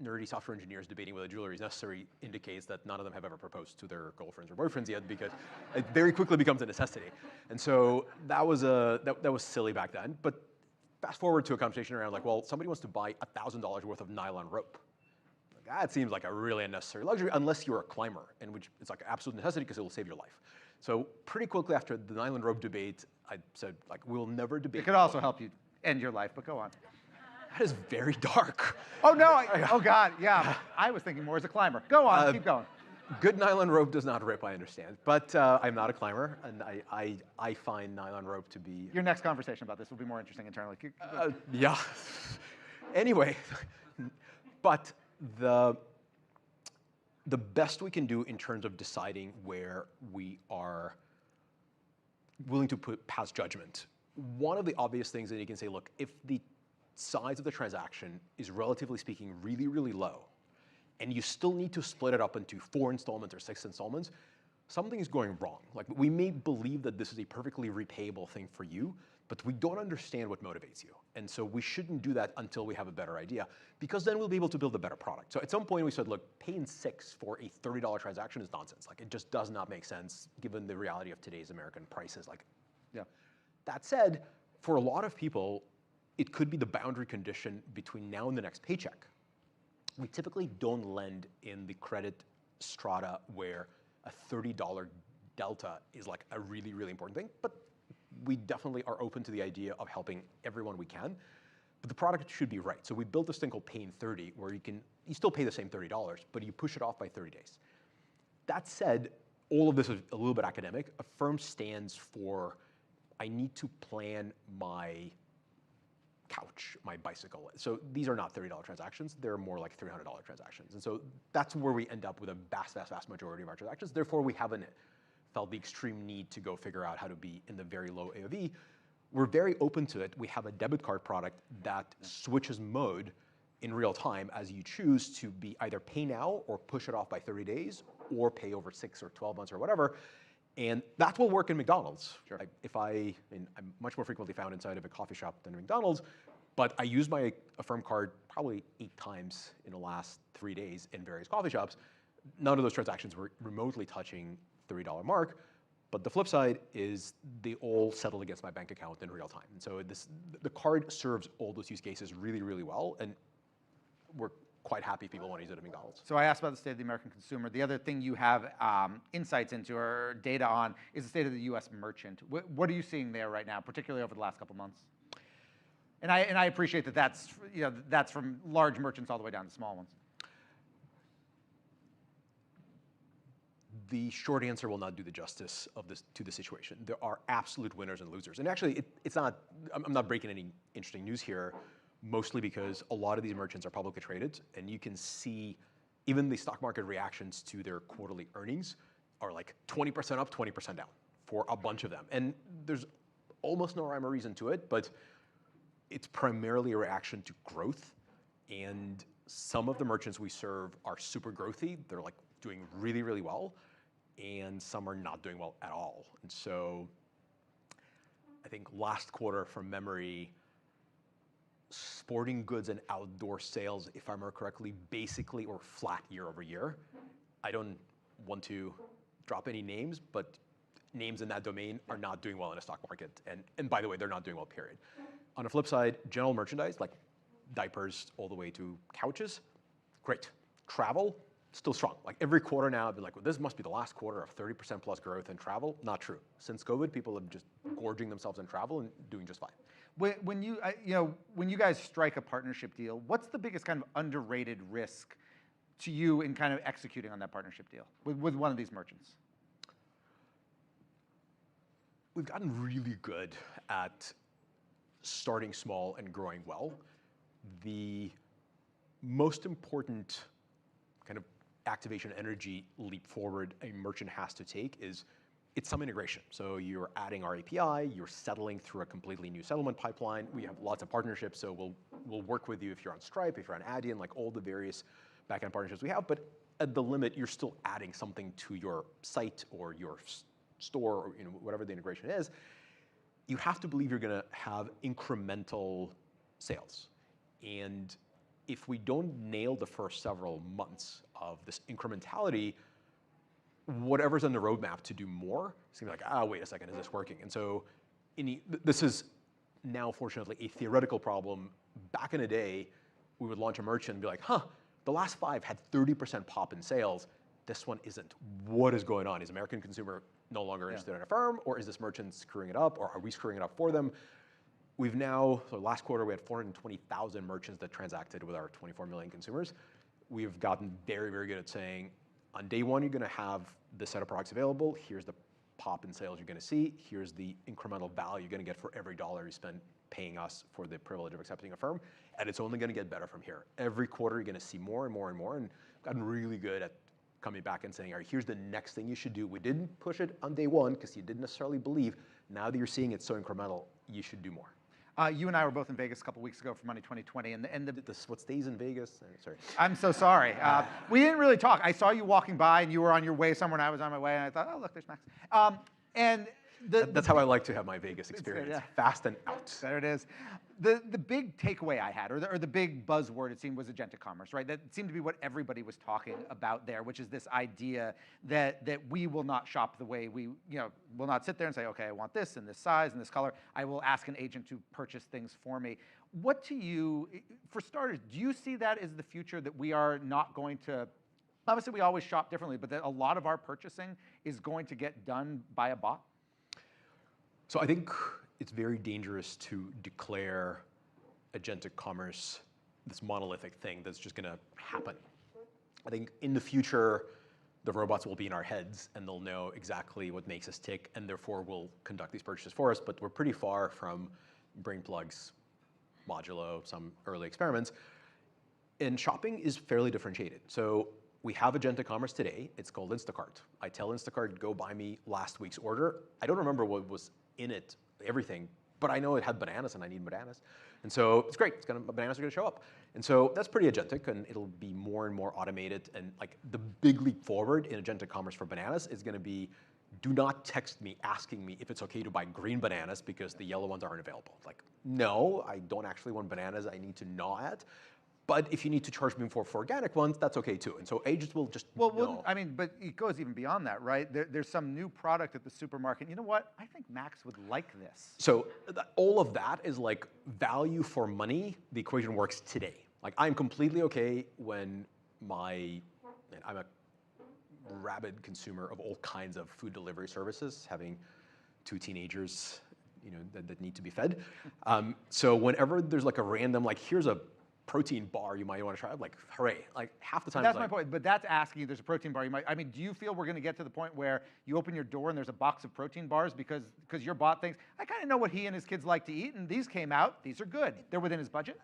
nerdy software engineers debating whether jewelry is necessary indicates that none of them have ever proposed to their girlfriends or boyfriends yet, because it very quickly becomes a necessity. And so that was silly back then. But fast forward to a conversation around like, well, somebody wants to buy $1,000 worth of nylon rope. Like, that seems like a really unnecessary luxury unless you're a climber, in which it's like an absolute necessity because it will save your life. So pretty quickly after the nylon rope debate, I said, like, we'll never debate. It could also help you end your life, but go on. That is very dark. Oh, no. Oh, God. Yeah. I was thinking more as a climber. Go on. Keep going. Good nylon rope does not rip, I understand. But I'm not a climber, and I find nylon rope to be... Your next conversation about this will be more interesting internally. Yeah. Anyway, but the best we can do in terms of deciding where we are willing to pass judgment, one of the obvious things that you can say, look, if the size of the transaction is relatively speaking really, really low, and you still need to split it up into 4 installments or 6 installments, something is going wrong. Like, we may believe that this is a perfectly repayable thing for you, but we don't understand what motivates you. And so we shouldn't do that until we have a better idea, because then we'll be able to build a better product. So at some point we said, look, paying 6 for a $30 transaction is nonsense. Like, it just does not make sense given the reality of today's American prices. Like, yeah. That said, for a lot of people, it could be the boundary condition between now and the next paycheck. We typically don't lend in the credit strata where a $30 delta is like a really, really important thing, but we definitely are open to the idea of helping everyone we can. But the product should be right. So we built this thing called Pay in 30, where you still pay the same $30, but you push it off by 30 days. That said, all of this is a little bit academic. Affirm stands for, I need to plan my couch, my bicycle. So these are not $30 transactions. They're more like $300 transactions. And so that's where we end up with a vast, vast, vast majority of our transactions. Therefore, we haven't felt the extreme need to go figure out how to be in the very low AOV. We're very open to it. We have a debit card product that switches mode in real time as you choose to be either pay now or push it off by 30 days or pay over 6 or 12 months or whatever. And that will work in McDonald's. Sure. I'm much more frequently found inside of a coffee shop than McDonald's, but I use my Affirm card probably 8 times in the last 3 days in various coffee shops. None of those transactions were remotely touching $30 mark, but the flip side is they all settle against my bank account in real time. And so the card serves all those use cases really, really well, and we're quite happy people want to use it at McDonald's. So I asked about the state of the American consumer. The other thing you have insights into or data on is the state of the U.S. merchant. What are you seeing there right now, particularly over the last couple months? And I appreciate that that's from large merchants all the way down to small ones. The short answer will not do the justice of this to the situation. There are absolute winners and losers. And actually, it's not, I'm not breaking any interesting news here, mostly because a lot of these merchants are publicly traded, and you can see even the stock market reactions to their quarterly earnings are like 20% up, 20% down for a bunch of them. And there's almost no rhyme or reason to it, but it's primarily a reaction to growth. And some of the merchants we serve are super growthy. They're like doing really, really well. And some are not doing well at all. And so I think last quarter, from memory, sporting goods and outdoor sales, if I remember correctly, basically were flat year over year. I don't want to drop any names, but names in that domain are not doing well in a stock market. And by the way, they're not doing well, period. On the flip side, general merchandise, like diapers all the way to couches, great. Travel, still strong. Like every quarter now, I've been like, well, this must be the last quarter of 30% plus growth in travel. Not true. Since COVID, people have just gorging themselves in travel and doing just fine. When you guys strike a partnership deal, what's the biggest kind of underrated risk to you in kind of executing on that partnership deal with one of these merchants? We've gotten really good at starting small and growing well. The most important kind of activation energy leap forward a merchant has to take is it's some integration. So you're adding our API, you're settling through a completely new settlement pipeline. We have lots of partnerships, so we'll work with you if you're on Stripe, if you're on Adyen, like all the various backend partnerships we have. But at the limit, you're still adding something to your site or your store or whatever the integration is. You have to believe you're going to have incremental sales. And if we don't nail the first several months of this incrementality, whatever's on the roadmap to do more, it's gonna be like, wait a second, is this working? And so this is now, fortunately, a theoretical problem. Back in the day, we would launch a merchant and be like, the last 5 had 30% pop in sales. This one isn't. What is going on? Is American consumer no longer interested in a firm, or is this merchant screwing it up, or are we screwing it up for them? We've now, so last quarter, we had 420,000 merchants that transacted with our 24 million consumers. We've gotten very, very good at saying, on day one, you're going to have this set of products available. Here's the pop in sales you're going to see. Here's the incremental value you're going to get for every dollar you spend paying us for the privilege of accepting a firm. And it's only going to get better from here. Every quarter, you're going to see more and more and more. And we've gotten really good at coming back and saying, all right, here's the next thing you should do. We didn't push it on day one because you didn't necessarily believe. Now that you're seeing it so incremental, you should do more. You and I were both in Vegas a couple weeks ago for Money 2020, what stays in Vegas? Sorry. I'm so sorry. We didn't really talk. I saw you walking by, and you were on your way somewhere, and I was on my way, and I thought, oh, look, there's Max. That's how I like to have my Vegas experience. Yeah. Fast and out. There it is. The big takeaway I had, or the big buzzword it seemed, was agentic commerce, right? That seemed to be what everybody was talking about there, which is this idea that we will not shop the way we, will not sit there and say, okay, I want this and this size and this color. I will ask an agent to purchase things for me. What to you, for starters, do you see that as the future, that we are not going to, obviously we always shop differently, but that a lot of our purchasing is going to get done by a bot? So I think it's very dangerous to declare agentic commerce this monolithic thing that's just going to happen. I think in the future, the robots will be in our heads and they'll know exactly what makes us tick and therefore will conduct these purchases for us. But we're pretty far from brain plugs, modulo, some early experiments. And shopping is fairly differentiated. So we have agentic commerce today. It's called Instacart. I tell Instacart, go buy me last week's order. I don't remember what was in it, everything, but I know it had bananas and I need bananas. And so it's great, bananas are gonna show up. And so that's pretty agentic, and it'll be more and more automated. And like the big leap forward in agentic commerce for bananas is gonna be, do not text me asking me if it's okay to buy green bananas because the yellow ones aren't available. Like, no, I don't actually want bananas I need to gnaw at. But if you need to charge me for organic ones, that's okay too. And so agents will just know. I mean, but it goes even beyond that, right? There's some new product at the supermarket. You know what? I think Max would like this. So all of that is like value for money. The equation works today. Like, I'm completely okay when and I'm a rabid consumer of all kinds of food delivery services, having 2 teenagers, that need to be fed. So whenever there's like a random, like, here's a protein bar you might want to try, I'm like, hooray. Like, half the time. That's my point, but that's asking you, there's a protein bar. Do you feel we're going to get to the point where you open your door and there's a box of protein bars because your bot thinks, I kind of know what he and his kids like to eat, and these came out, these are good. They're within his budget?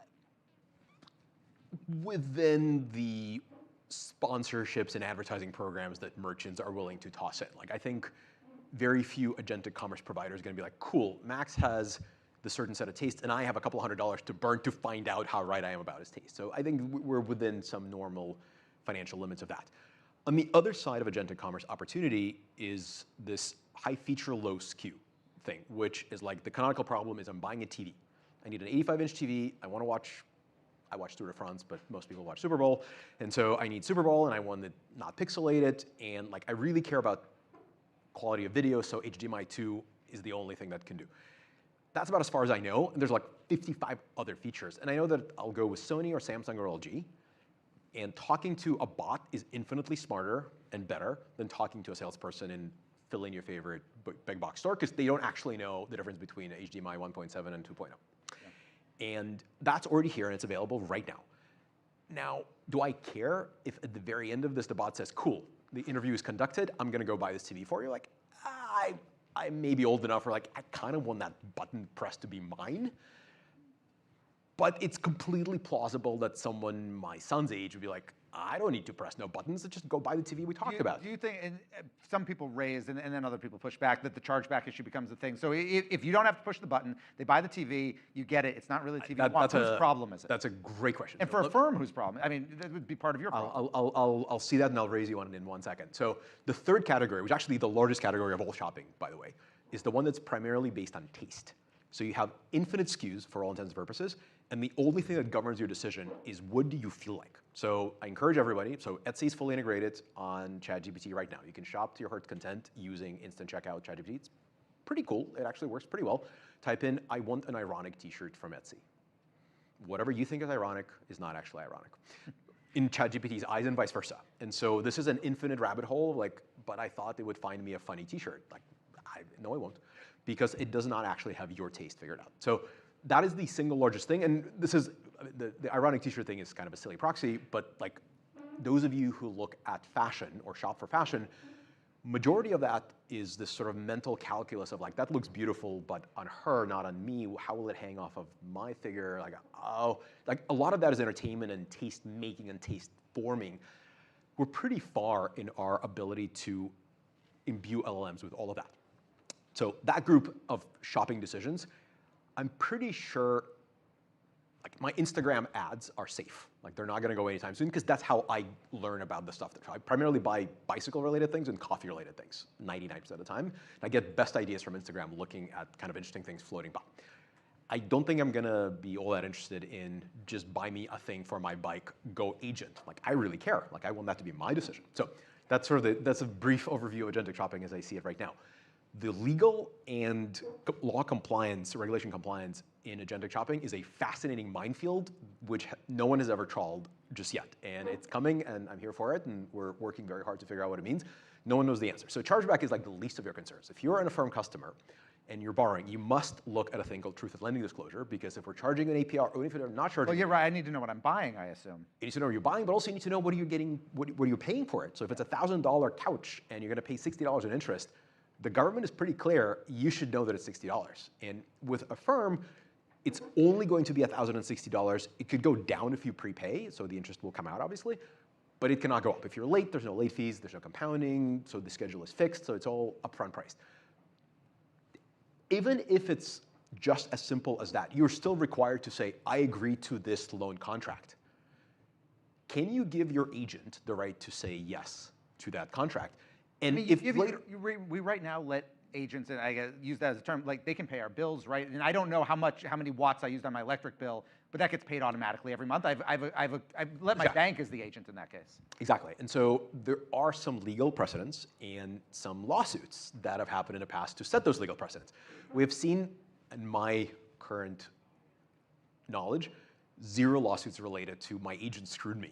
Within the sponsorships and advertising programs that merchants are willing to toss in. Like, I think very few agentic commerce providers are going to be like, cool, Max has the certain set of tastes, and I have a couple $100s to burn to find out how right I am about his taste. So I think we're within some normal financial limits of that. On the other side of agentic commerce opportunity is this high feature, low SKU thing, which is like the canonical problem is I'm buying a TV. I need an 85-inch TV. I watch Tour de France, but most people watch Super Bowl. And so I need Super Bowl, and I want it not pixelated. And like, I really care about quality of video, so HDMI 2 is the only thing that can do. That's about as far as I know. And there's like 55 other features. And I know that I'll go with Sony or Samsung or LG. And talking to a bot is infinitely smarter and better than talking to a salesperson and fill in your favorite big box store, because they don't actually know the difference between HDMI 1.7 and 2.0. And that's already here, and it's available right now. Now, do I care if at the very end of this, the bot says, cool, the interview is conducted, I'm going to go buy this TV for you? Like, I may be old enough where, like, I kind of want that button pressed to be mine. But it's completely plausible that someone my son's age would be like, I don't need to press no buttons, let's just go buy the TV we talked about. Do you think, and some people raise, and then other people push back, that the chargeback issue becomes a thing? So if you don't have to push the button, they buy the TV, you get it, it's not really the TV you want. Whose problem is it? That's a great question. And for a firm, whose problem? I mean, that would be part of your problem. I'll see that, and I'll raise you on it in 1 second. So the third category, which is actually the largest category of all shopping, by the way, is the one that's primarily based on taste. So you have infinite SKUs for all intents and purposes, and the only thing that governs your decision is what do you feel like? So I encourage everybody, so Etsy is fully integrated on ChatGPT right now. You can shop to your heart's content using instant checkout ChatGPT. It's pretty cool. It actually works pretty well. Type in, I want an ironic t-shirt from Etsy. Whatever you think is ironic is not actually ironic in ChatGPT's eyes, and vice versa. And so this is an infinite rabbit hole, like, but I thought it would find me a funny t-shirt. Like, no, it won't, because it does not actually have your taste figured out. So that is the single largest thing, and this is, the ironic t-shirt thing is kind of a silly proxy, but like, those of you who look at fashion or shop for fashion, majority of that is this sort of mental calculus of like, that looks beautiful, but on her, not on me, how will it hang off of my figure? Like, oh, like a lot of that is entertainment and taste making and taste forming. We're pretty far in our ability to imbue LLMs with all of that. So that group of shopping decisions, I'm pretty sure, like, my Instagram ads are safe. Like, they're not going to go anytime soon, because that's how I learn about the stuff. I primarily buy bicycle-related things and coffee-related things 99% of the time. And I get best ideas from Instagram looking at kind of interesting things floating by. I don't think I'm going to be all that interested in just buy me a thing for my bike, go agent. Like, I really care. Like, I want that to be my decision. So that's sort of that's a brief overview of agentic shopping as I see it right now. The legal and law compliance, regulation compliance in agentic shopping is a fascinating minefield, which no one has ever trawled just yet. And it's coming, and I'm here for it, and we're working very hard to figure out what it means. No one knows the answer. So chargeback is like the least of your concerns. If you're an Affirm customer and you're borrowing, you must look at a thing called truth of lending disclosure, because if we're charging an APR, or if we're not charging— Well, you're right, I need to know what I'm buying, I assume. You need to know what you're buying, but also you need to know what are you getting, what are you paying for it. So if it's a $1,000 couch and you're gonna pay $60 in interest, the government is pretty clear, you should know that it's $60. And with Affirm, it's only going to be $1,060. It could go down if you prepay, so the interest will come out, obviously, but it cannot go up. If you're late, there's no late fees, there's no compounding, so the schedule is fixed, so it's all upfront priced. Even if it's just as simple as that, you're still required to say, I agree to this loan contract. Can you give your agent the right to say yes to that contract? And if later, we right now let agents, and I use that as a term, like they can pay our bills, right? And I don't know how many watts I used on my electric bill, but that gets paid automatically every month. I've let my bank as the agent in that case. Exactly. And so there are some legal precedents and some lawsuits that have happened in the past to set those legal precedents. We have seen, in my current knowledge, 0 lawsuits related to my agent screwed me,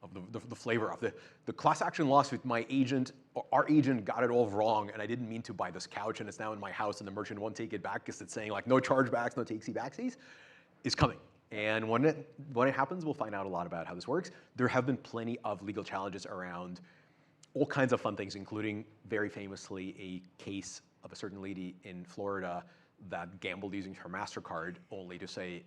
of the flavor of the class action lawsuit. Our agent got it all wrong, and I didn't mean to buy this couch, and it's now in my house, and the merchant won't take it back because it's saying like no chargebacks, no takesy-backsies, is coming. And when it happens, we'll find out a lot about how this works. There have been plenty of legal challenges around all kinds of fun things, including very famously a case of a certain lady in Florida that gambled using her MasterCard only to say,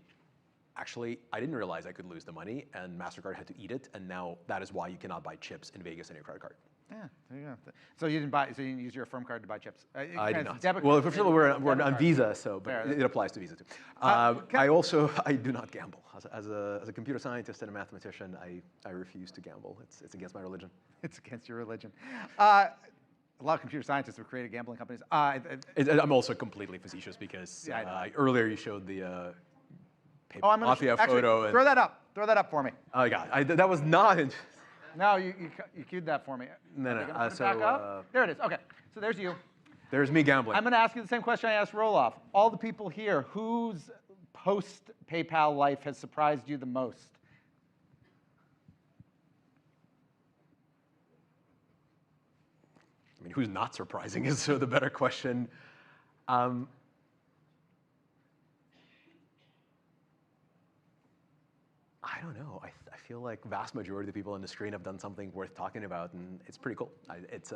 actually, I didn't realize I could lose the money, and MasterCard had to eat it, and now that is why you cannot buy chips in Vegas on your credit card. Yeah, there you go. So you didn't use your Affirm card to buy chips? I did not. Debit Well, card. first of all, we're on card. Visa, so but it applies to Visa too. I do not gamble. As a computer scientist and a mathematician, I refuse to gamble. It's against my religion. It's against your religion. A lot of computer scientists have created gambling companies. I'm also completely facetious because earlier you showed the mafia photo. Throw that up. Throw that up for me. Oh God, that was not. No, you cued that for me. No. Put it back up? There it is. Okay, so there's you. There's me gambling. I'm going to ask you the same question I asked Roloff. All the people here, whose post-PayPal life has surprised you the most? I mean, who's not surprising is the better question. I don't know. I feel like vast majority of the people on the screen have done something worth talking about, and it's pretty cool. It's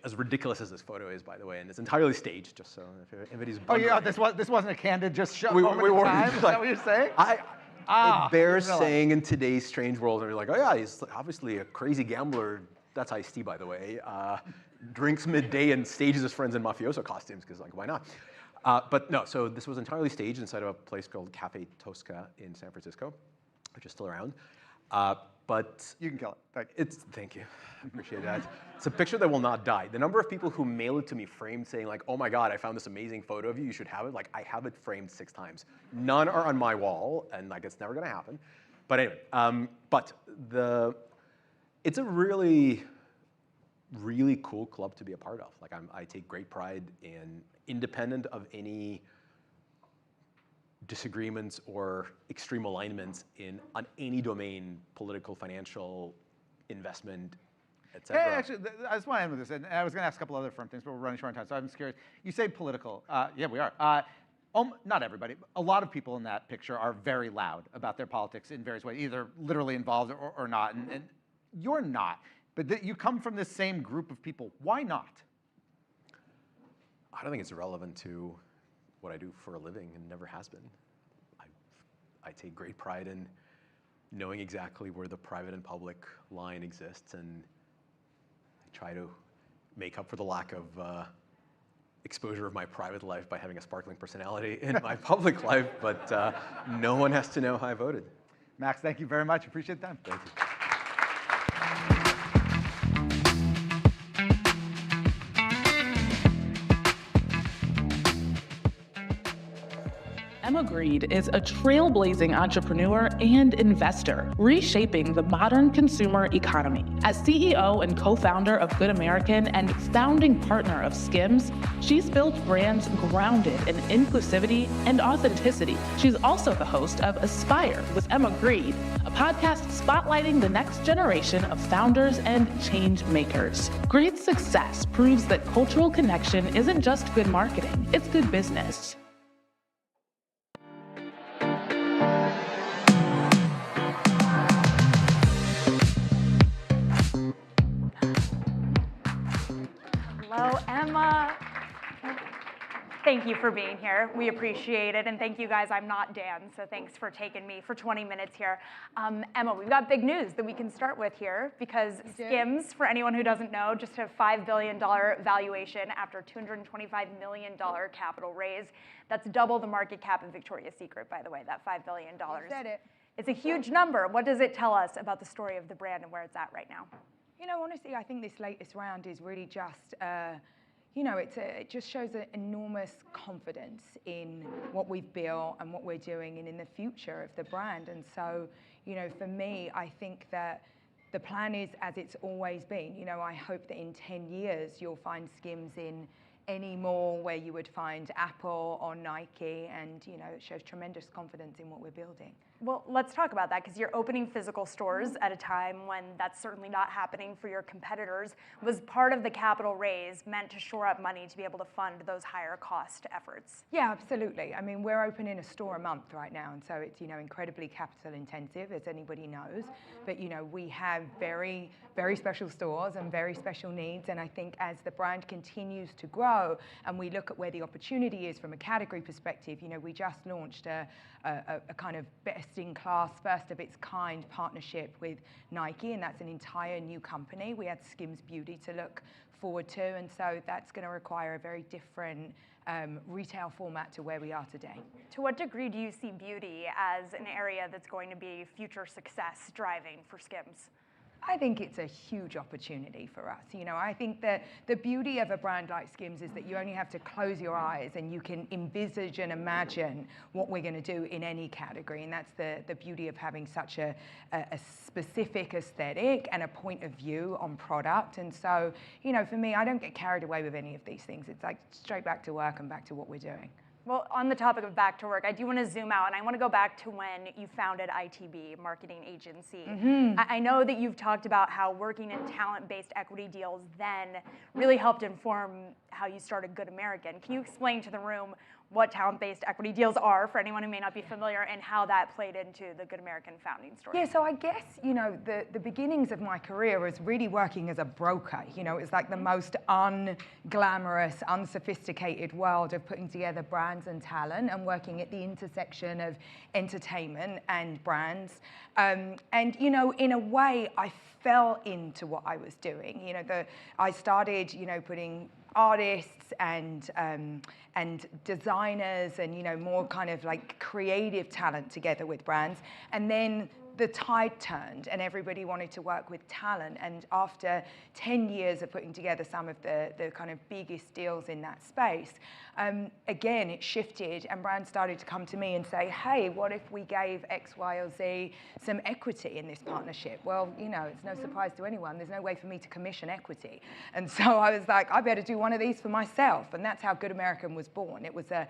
as ridiculous as this photo is, by the way, and it's entirely staged, just so if anybody's. Oh yeah, this wasn't a candid just show. We time. Is that what you're saying? It bears saying in today's strange world, and you're like, oh yeah, he's obviously a crazy gambler. That's Ice-T, by the way. Drinks midday and stages his friends in mafioso costumes, because like, why not? But no, so this was entirely staged inside of a place called Cafe Tosca in San Francisco, which is still around. But you can kill it. Thank you. I appreciate that. It's a picture that will not die. The number of people who mail it to me framed saying like, oh my God, I found this amazing photo of you. You should have it. Like, I have it framed 6 times. None are on my wall, and like it's never going to happen. But anyway, it's a really, really cool club to be a part of. Like I take great pride in, independent of any disagreements or extreme alignments on any domain, political, financial, investment, et cetera. Hey, actually, I just want to end with this, and I was going to ask a couple other firm things, but we're running short on time, so I'm just curious. You say political. Yeah, we are. Not everybody, but a lot of people in that picture are very loud about their politics in various ways, either literally involved or not, and you're not. But you come from this same group of people. Why not? I don't think it's relevant to what I do for a living, and never has been. I take great pride in knowing exactly where the private and public line exists, and I try to make up for the lack of exposure of my private life by having a sparkling personality in my public life, but no one has to know how I voted. Max, thank you very much. Appreciate the time. Thank you. Emma Greed is a trailblazing entrepreneur and investor, reshaping the modern consumer economy. As CEO and co-founder of Good American and founding partner of Skims, she's built brands grounded in inclusivity and authenticity. She's also the host of Aspire with Emma Greed, a podcast spotlighting the next generation of founders and change makers. Greed's success proves that cultural connection isn't just good marketing, it's good business. Hello, Emma. Thank you for being here. We appreciate it. And thank you guys. I'm not Dan, so thanks for taking me for 20 minutes here. Emma, we've got big news that we can start with here because Skims, for anyone who doesn't know, just a $5 billion valuation after $225 million capital raise. That's double the market cap of Victoria's Secret, by the way, that $5 billion. You said it. It's a huge number. What does it tell us about the story of the brand and where it's at right now? You know, honestly, I think this latest round is really just, it just shows an enormous confidence in what we've built and what we're doing and in the future of the brand. And so, for me, I think that the plan is as it's always been. I hope that in 10 years, you'll find Skims in any mall where you would find Apple or Nike, and it shows tremendous confidence in what we're building. Well, let's talk about that, because you're opening physical stores at a time when that's certainly not happening for your competitors. Was part of the capital raise meant to shore up money to be able to fund those higher cost efforts? Yeah, absolutely. I mean, we're opening a store a month right now, and so it's, you know, incredibly capital intensive, as anybody knows. But, you know, we have very, very special stores and very special needs, and I think as the brand continues to grow and we look at where the opportunity is from a category perspective, you know, we just launched a kind of best-in-class, first-of-its-kind partnership with Nike, and that's an entire new company. We had Skims Beauty to look forward to, and so that's going to require a very different retail format to where we are today. To what degree do you see beauty as an area that's going to be future success driving for Skims? I think it's a huge opportunity for us. You know, I think that the beauty of a brand like Skims is that you only have to close your eyes and you can envisage and imagine what we're going to do in any category. And that's the beauty of having such a specific aesthetic and a point of view on product. And so, you know, for me, I don't get carried away with any of these things. It's like straight back to work and back to what we're doing. Well, on the topic of back to work, I do want to zoom out, and I want to go back to when you founded ITB, marketing agency. I know that you've talked about how working in talent-based equity deals then really helped inform how you started Good American. Can you explain to the room what talent-based equity deals are for anyone who may not be familiar, and how that played into the Good American founding story? Yeah, so I guess, you know, the beginnings of my career was really working as a broker. You know, it was like the most unglamorous, unsophisticated world of putting together brands and talent and working at the intersection of entertainment and brands. And, you know, in a way, I fell into what I was doing. You know, I started, you know, putting artists and designers and, you know, more kind of like creative talent together with brands. And then the tide turned and everybody wanted to work with talent. And after 10 years of putting together some of the kind of biggest deals in that space, again, it shifted and brands started to come to me and say, hey, what if we gave X, Y, or Z some equity in this partnership? Well, you know, it's no surprise to anyone. There's no way for me to commission equity. And so I was like, I better do one of these for myself. And that's how Good American was born. It was a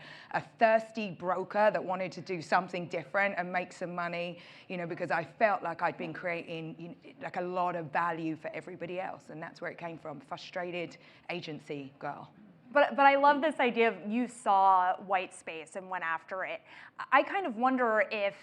thirsty broker that wanted to do something different and make some money, you know, because I felt like I'd been creating, you know, like a lot of value for everybody else. And that's where it came from, frustrated agency girl. But I love this idea of you saw white space and went after it. I kind of wonder if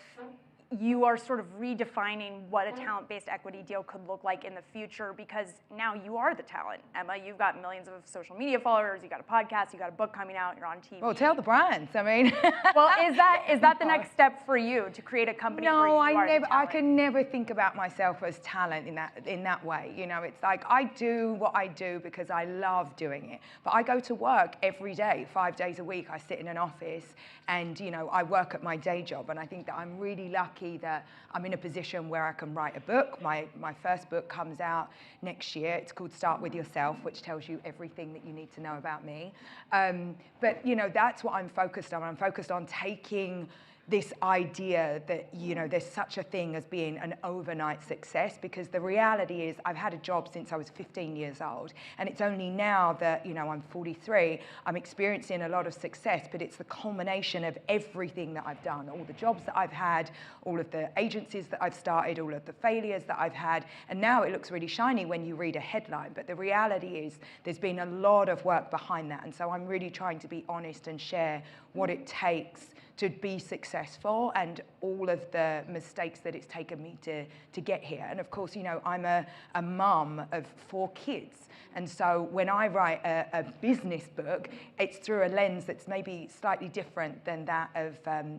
you are sort of redefining what a talent-based equity deal could look like in the future, because now you are the talent. Emma, you've got millions of social media followers, you've got a podcast, you've got a book coming out, you're on TV. Well, tell the brands, I mean. Well, is that the next step for you, to create a company where you are the talent? I can never think about myself as talent in that way. You know, it's like I do what I do because I love doing it. But I go to work every day, 5 days a week. I sit in an office and, you know, I work at my day job. And I think that I'm really lucky that I'm in a position where I can write a book. My first book comes out next year. It's called Start With Yourself, which tells you everything that you need to know about me. But, you know, that's what I'm focused on. I'm focused on taking this idea that, you know, there's such a thing as being an overnight success, because the reality is I've had a job since I was 15 years old, and it's only now that, you know, I'm 43, I'm experiencing a lot of success, but it's the culmination of everything that I've done, all the jobs that I've had, all of the agencies that I've started, all of the failures that I've had, and now it looks really shiny when you read a headline, but the reality is there's been a lot of work behind that, and so I'm really trying to be honest and share what it takes to be successful and all of the mistakes that it's taken me to get here. And of course, you know, I'm a mum of 4 kids. And so when I write a business book, it's through a lens that's maybe slightly different than that of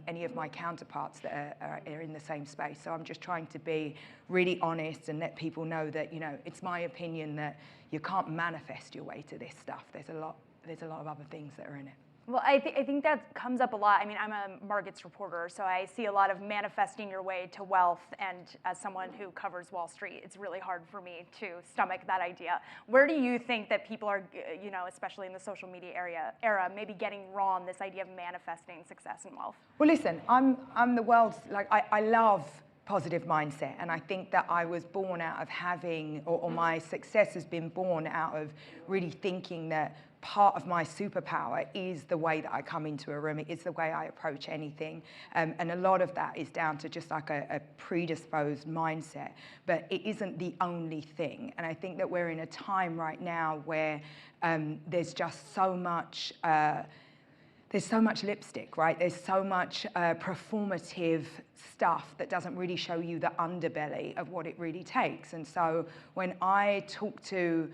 any of my counterparts that are in the same space. So I'm just trying to be really honest and let people know that, you know, it's my opinion that you can't manifest your way to this stuff. There's a lot of other things that are in it. Well, I think that comes up a lot. I mean, I'm a markets reporter, so I see a lot of manifesting your way to wealth. And as someone who covers Wall Street, it's really hard for me to stomach that idea. Where do you think that people are, you know, especially in the social media era, maybe getting wrong this idea of manifesting success and wealth? Well, listen, I'm the world's, like, I love positive mindset, and I think that I was born out of having, or my success has been born out of really thinking that part of my superpower is the way that I come into a room. It is the way I approach anything. And a lot of that is down to just like a predisposed mindset. But it isn't the only thing. And I think that we're in a time right now where there's just so much there's so much lipstick, right? There's so much performative stuff that doesn't really show you the underbelly of what it really takes. And so when I talk to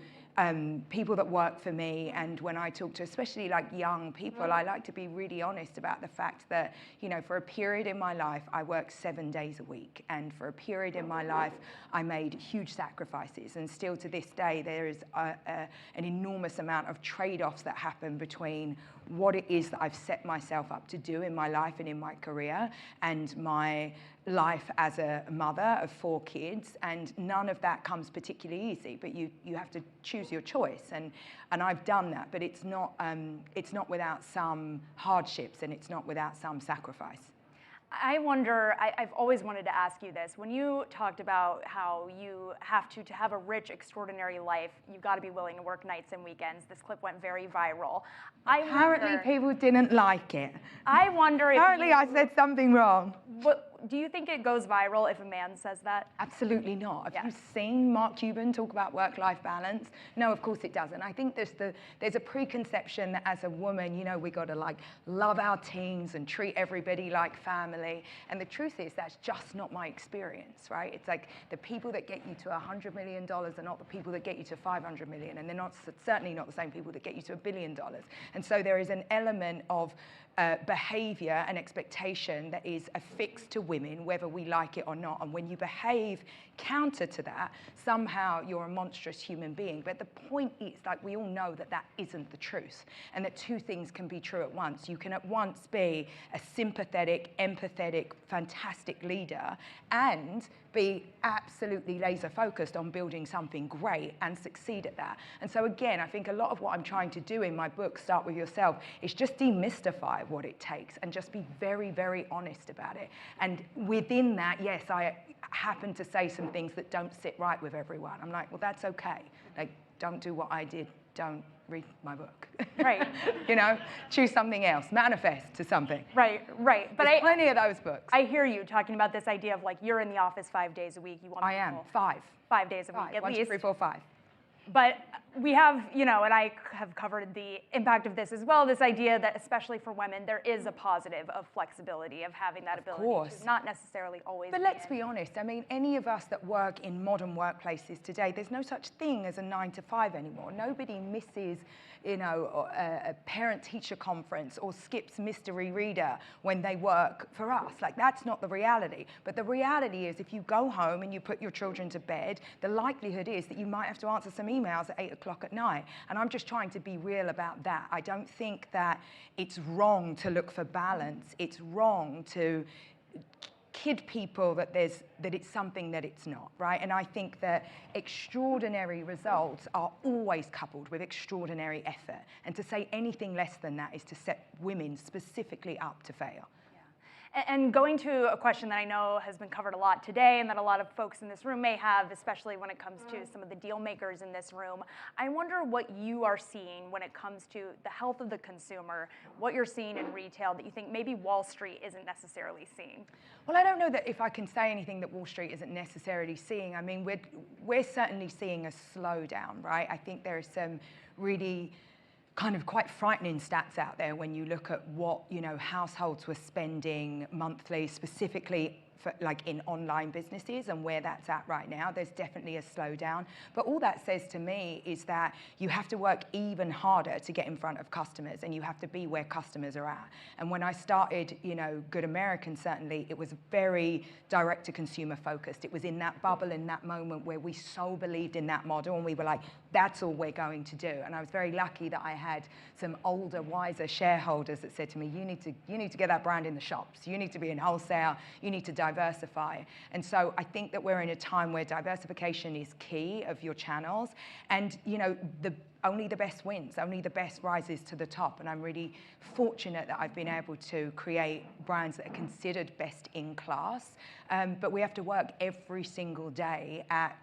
people that work for me, and when I talk to especially like young people, I like to be really honest about the fact that, you know, for a period in my life, I worked 7 days a week. And for a period in my life, I made huge sacrifices. And still to this day, there is an enormous amount of trade-offs that happen between what it is that I've set myself up to do in my life and in my career and my life as a mother of 4 kids, and none of that comes particularly easy, but you have to choose your choice, and I've done that, but it's not without some hardships, and it's not without some sacrifice. I wonder, I've always wanted to ask you this. When you talked about how you have to have a rich, extraordinary life, you've got to be willing to work nights and weekends. This clip went very viral. Apparently people didn't like it. I wonder if Apparently I said something wrong. Do you think it goes viral if a man says that? Absolutely not. Have you seen Mark Cuban talk about work-life balance? No, of course it doesn't. I think there's a preconception that as a woman, you know, we got to like love our teams and treat everybody like family. And the truth is that's just not my experience, right? It's like the people that get you to $100 million are not the people that get you to 500 million, and they're not certainly not the same people that get you to $1 billion. And so there is an element of behavior and expectation that is affixed to women, whether we like it or not. And when you behave counter to that, somehow you're a monstrous human being. But the point is, like, we all know that that isn't the truth, and that 2 things can be true at once. You can at once be a sympathetic, empathetic, fantastic leader and be absolutely laser focused on building something great and succeed at that. And so again, I think a lot of what I'm trying to do in my book, Start With Yourself, is just demystify what it takes and just be very, very honest about it. And within that, yes, I happen to say some things that don't sit right with everyone. I'm like, well, that's okay. Like, don't do what I did. Don't read my book. Right. You know, choose something else. Manifest to something. Right. But there's plenty of those books. I hear you talking about this idea of like you're in the office 5 days a week. You want I am 5. 5 days a week at 1, least. 2, 3, 4, 5. But we have, you know, and I have covered the impact of this as well, this idea that especially for women, there is a positive of flexibility, of having that ability to not necessarily always But let's be honest, I mean, any of us that work in modern workplaces today, there's no such thing as a 9 to 5 anymore. Nobody misses, you know, a parent-teacher conference or skips mystery reader when they work for us. Like, that's not the reality. But the reality is if you go home and you put your children to bed, the likelihood is that you might have to answer some emails at 8 o'clock at night. And I'm just trying to be real about that. I don't think that it's wrong to look for balance. It's wrong to kid people that it's something that it's not, right? And I think that extraordinary results are always coupled with extraordinary effort. And to say anything less than that is to set women specifically up to fail. And going to a question that I know has been covered a lot today and that a lot of folks in this room may have, especially when it comes to some of the deal makers in this room, I wonder what you are seeing when it comes to the health of the consumer, what you're seeing in retail that you think maybe Wall Street isn't necessarily seeing. Well, I don't know that if I can say anything that Wall Street isn't necessarily seeing. I mean, we're certainly seeing a slowdown, right? I think there are some really kind of quite frightening stats out there when you look at what, you know, households were spending monthly, specifically for, like, in online businesses, and where that's at right now. There's definitely a slowdown. But all that says to me is that you have to work even harder to get in front of customers, and you have to be where customers are at. And when I started, you know, Good American, certainly, it was very direct-to-consumer focused. It was in that bubble, in that moment where we so believed in that model, and we were like, that's all we're going to do. And I was very lucky that I had some older, wiser shareholders that said to me, you need to get that brand in the shops. You need to be in wholesale. You need to diversify. And so I think that we're in a time where diversification is key of your channels. And, you know, only the best wins, only the best rises to the top. And I'm really fortunate that I've been able to create brands that are considered best in class. But we have to work every single day at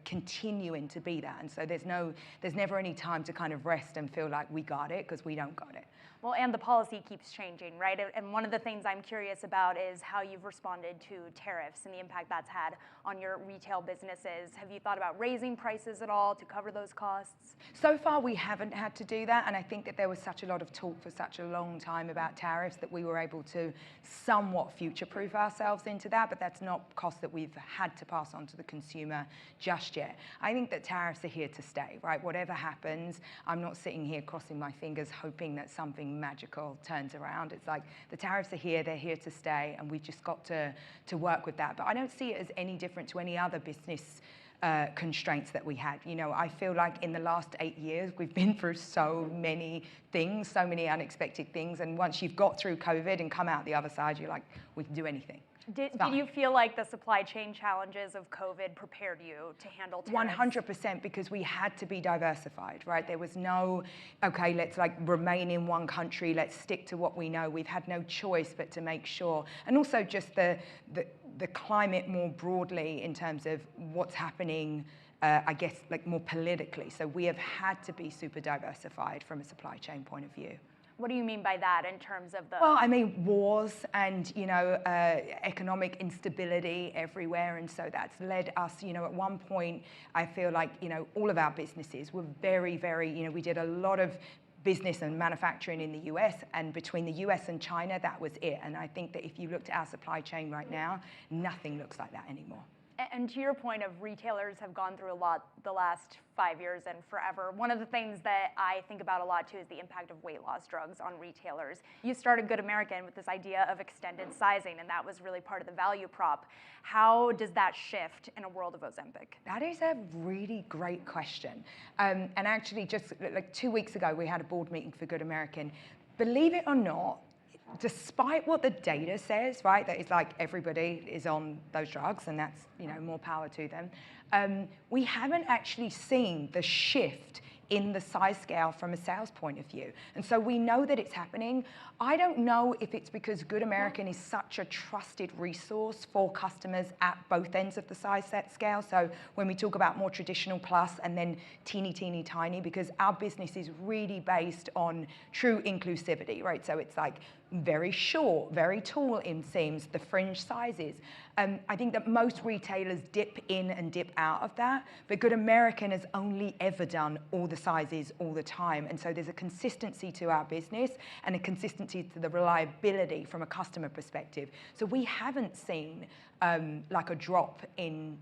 continuing to be that. And so there's never any time to kind of rest and feel like we got it, because we don't got it. Well, and the policy keeps changing, right? And one of the things I'm curious about is how you've responded to tariffs and the impact that's had on your retail businesses. Have you thought about raising prices at all to cover those costs? So far, we haven't had to do that, and I think that there was such a lot of talk for such a long time about tariffs that we were able to somewhat future-proof ourselves into that, but that's not cost that we've had to pass on to the consumer just yet. I think that tariffs are here to stay, right? Whatever happens, I'm not sitting here crossing my fingers hoping that something magical turns around. It's like the tariffs are here, they're here to stay, and we've just got to work with that. But I don't see it as any different to any other business constraints that we had. I feel like in the last 8 years, we've been through so many things, so many unexpected things, and once you've got through COVID and come out the other side, you're like, we can do anything. Did you feel like the supply chain challenges of COVID prepared you to handle tariffs? 100%, because we had to be diversified, right? There was no, okay, let's remain in one country, let's stick to what we know. We've had no choice but to make sure. And also just the climate more broadly in terms of what's happening, I guess, more politically. So we have had to be super diversified from a supply chain point of view. What do you mean by that in terms of the... Well, I mean, wars and, economic instability everywhere. And so that's led us, at one point, I feel like, all of our businesses were very, very, we did a lot of business and manufacturing in the US, and between the US and China, that was it. And I think that if you looked at our supply chain right now, nothing looks like that anymore. And to your point of retailers have gone through a lot the last 5 years and forever, one of the things that I think about a lot too is the impact of weight loss drugs on retailers. You started Good American with this idea of extended sizing, and that was really part of the value prop. How does that shift in a world of Ozempic? That is a really great question. And actually, just 2 weeks ago, we had a board meeting for Good American. Believe it or not, despite what the data says, right, that it's like everybody is on those drugs and that's, more power to them, we haven't actually seen the shift in the size scale from a sales point of view. And so we know that it's happening. I don't know if it's because Good American is such a trusted resource for customers at both ends of the size set scale. So when we talk about more traditional plus and then teeny, teeny, tiny, because our business is really based on true inclusivity, right? So it's like very short, very tall inseams, the fringe sizes. I think that most retailers dip in and dip out of that, but Good American has only ever done all the sizes all the time. And so there's a consistency to our business and a consistency to the reliability from a customer perspective. So we haven't seen a drop in,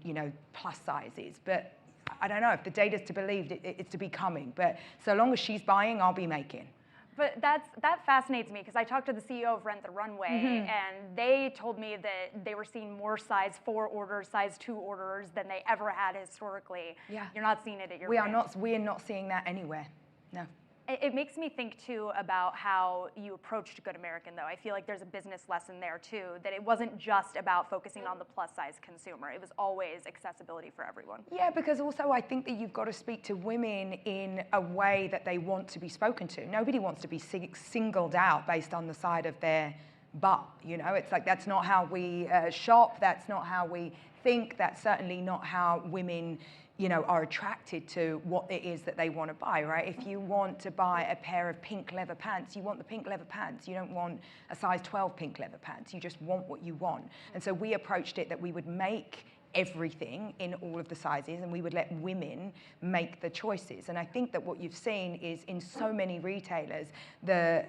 plus sizes, but I don't know if the data's to believe it's to be coming, but so long as she's buying, I'll be making. But that fascinates me because I talked to the CEO of Rent the Runway, and they told me that they were seeing more size 4 orders, size 2 orders than they ever had historically. Yeah. You're not seeing it at your We brand. are not seeing that anywhere. No. It makes me think too about how you approached Good American though. I feel like there's a business lesson there too, that it wasn't just about focusing on the plus size consumer. It was always accessibility for everyone. Yeah, because also I think that you've got to speak to women in a way that they want to be spoken to. Nobody wants to be singled out based on the side of their butt, It's like that's not how we shop, that's not how we think, that's certainly not how women are attracted to what it is that they want to buy, right? If you want to buy a pair of pink leather pants, you want the pink leather pants. You don't want a size 12 pink leather pants. You just want what you want. And so we approached it that we would make everything in all of the sizes and we would let women make the choices. And I think that what you've seen is in so many retailers, the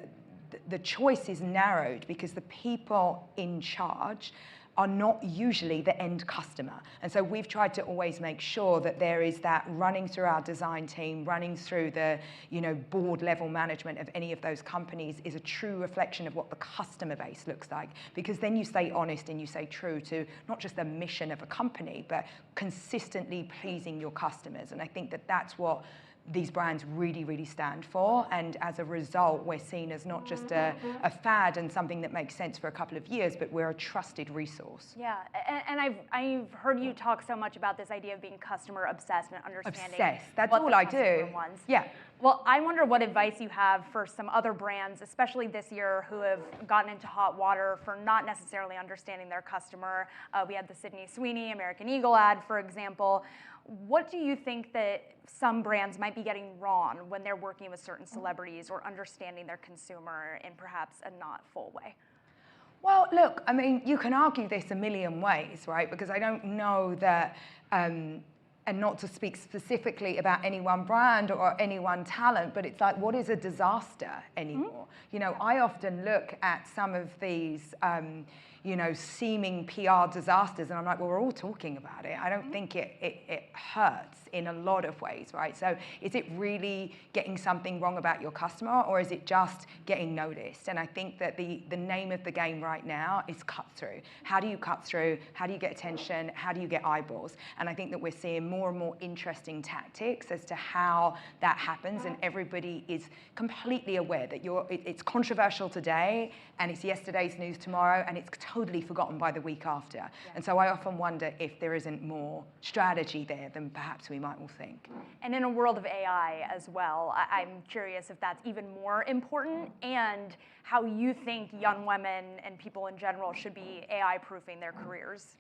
choice is narrowed because the people in charge are not usually the end customer. And so we've tried to always make sure that there is that running through our design team, running through the board level management of any of those companies is a true reflection of what the customer base looks like. Because then you stay honest and you stay true to not just the mission of a company, but consistently pleasing your customers. And I think that that's what these brands really, really stand for. And as a result, we're seen as not just a fad and something that makes sense for a couple of years, but we're a trusted resource. Yeah, and I've heard you talk so much about this idea of being customer obsessed and understanding. Obsessed, that's what all the I do. customer wants. Yeah. Well, I wonder what advice you have for some other brands, especially this year, who have gotten into hot water for not necessarily understanding their customer. We had the Sydney Sweeney American Eagle ad, for example. What do you think that some brands might be getting wrong when they're working with certain celebrities or understanding their consumer in perhaps a not full way? Well, look, I mean, you can argue this a million ways, right? Because I don't know that, and not to speak specifically about any one brand or any one talent, but it's like, what is a disaster anymore? You know, I often look at some of these, you know, seeming PR disasters, and I'm like, well, we're all talking about it. I don't think it hurts in a lot of ways, right? So is it really getting something wrong about your customer, or is it just getting noticed? And I think that the name of the game right now is cut through. How do you cut through? How do you get attention? How do you get eyeballs? And I think that we're seeing more and more interesting tactics as to how that happens, and everybody is completely aware that it's controversial today, and it's yesterday's news tomorrow, and it's totally forgotten by the week after. Yeah. And so I often wonder if there isn't more strategy there than perhaps we might all think. And in a world of AI as well, I'm curious if that's even more important, and how you think young women and people in general should be AI-proofing their careers.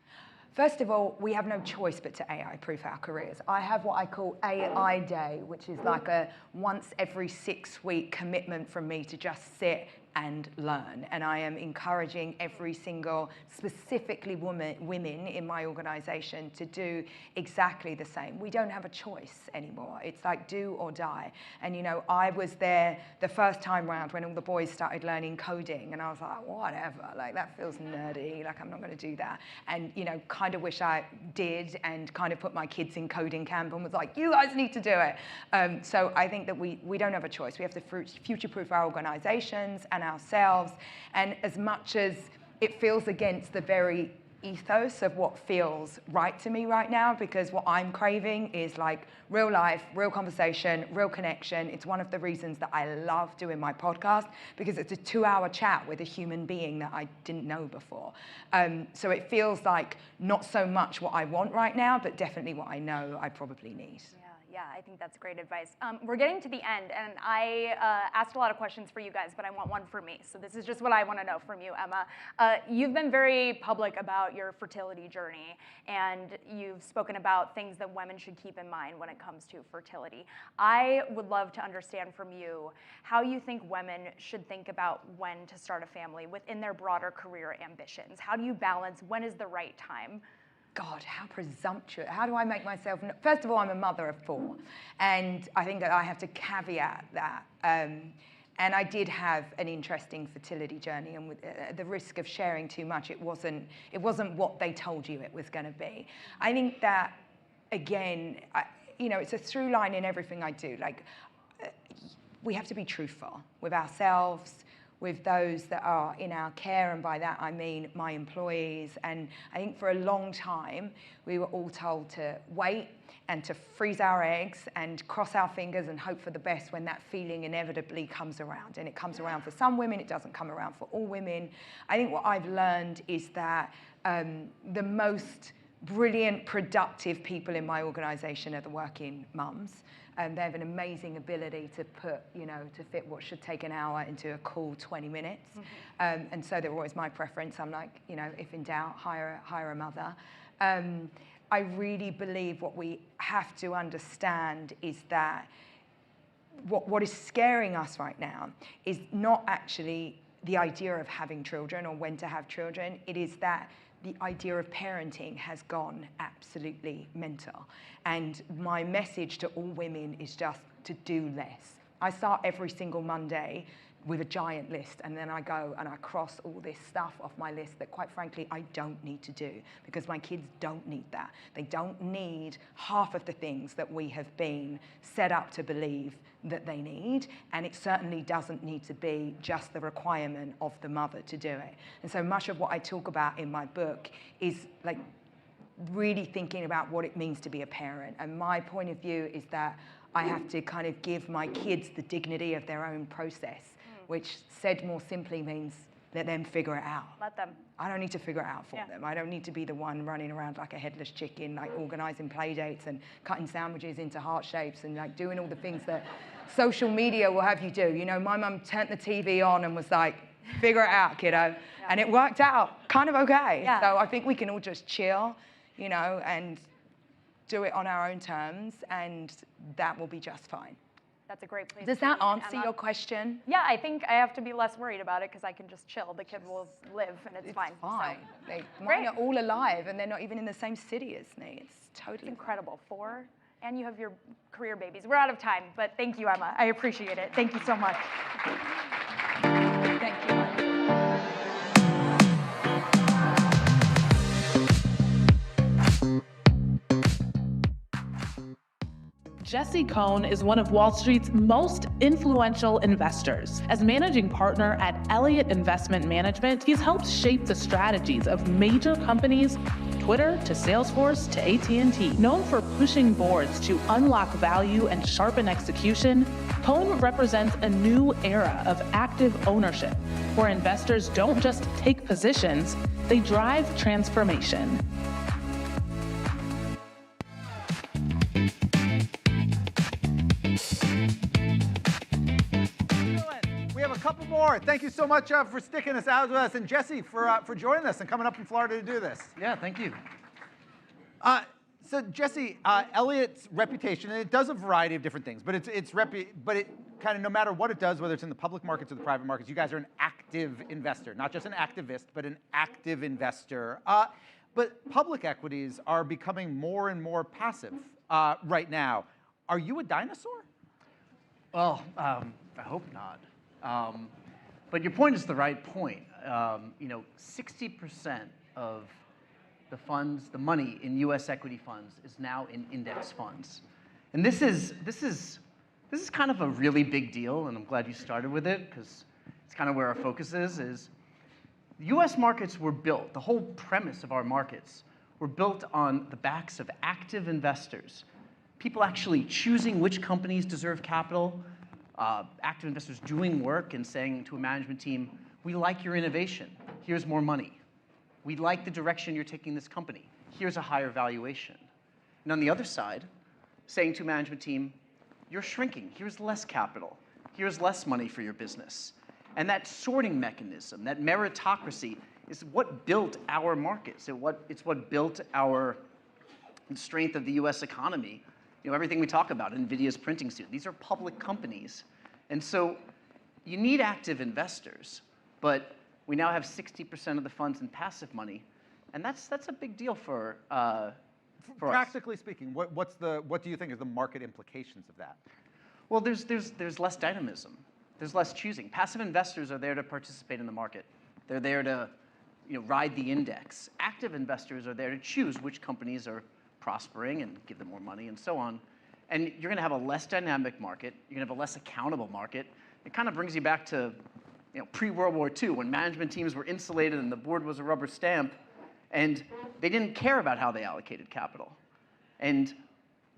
First of all, we have no choice but to AI-proof our careers. I have what I call AI Day, which is like a once every 6-week commitment from me to just sit and learn. And I am encouraging every single, specifically women in my organization, to do exactly the same. We don't have a choice anymore. It's like do or die. And you know, I was there the first time round when all the boys started learning coding, and I was like, whatever, like that feels nerdy, like I'm not gonna do that. And you know, kind of wish I did, and kind of put my kids in coding camp and was like, you guys need to do it. So I think that we don't have a choice. We have to future-proof our organizations and ourselves, and as much as it feels against the very ethos of what feels right to me right now, because what I'm craving is like real life, real conversation, real connection. It's one of the reasons that I love doing my podcast, because it's a 2-hour chat with a human being that I didn't know before. So it feels like not so much what I want right now, but definitely what I know I probably need. Yeah, I think that's great advice. We're getting to the end, and I asked a lot of questions for you guys, but I want one for me. So this is just what I want to know from you, Emma. You've been very public about your fertility journey, and you've spoken about things that women should keep in mind when it comes to fertility. I would love to understand from you how you think women should think about when to start a family within their broader career ambitions. How do you balance when is the right time? God, how presumptuous. How do I make myself... First of all, I'm a mother of 4. And I think that I have to caveat that. And I did have an interesting fertility journey. And with the risk of sharing too much, it wasn't what they told you it was going to be. I think that, again, you know, it's a through line in everything I do. Like, we have to be truthful with ourselves, with those that are in our care, and by that I mean my employees. And I think for a long time, we were all told to wait and to freeze our eggs and cross our fingers and hope for the best when that feeling inevitably comes around. And it comes around for some women, it doesn't come around for all women. I think what I've learned is that the most brilliant, productive people in my organization are the working mums. They have an amazing ability to put, you know, to fit what should take an hour into a cool 20 minutes. Mm-hmm. And so they're always my preference. I'm like, you know, if in doubt, hire a mother. I really believe what we have to understand is that what is scaring us right now is not actually the idea of having children or when to have children. It is that the idea of parenting has gone absolutely mental. And my message to all women is just to do less. I start every single Monday with a giant list, and then I go and I cross all this stuff off my list that, quite frankly, I don't need to do, because my kids don't need that. They don't need half of the things that we have been set up to believe that they need, and it certainly doesn't need to be just the requirement of the mother to do it. And so much of what I talk about in my book is like really thinking about what it means to be a parent. And my point of view is that I have to kind of give my kids the dignity of their own process, which said more simply means let them figure it out. Let them. I don't need to figure it out for them. I don't need to be the one running around like a headless chicken, like organizing play dates and cutting sandwiches into heart shapes and like doing all the things that social media will have you do. You know, my mum turned the TV on and was like, figure it out, kiddo. And it worked out kind of okay. Yeah. So I think we can all just chill, you know, and do it on our own terms, and that will be just fine. That's a great place Does to that leave, answer Emma. your question? Yeah, I think I have to be less worried about it because I can just chill. The kid will live and it's fine. Fine. So, Mine are all alive, and they're not even in the same city as me. It's totally incredible. 4, and you have your career babies. We're out of time, but thank you, Emma. I appreciate it. Thank you so much. Thank you. Jesse Cohn is one of Wall Street's most influential investors. As managing partner at Elliott Investment Management, he's helped shape the strategies of major companies, Twitter to Salesforce to AT&T. Known for pushing boards to unlock value and sharpen execution, Cohn represents a new era of active ownership, where investors don't just take positions, they drive transformation. We have a couple more. Thank you so much for sticking this out with us, and Jesse for joining us and coming up from Florida to do this. Yeah, thank you. So Jesse, Elliott's reputation, and it does a variety of different things, but it kind of, no matter what it does, whether it's in the public markets or the private markets, you guys are an active investor, not just an activist, but an active investor. But public equities are becoming more and more passive right now. Are you a dinosaur? Well, I hope not. But your point is the right point. 60% of the funds, the money in U.S. equity funds, is now in index funds, and this is kind of a really big deal. And I'm glad you started with it because it's kind of where our focus is. U.S. markets were built. The whole premise of our markets were built on the backs of active investors, people actually choosing which companies deserve capital. Active investors doing work and saying to a management team, we like your innovation, here's more money. We like the direction you're taking this company, here's a higher valuation. And on the other side, saying to a management team, you're shrinking, here's less capital, here's less money for your business. And that sorting mechanism, that meritocracy, is what built our markets. It's what built our strength of the US economy. Everything we talk about, NVIDIA's printing suit, these are public companies. And so you need active investors, but we now have 60% of the funds in passive money, and that's a big deal for Practically speaking, what do you think is the market implications of that? Well, there's less dynamism. There's less choosing. Passive investors are there to participate in the market. They're there to ride the index. Active investors are there to choose which companies are prospering and give them more money and so on. And you're going to have a less dynamic market. You're going to have a less accountable market. It kind of brings you back to pre-World War II, when management teams were insulated and the board was a rubber stamp, and they didn't care about how they allocated capital. And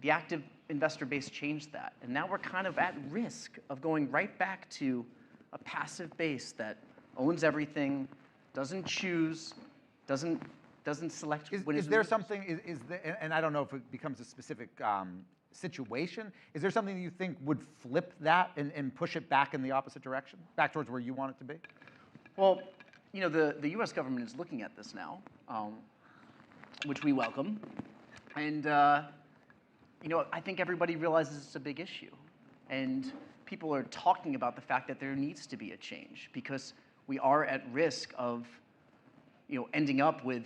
the active investor base changed that. And now we're kind of at risk of going right back to a passive base that owns everything, doesn't choose, doesn't select winners. Is there something, and I don't know if it becomes a specific situation, is there something that you think would flip that and push it back in the opposite direction, back towards where you want it to be? Well, the US government is looking at this now, which we welcome. And I think everybody realizes it's a big issue. And people are talking about the fact that there needs to be a change because we are at risk of ending up with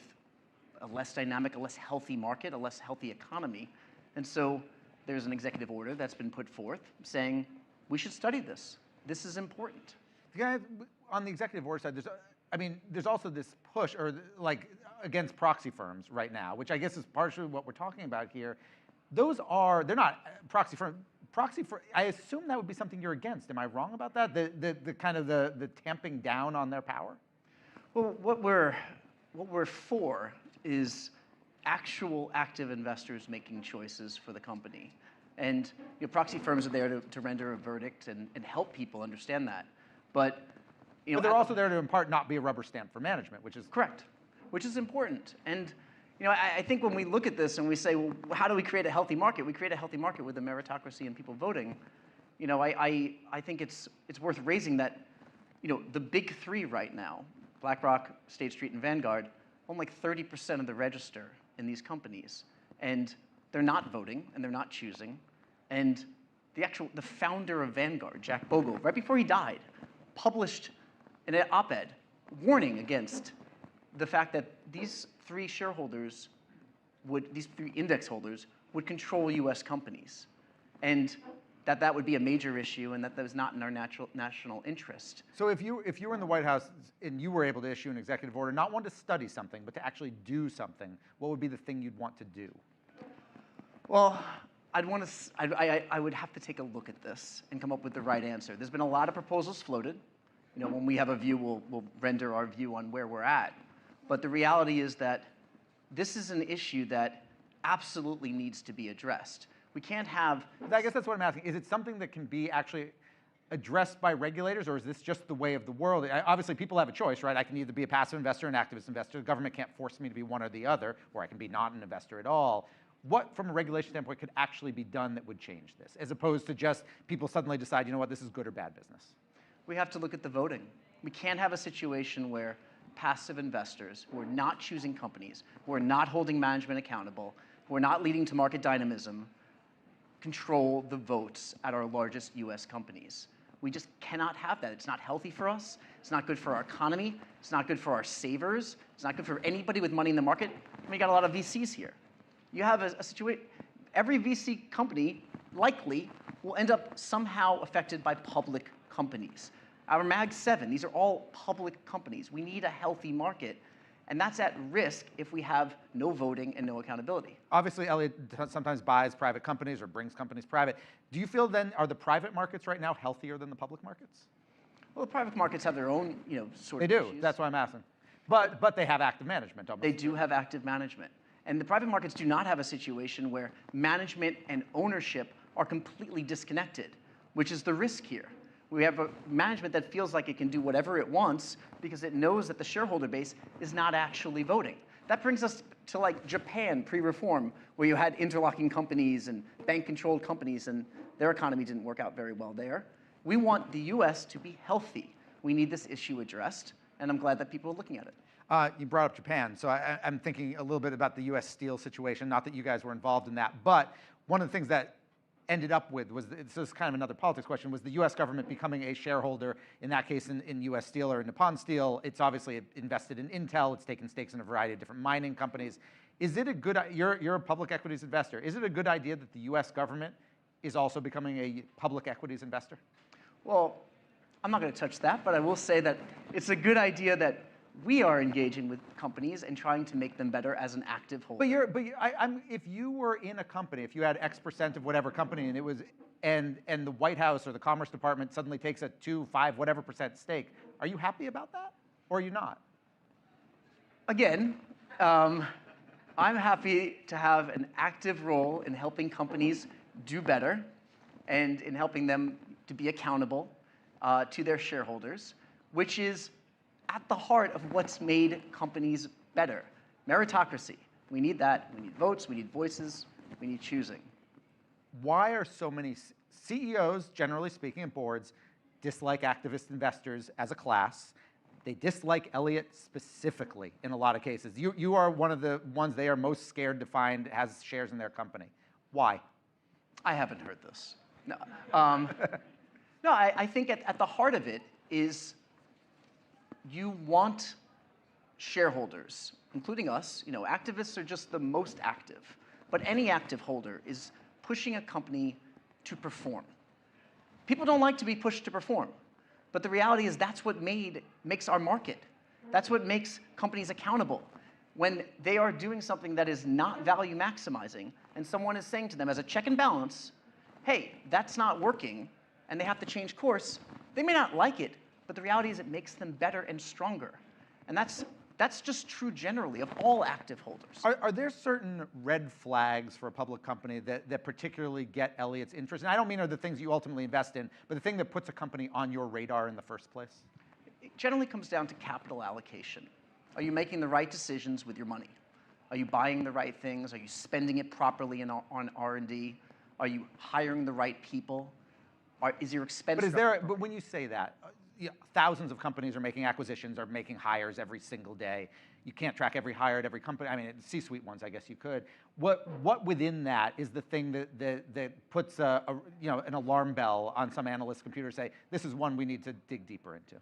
a less dynamic, a less healthy market, a less healthy economy. And so there's an executive order that's been put forth saying we should study this. This is important. On the executive order side, there's also this push against proxy firms right now, which I guess is partially what we're talking about here. They're not proxy firms. I assume that would be something you're against. Am I wrong about that? The kind of the tamping down on their power? Well, what we're for is actual active investors making choices for the company. And proxy firms are there to render a verdict and help people understand that. But they're also there to, in part, not be a rubber stamp for management, which is correct, which is important. And I think when we look at this and we say, well, how do we create a healthy market? We create a healthy market with a meritocracy and people voting. I think it's worth raising that, the big three right now, BlackRock, State Street, and Vanguard, own like 30% of the register in these companies. And they're not voting, and they're not choosing. And the founder of Vanguard, Jack Bogle, right before he died, published an op-ed warning against the fact that these three index holders would control US companies. And that would be a major issue, and that was not in our national interest. So if you were in the White House and you were able to issue an executive order, not one to study something, but to actually do something, what would be the thing you'd want to do? Well, I would have to take a look at this and come up with the right answer. There's been a lot of proposals floated. When we have a view, we'll render our view on where we're at. But the reality is that this is an issue that absolutely needs to be addressed. We can't have... I guess that's what I'm asking. Is it something that can be actually addressed by regulators, or is this just the way of the world? Obviously, people have a choice, right? I can either be a passive investor or an activist investor. The government can't force me to be one or the other, or I can be not an investor at all. What, from a regulation standpoint, could actually be done that would change this, as opposed to just people suddenly decide, you know what, this is good or bad business? We have to look at the voting. We can't have a situation where passive investors who are not choosing companies, who are not holding management accountable, who are not leading to market dynamism, control the votes at our largest US companies. We just cannot have that. It's not healthy for us. It's not good for our economy. It's not good for our savers. It's not good for anybody with money in the market. We got a lot of VCs here. You have a situation, every VC company likely will end up somehow affected by public companies. Our Mag 7, these are all public companies. We need a healthy market. And that's at risk if we have no voting and no accountability. Obviously, Elliott sometimes buys private companies or brings companies private. Do you feel then, are the private markets right now healthier than the public markets? Well, the private markets have their own, sort of They do. issues. That's why I'm asking. But they have active management. Almost. They do have active management. And the private markets do not have a situation where management and ownership are completely disconnected, which is the risk here. We have a management that feels like it can do whatever it wants because it knows that the shareholder base is not actually voting. That brings us to like Japan pre-reform, where you had interlocking companies and bank-controlled companies, and their economy didn't work out very well there. We want the US to be healthy. We need this issue addressed, and I'm glad that people are looking at it. You brought up Japan, so I'm thinking a little bit about the US steel situation, not that you guys were involved in that, but one of the things that ended up with was, this is kind of another politics question, was the US government becoming a shareholder, in that case in US Steel or Nippon Steel. It's obviously invested in Intel, it's taken stakes in a variety of different mining companies. Is it a good, you're a public equities investor, is it a good idea that the US government is also becoming a public equities investor? Well, I'm not going to touch that, but I will say that it's a good idea that we are engaging with companies and trying to make them better as an active holder. If you were in a company, if you had X% of whatever company, and it was, and the White House or the Commerce Department suddenly takes a 2, 5, whatever % stake, are you happy about that, or are you not? Again, I'm happy to have an active role in helping companies do better, and in helping them to be accountable to their shareholders, which is at the heart of what's made companies better. Meritocracy. We need that. We need votes. We need voices. We need choosing. Why are so many CEOs, generally speaking, and boards, dislike activist investors as a class? They dislike Elliott specifically in a lot of cases. You are one of the ones they are most scared to find has shares in their company. Why? I haven't heard this. No, no. I think at the heart of it is you want shareholders, including us. Activists are just the most active, but any active holder is pushing a company to perform. People don't like to be pushed to perform, but the reality is that's what makes our market. That's what makes companies accountable. When they are doing something that is not value maximizing, and someone is saying to them as a check and balance, hey, that's not working, and they have to change course, they may not like it, but the reality is it makes them better and stronger. And that's just true generally of all active holders. Are there certain red flags for a public company that particularly get Elliott's interest? And I don't mean are the things you ultimately invest in, but the thing that puts a company on your radar in the first place? It generally comes down to capital allocation. Are you making the right decisions with your money? Are you buying the right things? Are you spending it properly on R&D? Are you hiring the right people? is your expense But structure but when you say that, thousands of companies are making acquisitions, are making hires every single day. You can't track every hire at every company. I mean, C-suite ones, I guess you could. What within that is the thing that puts an alarm bell on some analyst's computer, say, this is one we need to dig deeper into?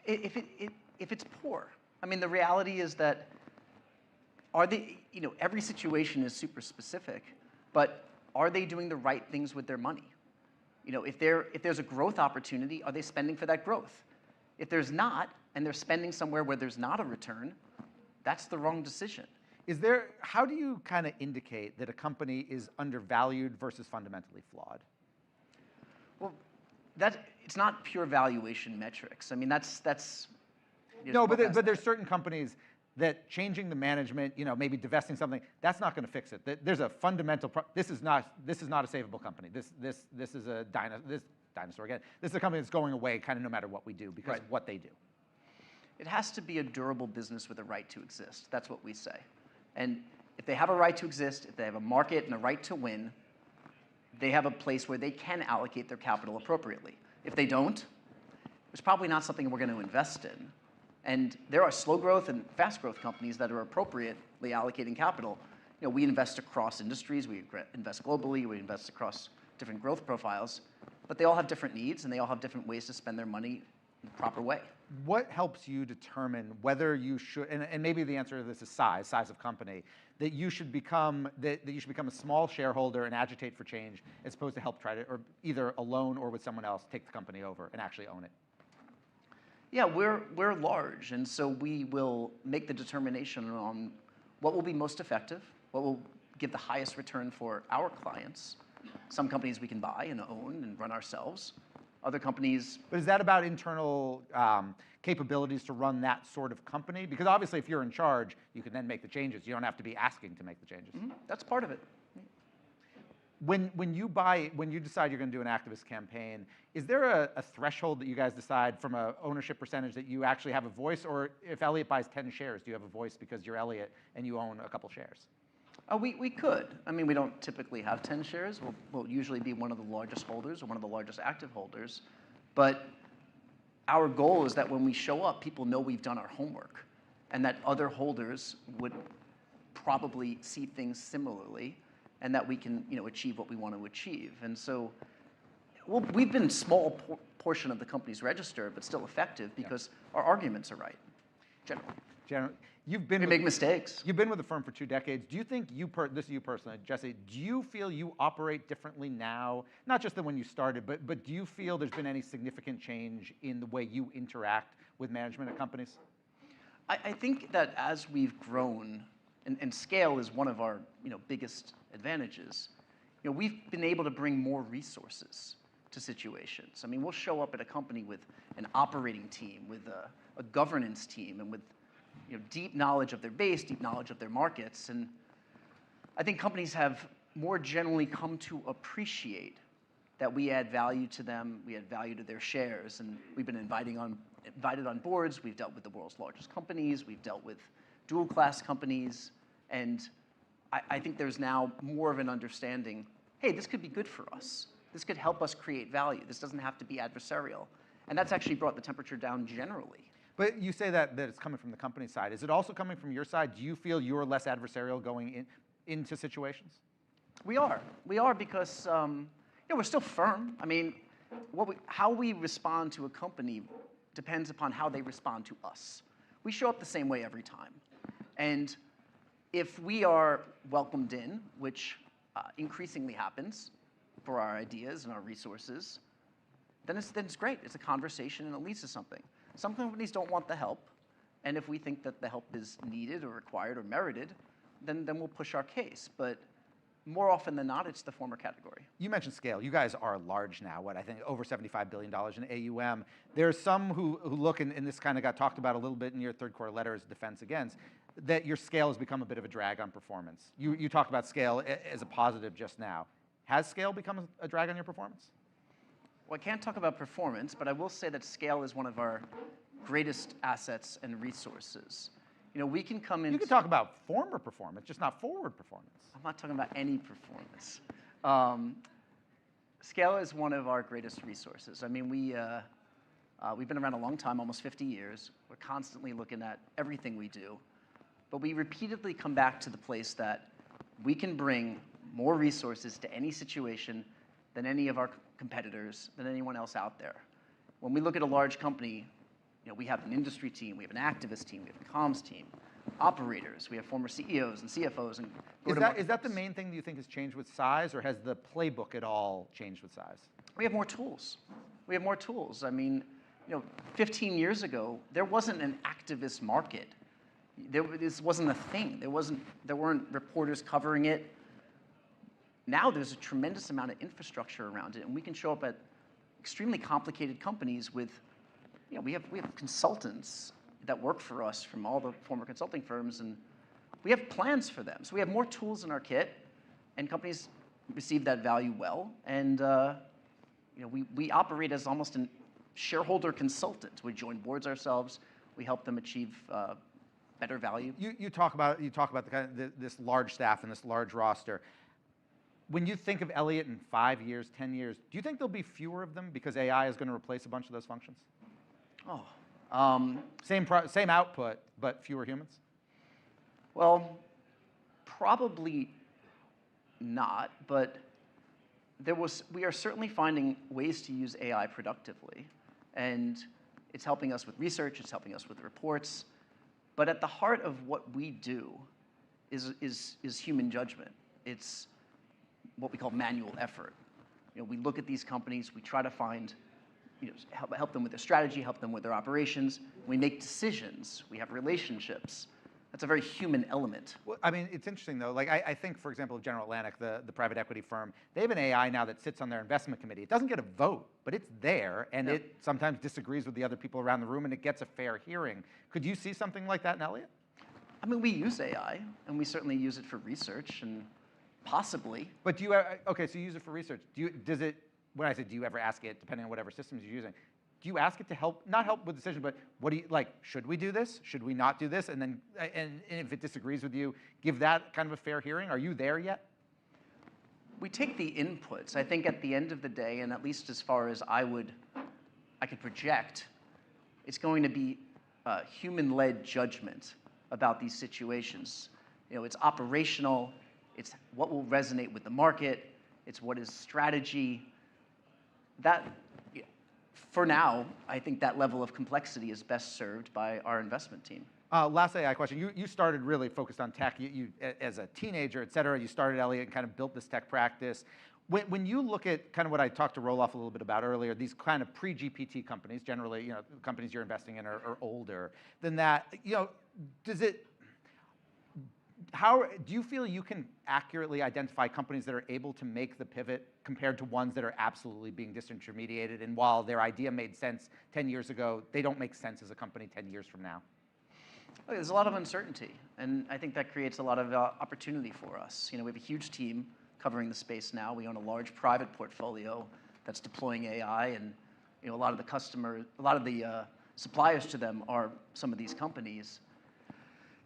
If it's poor. I mean, the reality is that every situation is super specific, but are they doing the right things with their money? If there's a growth opportunity, are they spending for that growth? If there's not, and they're spending somewhere where there's not a return, that's the wrong decision. How do you kind of indicate that a company is undervalued versus fundamentally flawed? Well, it's not pure valuation metrics. I mean, that's no, but there's certain companies that changing the management, maybe divesting something, that's not going to fix it. There's a fundamental. This is not a savable company. This is a dinosaur again. This is a company that's going away, kind of no matter what we do because of what they do. It has to be a durable business with a right to exist. That's what we say. And if they have a right to exist, if they have a market and a right to win, they have a place where they can allocate their capital appropriately. If they don't, it's probably not something we're going to invest in. And there are slow growth and fast growth companies that are appropriately allocating capital. We invest across industries, we invest globally, we invest across different growth profiles, but they all have different needs and they all have different ways to spend their money in the proper way. What helps you determine whether you should, and maybe the answer to this is size of company, that you should become a small shareholder and agitate for change as opposed to help try to, or either alone or with someone else, take the company over and actually own it? Yeah, we're large, and so we will make the determination on what will be most effective, what will give the highest return for our clients. Some companies we can buy and own and run ourselves. Other companies. But is that about internal capabilities to run that sort of company? Because obviously, if you're in charge, you can then make the changes. You don't have to be asking to make the changes. Mm-hmm. That's part of it. When you decide you're going to do an activist campaign, is there a threshold that you guys decide from an ownership percentage that you actually have a voice? Or if Elliott buys 10 shares, do you have a voice because you're Elliott and you own a couple shares? We could. I mean, we don't typically have 10 shares. We'll usually be one of the largest holders or one of the largest active holders. But our goal is that when we show up, people know we've done our homework and that other holders would probably see things similarly and that we can achieve what we want to achieve. And so we've been a small portion of the company's register, but still effective because our arguments are right, generally. We make mistakes. You've been with the firm for 2 decades. Do you think this is you personally, Jesse, do you feel you operate differently now, not just than when you started, but do you feel there's been any significant change in the way you interact with management at companies? I think that as we've grown, and scale is one of our biggest advantages, we've been able to bring more resources to situations. I mean, we'll show up at a company with an operating team, with a governance team, and with deep knowledge of their base, deep knowledge of their markets. And I think companies have more generally come to appreciate that we add value to them, we add value to their shares, and we've been invited on boards, we've dealt with the world's largest companies, we've dealt with dual-class companies, and I think there's now more of an understanding, hey, this could be good for us. This could help us create value. This doesn't have to be adversarial. And that's actually brought the temperature down generally. But you say that it's coming from the company side. Is it also coming from your side? Do you feel you're less adversarial going into situations? We are. We are because we're still firm. I mean, how we respond to a company depends upon how they respond to us. We show up the same way every time. And if we are welcomed in, which increasingly happens for our ideas and our resources, then it's great. It's a conversation and it leads to something. Some companies don't want the help, and if we think that the help is needed or required or merited, then we'll push our case. But more often than not, it's the former category. You mentioned scale. You guys are large now, I think over $75 billion in AUM. There's some who look, and this kind of got talked about a little bit in your third quarter letter as defense against, that your scale has become a bit of a drag on performance. You talked about scale as a positive just now. Has scale become a drag on your performance? Well, I can't talk about performance, but I will say that scale is one of our greatest assets and resources. We can come in. You can talk about former performance, just not forward performance. I'm not talking about any performance. Scale is one of our greatest resources. I mean, we've been around a long time, almost 50 years. We're constantly looking at everything we do. But we repeatedly come back to the place that we can bring more resources to any situation than any of our competitors, than anyone else out there. When we look at a large company, we have an industry team, we have an activist team, we have a comms team, operators, we have former CEOs and CFOs. And is that the main thing that you think has changed with size, or has the playbook at all changed with size? We have more tools. We have more tools. I mean, 15 years ago, there wasn't an activist market. This wasn't a thing. There weren't reporters covering it. Now there's a tremendous amount of infrastructure around it, and we can show up at extremely complicated companies with, we have consultants that work for us from all the former consulting firms, and we have plans for them. So we have more tools in our kit, and companies receive that value well. And we operate as almost a shareholder consultant. We join boards ourselves. We help them achieve better value. You talk about this large staff and this large roster. When you think of Elliott in 5 years, 10 years, do you think there'll be fewer of them because AI is going to replace a bunch of those functions? Same output, but fewer humans? Well, probably not, but we are certainly finding ways to use AI productively, and it's helping us with research, it's helping us with reports, but at the heart of what we do is human judgment. It's what we call manual effort. We look at these companies, we try to find, help them with their strategy, help them with their operations. We make decisions, we have relationships. That's a very human element. Well, I mean, it's interesting though. Like I think, for example, of General Atlantic, the private equity firm, they have an AI now that sits on their investment committee. It doesn't get a vote, but it's there, and it sometimes disagrees with the other people around the room, and it gets a fair hearing. Could you see something like that in Elliott? I mean, we use AI, and we certainly use it for research, and possibly. But do you, okay, so you use it for research. When I say do you ever ask it, depending on whatever systems you're using, do you ask it to help, not help with decisions, but what do you, should we do this? Should we not do this? And then, and if it disagrees with you, give that kind of a fair hearing? Are you there yet? We take the inputs. I think at the end of the day, and at least as far as I could project, it's going to be human-led judgment about these situations. It's operational, it's what will resonate with the market, it's what is strategy. For now, I think that level of complexity is best served by our investment team. Last AI question. You started really focused on tech. You as a teenager, et cetera, you started Elliott and kind of built this tech practice. When you look at kind of what I talked to Roloff a little bit about earlier, these kind of pre-GPT companies, generally, companies you're investing in are older than that. How do you feel you can accurately identify companies that are able to make the pivot compared to ones that are absolutely being disintermediated, and while their idea made sense 10 years ago, they don't make sense as a company 10 years from now? There's a lot of uncertainty, and I think that creates a lot of opportunity for us. We have a huge team covering the space now. We own a large private portfolio that's deploying AI, and a lot of the suppliers to them are some of these companies.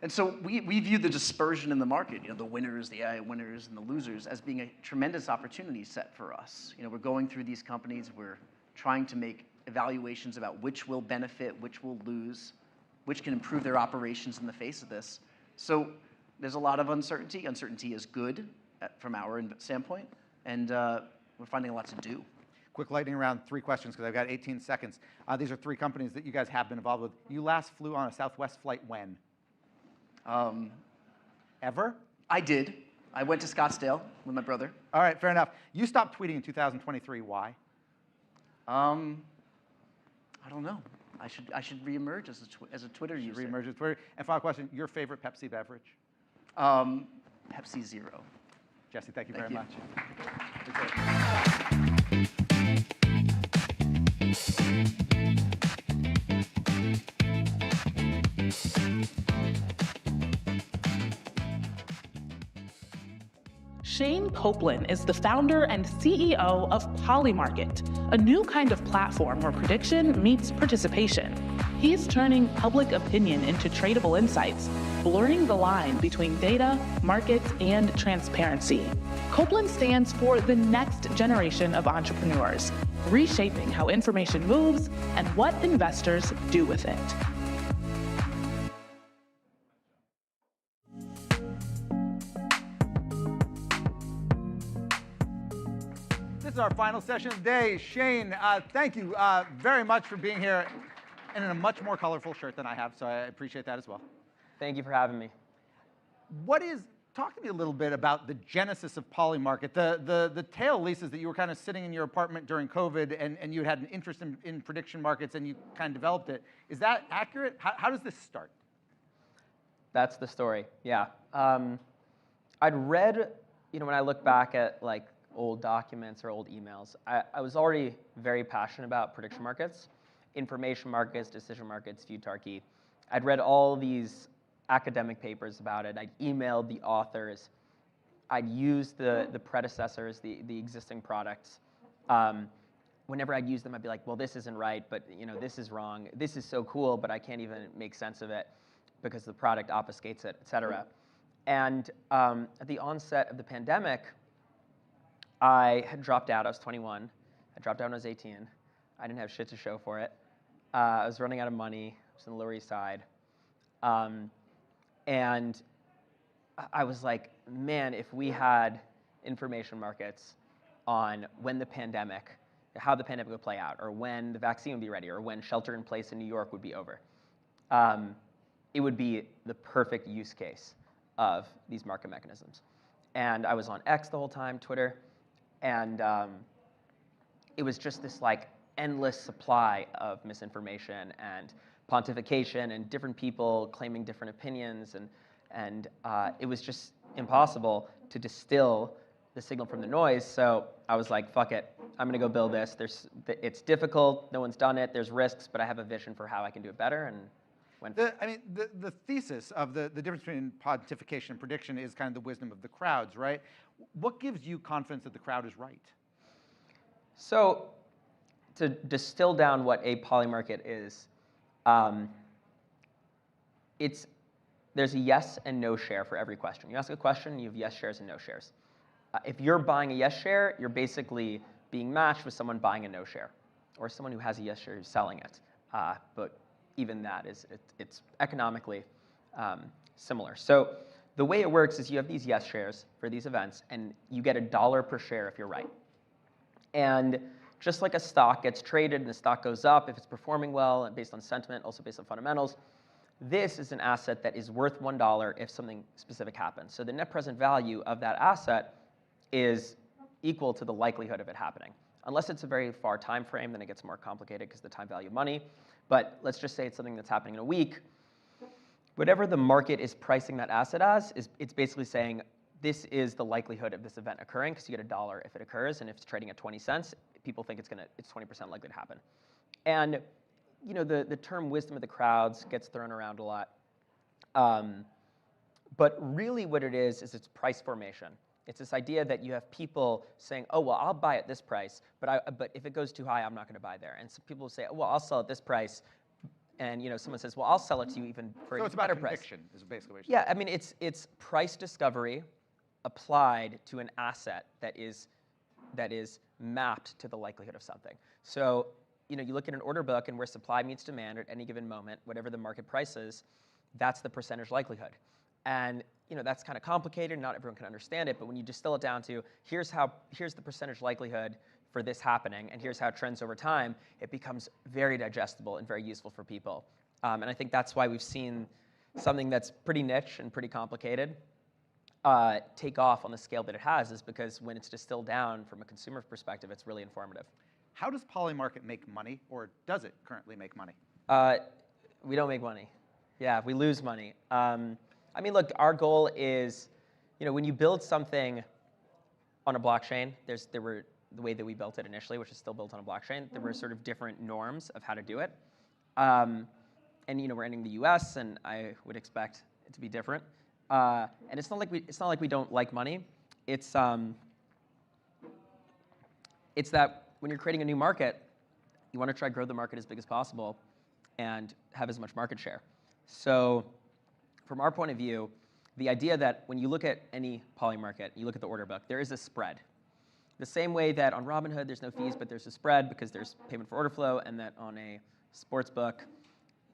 And so we view the dispersion in the market, the winners, the AI winners, and the losers, as being a tremendous opportunity set for us. We're going through these companies, we're trying to make evaluations about which will benefit, which will lose, which can improve their operations in the face of this. So there's a lot of uncertainty. Uncertainty is good from our standpoint, and we're finding a lot to do. Quick lightning round, 3 questions, because I've got 18 seconds. These are 3 companies that you guys have been involved with. You last flew on a Southwest flight when? Ever? I did. I went to Scottsdale with my brother. All right, fair enough. You stopped tweeting in 2023. Why? I don't know. I should reemerge as a Twitter user. Reemerge as Twitter. And final question: your favorite Pepsi beverage? Pepsi Zero. Jesse, thank you very much. Shane Copeland is the founder and CEO of Polymarket, a new kind of platform where prediction meets participation. He He's turning public opinion into tradable insights, blurring the line between data, markets, and transparency. Copeland stands for the next generation of entrepreneurs, reshaping how information moves and what investors do with it. This is our final session of the day. Shane, thank you very much for being here and in a much more colorful shirt than I have, so I appreciate that as well. Thank you for having me. Talk to me a little bit about the genesis of Polymarket, the tail leases that you were kind of sitting in your apartment during COVID and you had an interest in prediction markets and you kind of developed it. Is that accurate? How does this start? That's the story, yeah. I'd read, when I look back at like old documents or old emails, I was already very passionate about prediction markets, information markets, decision markets, futarchy. I'd read all these academic papers about it. I'd emailed the authors. I'd used the predecessors, the existing products. Whenever I'd use them, I'd be like, well, this isn't right, but this is wrong. This is so cool, but I can't even make sense of it because the product obfuscates it, et cetera. And at the onset of the pandemic, I had dropped out. I was 21. I dropped out when I was 18. I didn't have shit to show for it. I was running out of money. I was on the Lower East Side. And I was like, man, if we had information markets on when the pandemic, how the pandemic would play out, or when the vaccine would be ready, or when shelter in place in New York would be over, it would be the perfect use case of these market mechanisms. And I was on X the whole time, Twitter, and it was just this like endless supply of misinformation and pontification and different people claiming different opinions, and it was just impossible to distill the signal from the noise. So I was like, fuck it, I'm gonna go build this. It's difficult, no one's done it, there's risks, but I have a vision for how I can do it better, and went. The thesis of the difference between pontification and prediction is kind of the wisdom of the crowds, right? What gives you confidence that the crowd is right? So to distill down what a polymarket is, there's a yes and no share for every question. You ask a question, you have yes shares and no shares. If you're buying a yes share, you're basically being matched with someone buying a no share, or someone who has a yes share who's selling it. But even that it's economically similar. So the way it works is you have these yes shares for these events, and you get $1 per share if you're right. And just like a stock gets traded and the stock goes up if it's performing well and based on sentiment, also based on fundamentals, this is an asset that is worth $1 if something specific happens. So the net present value of that asset is equal to the likelihood of it happening. Unless it's a very far time frame, then it gets more complicated because the time value of money. But let's just say it's something that's happening in a week. Whatever the market is pricing that asset as, it's basically saying this is the likelihood of this event occurring, because you get $1 if it occurs, and if it's trading at 20 cents, people think it's 20% likely to happen. And the term wisdom of the crowds gets thrown around a lot. But really what it is it's price formation. It's this idea that you have people saying, oh, well, I'll buy at this price, but if it goes too high, I'm not going to buy there. And so people will say, oh, well, I'll sell at this price. And someone says, well, I'll sell it to you even for a better price. Conviction is basically what you're saying. Yeah, I mean, it's price discovery applied to an asset that is mapped to the likelihood of something. So you look at an order book, and where supply meets demand at any given moment, whatever the market price is, that's the percentage likelihood. And that's kind of complicated. Not everyone can understand it. But when you distill it down to here's the percentage likelihood for this happening, and here's how it trends over time, it becomes very digestible and very useful for people. And I think that's why we've seen something that's pretty niche and pretty complicated take off on the scale that it has, is because when it's distilled down from a consumer perspective, it's really informative. How does Polymarket make money, or does it currently make money? We don't make money. Yeah, we lose money. I mean, look, our goal is, when you build something on a blockchain, there were the way that we built it initially, which is still built on a blockchain, there were sort of different norms of how to do it. And we're entering the US, and I would expect it to be different. And it's not like we don't like money. It's that when you're creating a new market, you want to try to grow the market as big as possible. and have as much market share. So from our point of view, the idea that when you look at any poly market, you look at the order book, there is a spread. The same way that on Robinhood, there's no fees, but there's a spread because there's payment for order flow, and that on a sports book,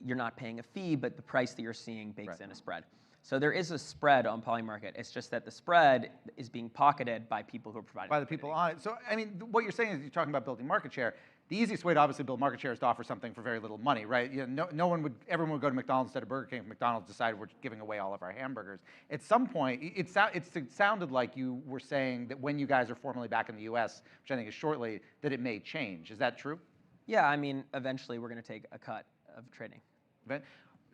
you're not paying a fee, but the price that you're seeing bakes in a spread. So there is a spread on poly market. It's just that the spread is being pocketed by people who are providing by the people on it. So, I mean, what you're saying is you're talking about building market share. The easiest way to obviously build market share is to offer something for very little money, right? You know, everyone would go to McDonald's instead of Burger King if McDonald's decided we're giving away all of our hamburgers. At some point, it sounded like you were saying that when you guys are formally back in the US, which I think is shortly, that it may change. Is that true? Yeah, I mean, eventually we're going to take a cut of trading.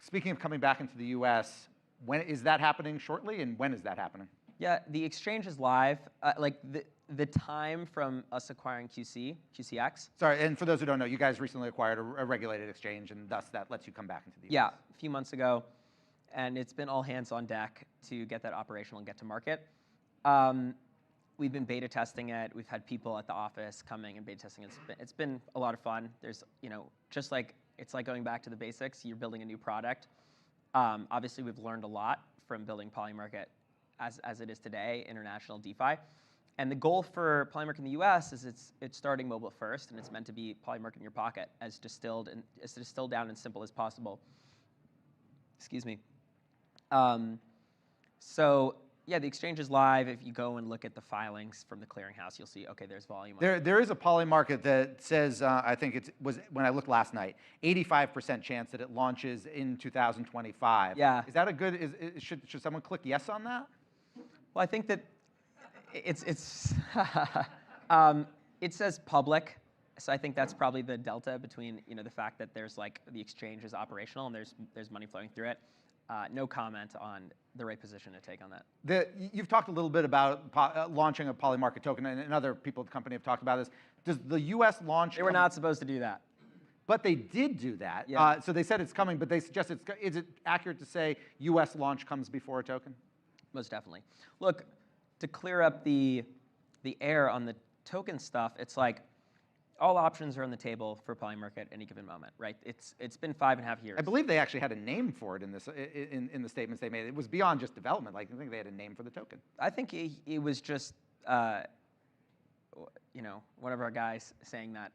Speaking of coming back into the US, when is that happening shortly, and when is that happening? Yeah, the exchange is live. Like the time from us acquiring QCX. Sorry, and for those who don't know, you guys recently acquired a regulated exchange, and thus that lets you come back into the US. Yeah, a few months ago, and it's been all hands on deck to get that operational and get to market. We've been beta testing it. We've had people at the office coming and beta testing it. It's been a lot of fun. There's, just like it's like going back to the basics. You're building a new product. Obviously, we've learned a lot from building Polymarket as it is today, international DeFi. And the goal for Polymarket in the US is it's starting mobile first, and it's meant to be Polymarket in your pocket, as distilled down and simple as possible. Excuse me. So yeah, the exchange is live. If you go and look at the filings from the clearinghouse, you'll see, okay, there's volume. There is a Polymarket that says, I think it was when I looked last night, 85% chance that it launches in 2025. Yeah. Is that a good? Should someone click yes on that? Well, I think that it says public, so I think that's probably the delta between the fact that there's like the exchange is operational and there's money flowing through it. No comment on the right position to take on that. You've talked a little bit about launching a Polymarket token, and other people at the company have talked about this. Does the U.S. launch? They were not supposed to do that. But they did do that. Yeah. So they said it's coming, but they suggest is it accurate to say U.S. launch comes before a token? Most definitely. Look, to clear up the air on the token stuff, it's like all options are on the table for Polymarket at any given moment, right? It's been 5.5 years. I believe they actually had a name for it in the statements they made. It was beyond just development. Like, I think they had a name for the token. I think it was just one of our guys saying that.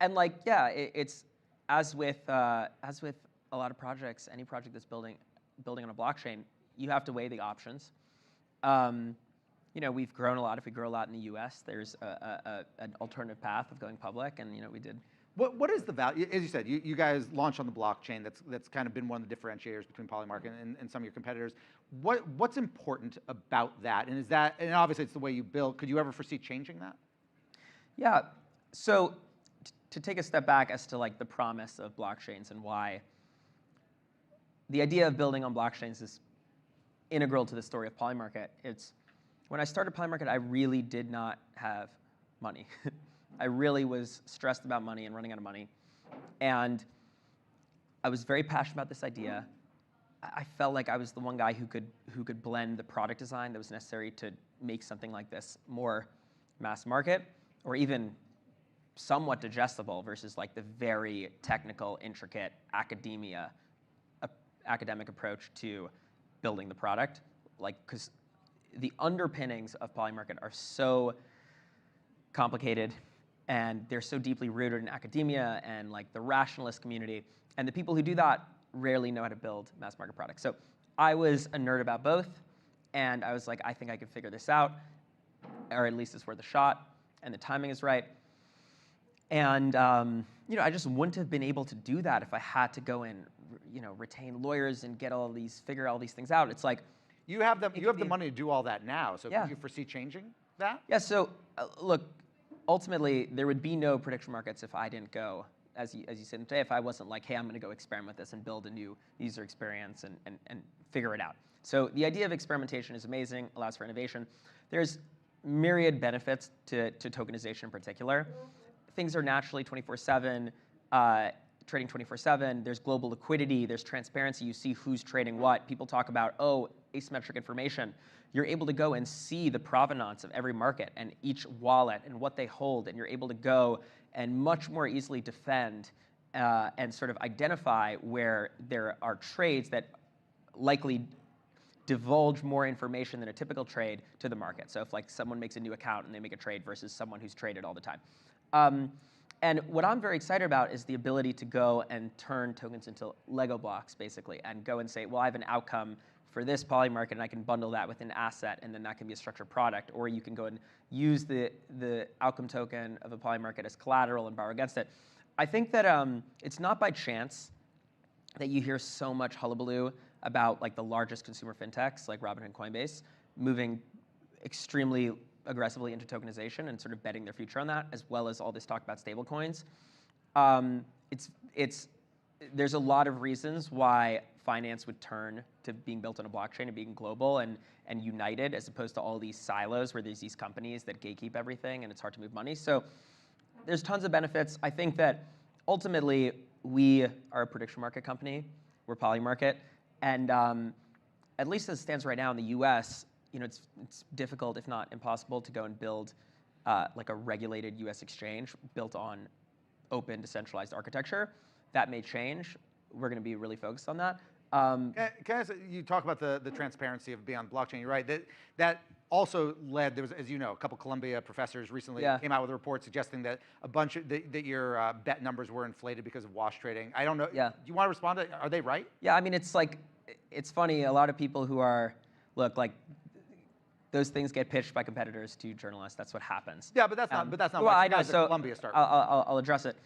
And like, yeah, it's as with a lot of projects, any project that's building on a blockchain, you have to weigh the options. We've grown a lot. If we grow a lot in the U.S., there's an alternative path of going public, and we did. What is the value? As you said, you guys launched on the blockchain. That's kind of been one of the differentiators between Polymarket and some of your competitors. What's important about that? And obviously it's the way you build. Could you ever foresee changing that? Yeah. So to take a step back as to like the promise of blockchains and why the idea of building on blockchains is integral to the story of Polymarket. When I started Polymarket, I really did not have money. I really was stressed about money and running out of money. And I was very passionate about this idea. I felt like I was the one guy who could blend the product design that was necessary to make something like this more mass market, or even somewhat digestible versus like the very technical, intricate academic approach to building the product. Like, because the underpinnings of Polymarket are so complicated, and they're so deeply rooted in academia and like the rationalist community, and the people who do that rarely know how to build mass market products. So I was a nerd about both, and I was like, I think I can figure this out, or at least it's worth a shot, and the timing is right. And I just wouldn't have been able to do that if I had to go and retain lawyers and figure all these things out. It's like, you have the money to do all that now, so yeah. Could you foresee changing that? Yeah, so look, ultimately, there would be no prediction markets if I didn't go, as you said today, if I wasn't like, hey, I'm going to go experiment with this and build a new user experience and figure it out. So the idea of experimentation is amazing, allows for innovation. There's myriad benefits to tokenization in particular. Things are naturally 24/7, trading 24/7. There's global liquidity. There's transparency. You see who's trading what. People talk about, asymmetric information. You're able to go and see the provenance of every market and each wallet and what they hold, and you're able to go and much more easily defend and sort of identify where there are trades that likely divulge more information than a typical trade to the market. So if like someone makes a new account and they make a trade versus someone who's traded all the time. And what I'm very excited about is the ability to go and turn tokens into Lego blocks, basically, and go and say, well, I have an outcome for this poly market, and I can bundle that with an asset, and then that can be a structured product. Or you can go and use the outcome token of a poly market as collateral and borrow against it. I think that it's not by chance that you hear so much hullabaloo about like the largest consumer fintechs, like Robinhood and Coinbase, moving extremely aggressively into tokenization and sort of betting their future on that, as well as all this talk about stablecoins. There's a lot of reasons why finance would turn to being built on a blockchain and being global and united, as opposed to all these silos where there's these companies that gatekeep everything and it's hard to move money. So there's tons of benefits. I think that ultimately we are a prediction market company. We're Polymarket. And at least as it stands right now in the US, it's difficult, if not impossible, to go and build like a regulated US exchange built on open, decentralized architecture. That may change. We're going to be really focused on that. Can I ask, you talk about the transparency of being on blockchain. You're right. That also led, there was, as you know, a couple Columbia professors recently came out with a report suggesting that a bunch of, that your bet numbers were inflated because of wash trading. I don't know. Do you want to respond to that? Are they right? Yeah, I mean, it's like, it's funny. A lot of people who are, look, like, those things get pitched by competitors to journalists. That's what happens. Yeah, but that's not. But that's not. Well, what I you know. guys So at Columbia start. I'll address it.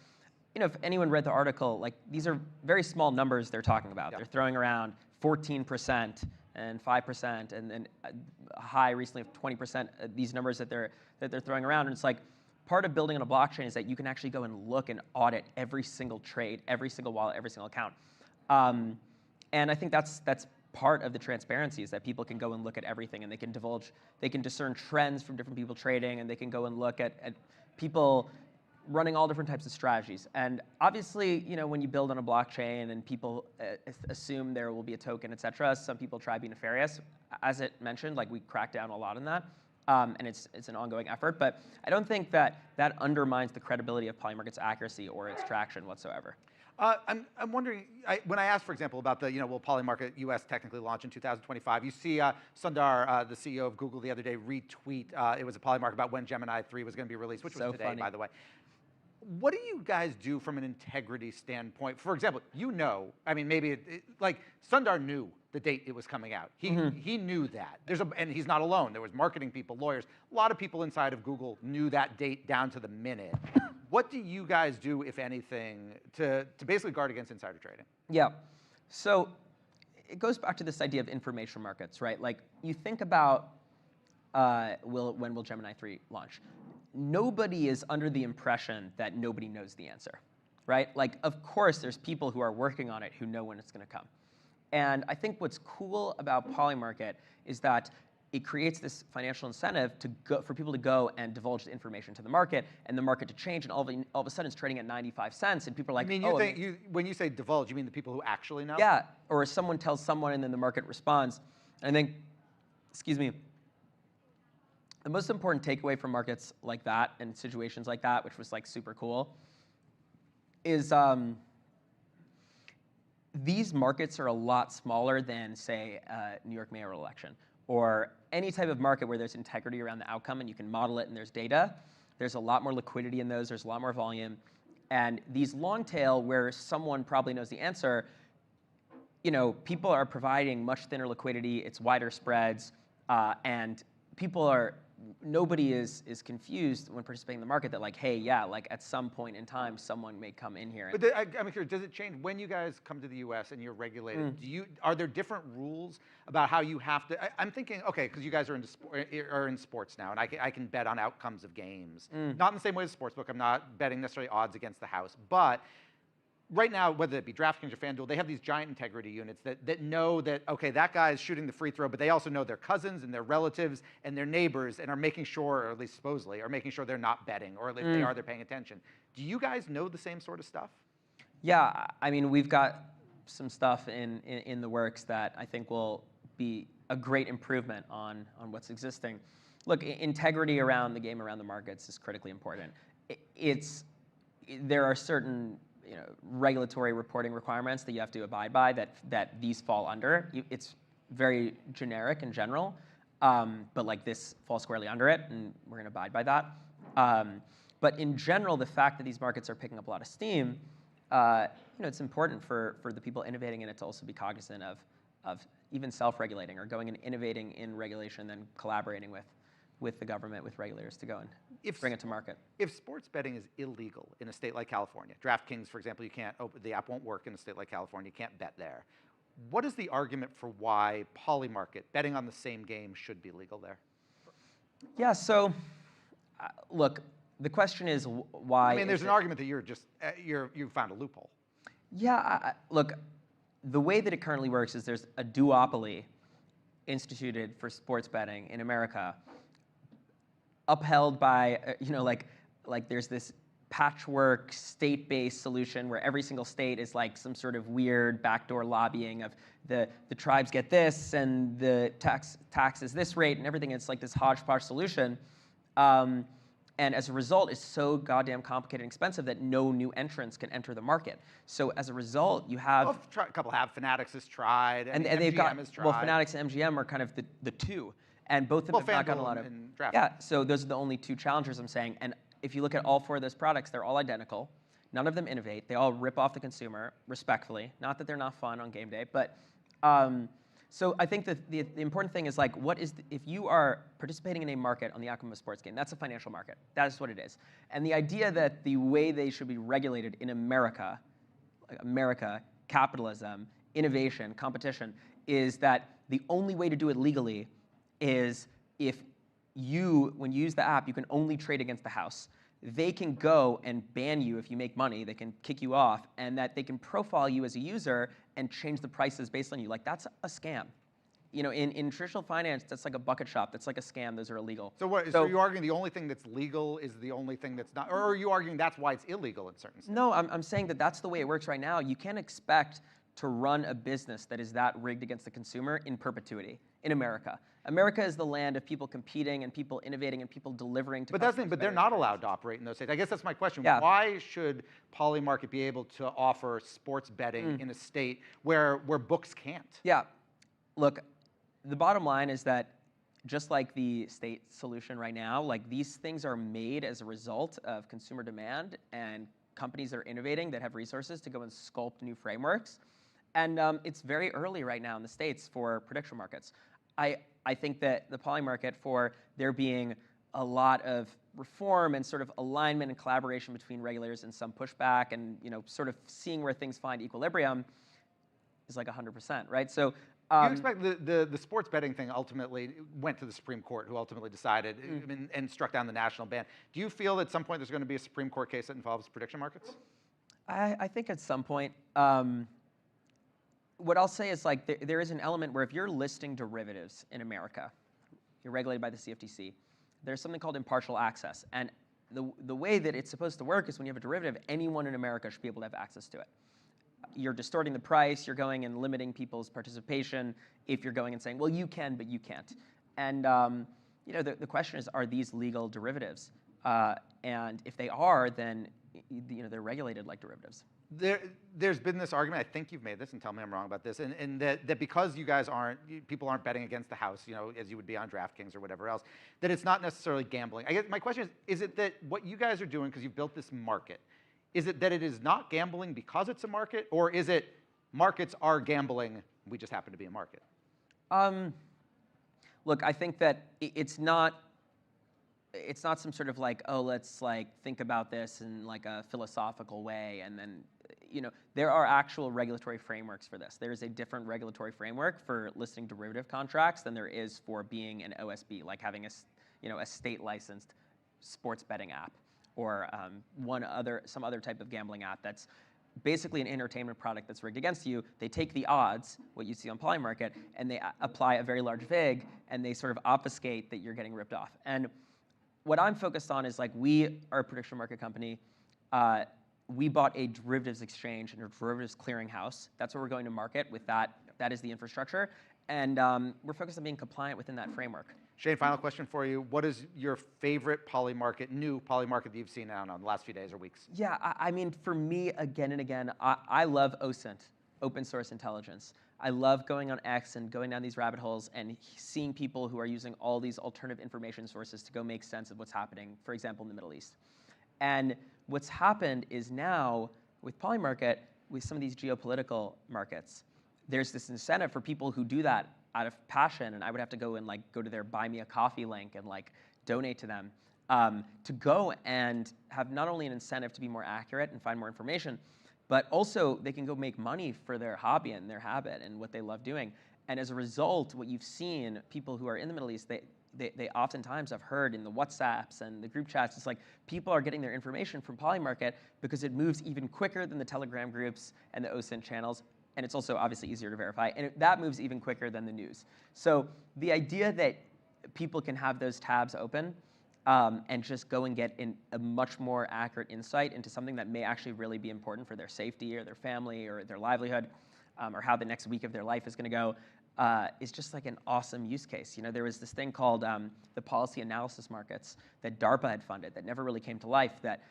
If anyone read the article, like these are very small numbers they're talking about. They're throwing around 14% and 5% and then a high recently of 20%. These numbers that they're throwing around, and it's like part of building on a blockchain is that you can actually go and look and audit every single trade, every single wallet, every single account. And I think that's part of the transparency is that people can go and look at everything and they can discern trends from different people trading, and they can go and look at people running all different types of strategies. And obviously, when you build on a blockchain and people assume there will be a token, et cetera, some people try to be nefarious. As it mentioned, like we crack down a lot on that. And it's an ongoing effort. But I don't think that undermines the credibility of Polymarket's accuracy or its traction whatsoever. I'm wondering, when I asked, for example, about the, will Polymarket US technically launch in 2025, you see Sundar, the CEO of Google, the other day retweet, it was a Polymarket about when Gemini 3 was going to be released, which was today, funny. By the way. What do you guys do from an integrity standpoint? For example, I mean, maybe like Sundar knew the date it was coming out. He knew that. And he's not alone. There was marketing people, lawyers, a lot of people inside of Google knew that date down to the minute. What do you guys do, if anything, to basically guard against insider trading? Yeah. So it goes back to this idea of information markets, right? Like you think about when will Gemini 3 launch? Nobody is under the impression that nobody knows the answer, right? Like, of course, there's people who are working on it who know when it's going to come. And I think what's cool about Polymarket is that it creates this financial incentive for people to go and divulge the information to the market, and the market to change, and all of a sudden it's trading at 95 cents, and people are like, when you say divulge, you mean the people who actually know? Yeah, or someone tells someone, and then the market responds. And I think, the most important takeaway from markets like that and situations like that, which was like super cool, is these markets are a lot smaller than, say, New York mayoral election or any type of market where there's integrity around the outcome and you can model it and there's data. There's a lot more liquidity in those. There's a lot more volume. And these long tail where someone probably knows the answer, people are providing much thinner liquidity. It's wider spreads, and nobody is confused when participating in the market that like, hey, yeah, like at some point in time, someone may come in here. But I'm curious, does it change when you guys come to the US and you're regulated? Are there different rules about how you have to? I'm thinking, okay, because you guys are in sports now, and I can bet on outcomes of games. Not in the same way as sportsbook. I'm not betting necessarily odds against the house, but right now, whether it be DraftKings or FanDuel, they have these giant integrity units that know that, okay, that guy is shooting the free throw, but they also know their cousins and their relatives and their neighbors and are making sure, or at least supposedly, are making sure they're not betting, or if they are, they're paying attention. Do you guys know the same sort of stuff? Yeah, I mean, we've got some stuff in the works that I think will be a great improvement on what's existing. Look, integrity around the game, around the markets is critically important. There are certain regulatory reporting requirements that you have to abide by that these fall under. It's very generic in general, but like this falls squarely under it, and we're going to abide by that. But in general, the fact that these markets are picking up a lot of steam, it's important for the people innovating in it to also be cognizant of even self-regulating or going and innovating in regulation, then collaborating with the government, with regulators to go and bring it to market. If sports betting is illegal in a state like California, DraftKings, for example, you can't open, the app won't work in a state like California, you can't bet there. What is the argument for why Polymarket, betting on the same game, should be legal there? Yeah, so look, the question is why. I mean, there's an argument that you found a loophole. Yeah, look, the way that it currently works is there's a duopoly instituted for sports betting in America, upheld by, like there's this patchwork state-based solution where every single state is like some sort of weird backdoor lobbying of the tribes get this and the tax is this rate and everything. It's like this hodgepodge solution. And as a result, it's so goddamn complicated and expensive that no new entrants can enter the market. So as a result, you have a couple have. Fanatics has tried, and MGM they've got has tried. Well, Fanatics and MGM are kind of the two, and both of them have not gotten a lot of. Yeah, so those are the only two challengers I'm saying. And if you look at all four of those products, they're all identical. None of them innovate. They all rip off the consumer respectfully. Not that they're not fun on game day, but. So I think that the important thing is like, if you are participating in a market on the outcome of a sports game, that's a financial market. That is what it is. And the idea that the way they should be regulated in America, capitalism, innovation, competition, is that the only way to do it legally is if when you use the app, you can only trade against the house. They can go and ban you if you make money. They can kick you off, and that they can profile you as a user and change the prices based on you. Like, that's a scam. In traditional finance, that's like a bucket shop. That's like a scam. Those are illegal. So you're arguing the only thing that's legal is the only thing that's not, or are you arguing that's why it's illegal in certain states? No, I'm saying that that's the way it works right now. You can't expect to run a business that is that rigged against the consumer in perpetuity in America. America is the land of people competing and people innovating and people delivering to customers. But they're not allowed to operate in those states. I guess that's my question. Yeah. Why should Polymarket be able to offer sports betting in a state where books can't? Yeah. Look, the bottom line is that just like the state solution right now, like these things are made as a result of consumer demand and companies that are innovating that have resources to go and sculpt new frameworks. And it's very early right now in the States for prediction markets. I think that the Polymarket, for there being a lot of reform and sort of alignment and collaboration between regulators and some pushback and sort of seeing where things find equilibrium is like 100%, right? So you expect the sports betting thing ultimately went to the Supreme Court, who ultimately decided and struck down the national ban. Do you feel that at some point there's going to be a Supreme Court case that involves prediction markets? I think at some point. What I'll say is like there is an element where if you're listing derivatives in America, you're regulated by the CFTC, there's something called impartial access. And the way that it's supposed to work is when you have a derivative, anyone in America should be able to have access to it. You're distorting the price, you're going and limiting people's participation if you're going and saying, well, you can, but you can't. And the question is, are these legal derivatives? And if they are, then they're regulated like derivatives. There's been this argument, I think you've made this, and tell me I'm wrong about this, and that because you guys people aren't betting against the house, as you would be on DraftKings or whatever else, that it's not necessarily gambling. I guess my question is it that what you guys are doing, because you've built this market, is it that it is not gambling because it's a market, or is it markets are gambling, we just happen to be a market? Look, I think that it's not some sort of like, oh, let's like think about this in like a philosophical way, and then there are actual regulatory frameworks for this. There is a different regulatory framework for listing derivative contracts than there is for being an OSB, like having a state licensed sports betting app or some other type of gambling app that's basically an entertainment product that's rigged against you. They take the odds, what you see on Polymarket, and they apply a very large vig, and they sort of obfuscate that you're getting ripped off. And what I'm focused on is like we are a prediction market company. We bought a derivatives exchange and a derivatives clearinghouse. That's what we're going to market with that That is the infrastructure. And we're focused on being compliant within that framework. Shane, final question for you. What is your favorite new poly market that you've seen now in the last few days or weeks? Yeah, I mean, for me, again and again, I love OSINT, open source intelligence. I love going on X and going down these rabbit holes and seeing people who are using all these alternative information sources to go make sense of what's happening, for example, in the Middle East. And what's happened is now, with Polymarket, with some of these geopolitical markets, there's this incentive for people who do that out of passion, and I would have to go and go to their Buy Me a Coffee link and donate to them, to go and have not only an incentive to be more accurate and find more information, but also they can go make money for their hobby and their habit and what they love doing. And as a result, what you've seen, people who are in the Middle East, they oftentimes have heard in the WhatsApps and the group chats, it's like people are getting their information from Polymarket because it moves even quicker than the Telegram groups and the OSINT channels. And it's also obviously easier to verify. And that moves even quicker than the news. So the idea that people can have those tabs open and just go and get a much more accurate insight into something that may actually really be important for their safety or their family or their livelihood or how the next week of their life is going to go is just an awesome use case. There was this thing called the policy analysis markets that DARPA had funded that never really came to life that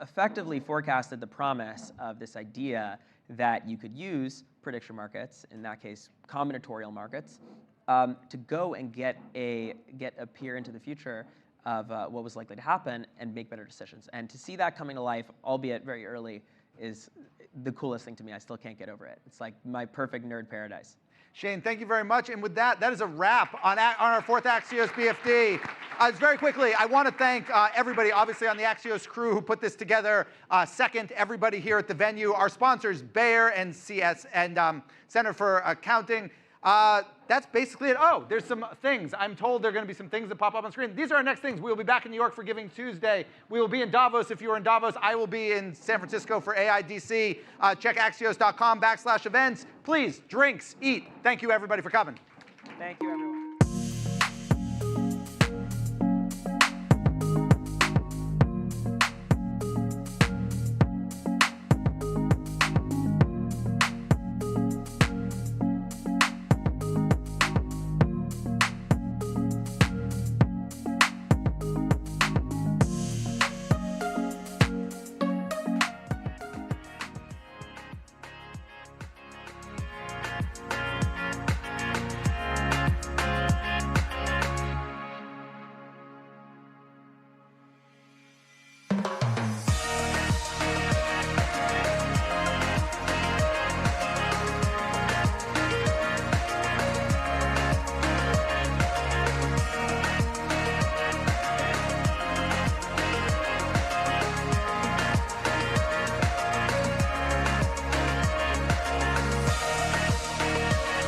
effectively forecasted the promise of this idea that you could use prediction markets, in that case combinatorial markets, to go and get a peer into the future of what was likely to happen and make better decisions. And to see that coming to life, albeit very early, is the coolest thing to me. I still can't get over it. It's like my perfect nerd paradise. Shane, thank you very much. And with that, that is a wrap on our fourth Axios BFD. Very quickly, I want to thank everybody, obviously, on the Axios crew who put this together. Second, everybody here at the venue, our sponsors, Bayer and CS and Center for Accounting. That's basically it. Oh, there's some things. I'm told there are going to be some things that pop up on screen. These are our next things. We will be back in New York for Giving Tuesday. We will be in Davos. If you are in Davos, I will be in San Francisco for AIDC. Check axios.com/events. Please, drinks, eat. Thank you, everybody, for coming. Thank you, everyone.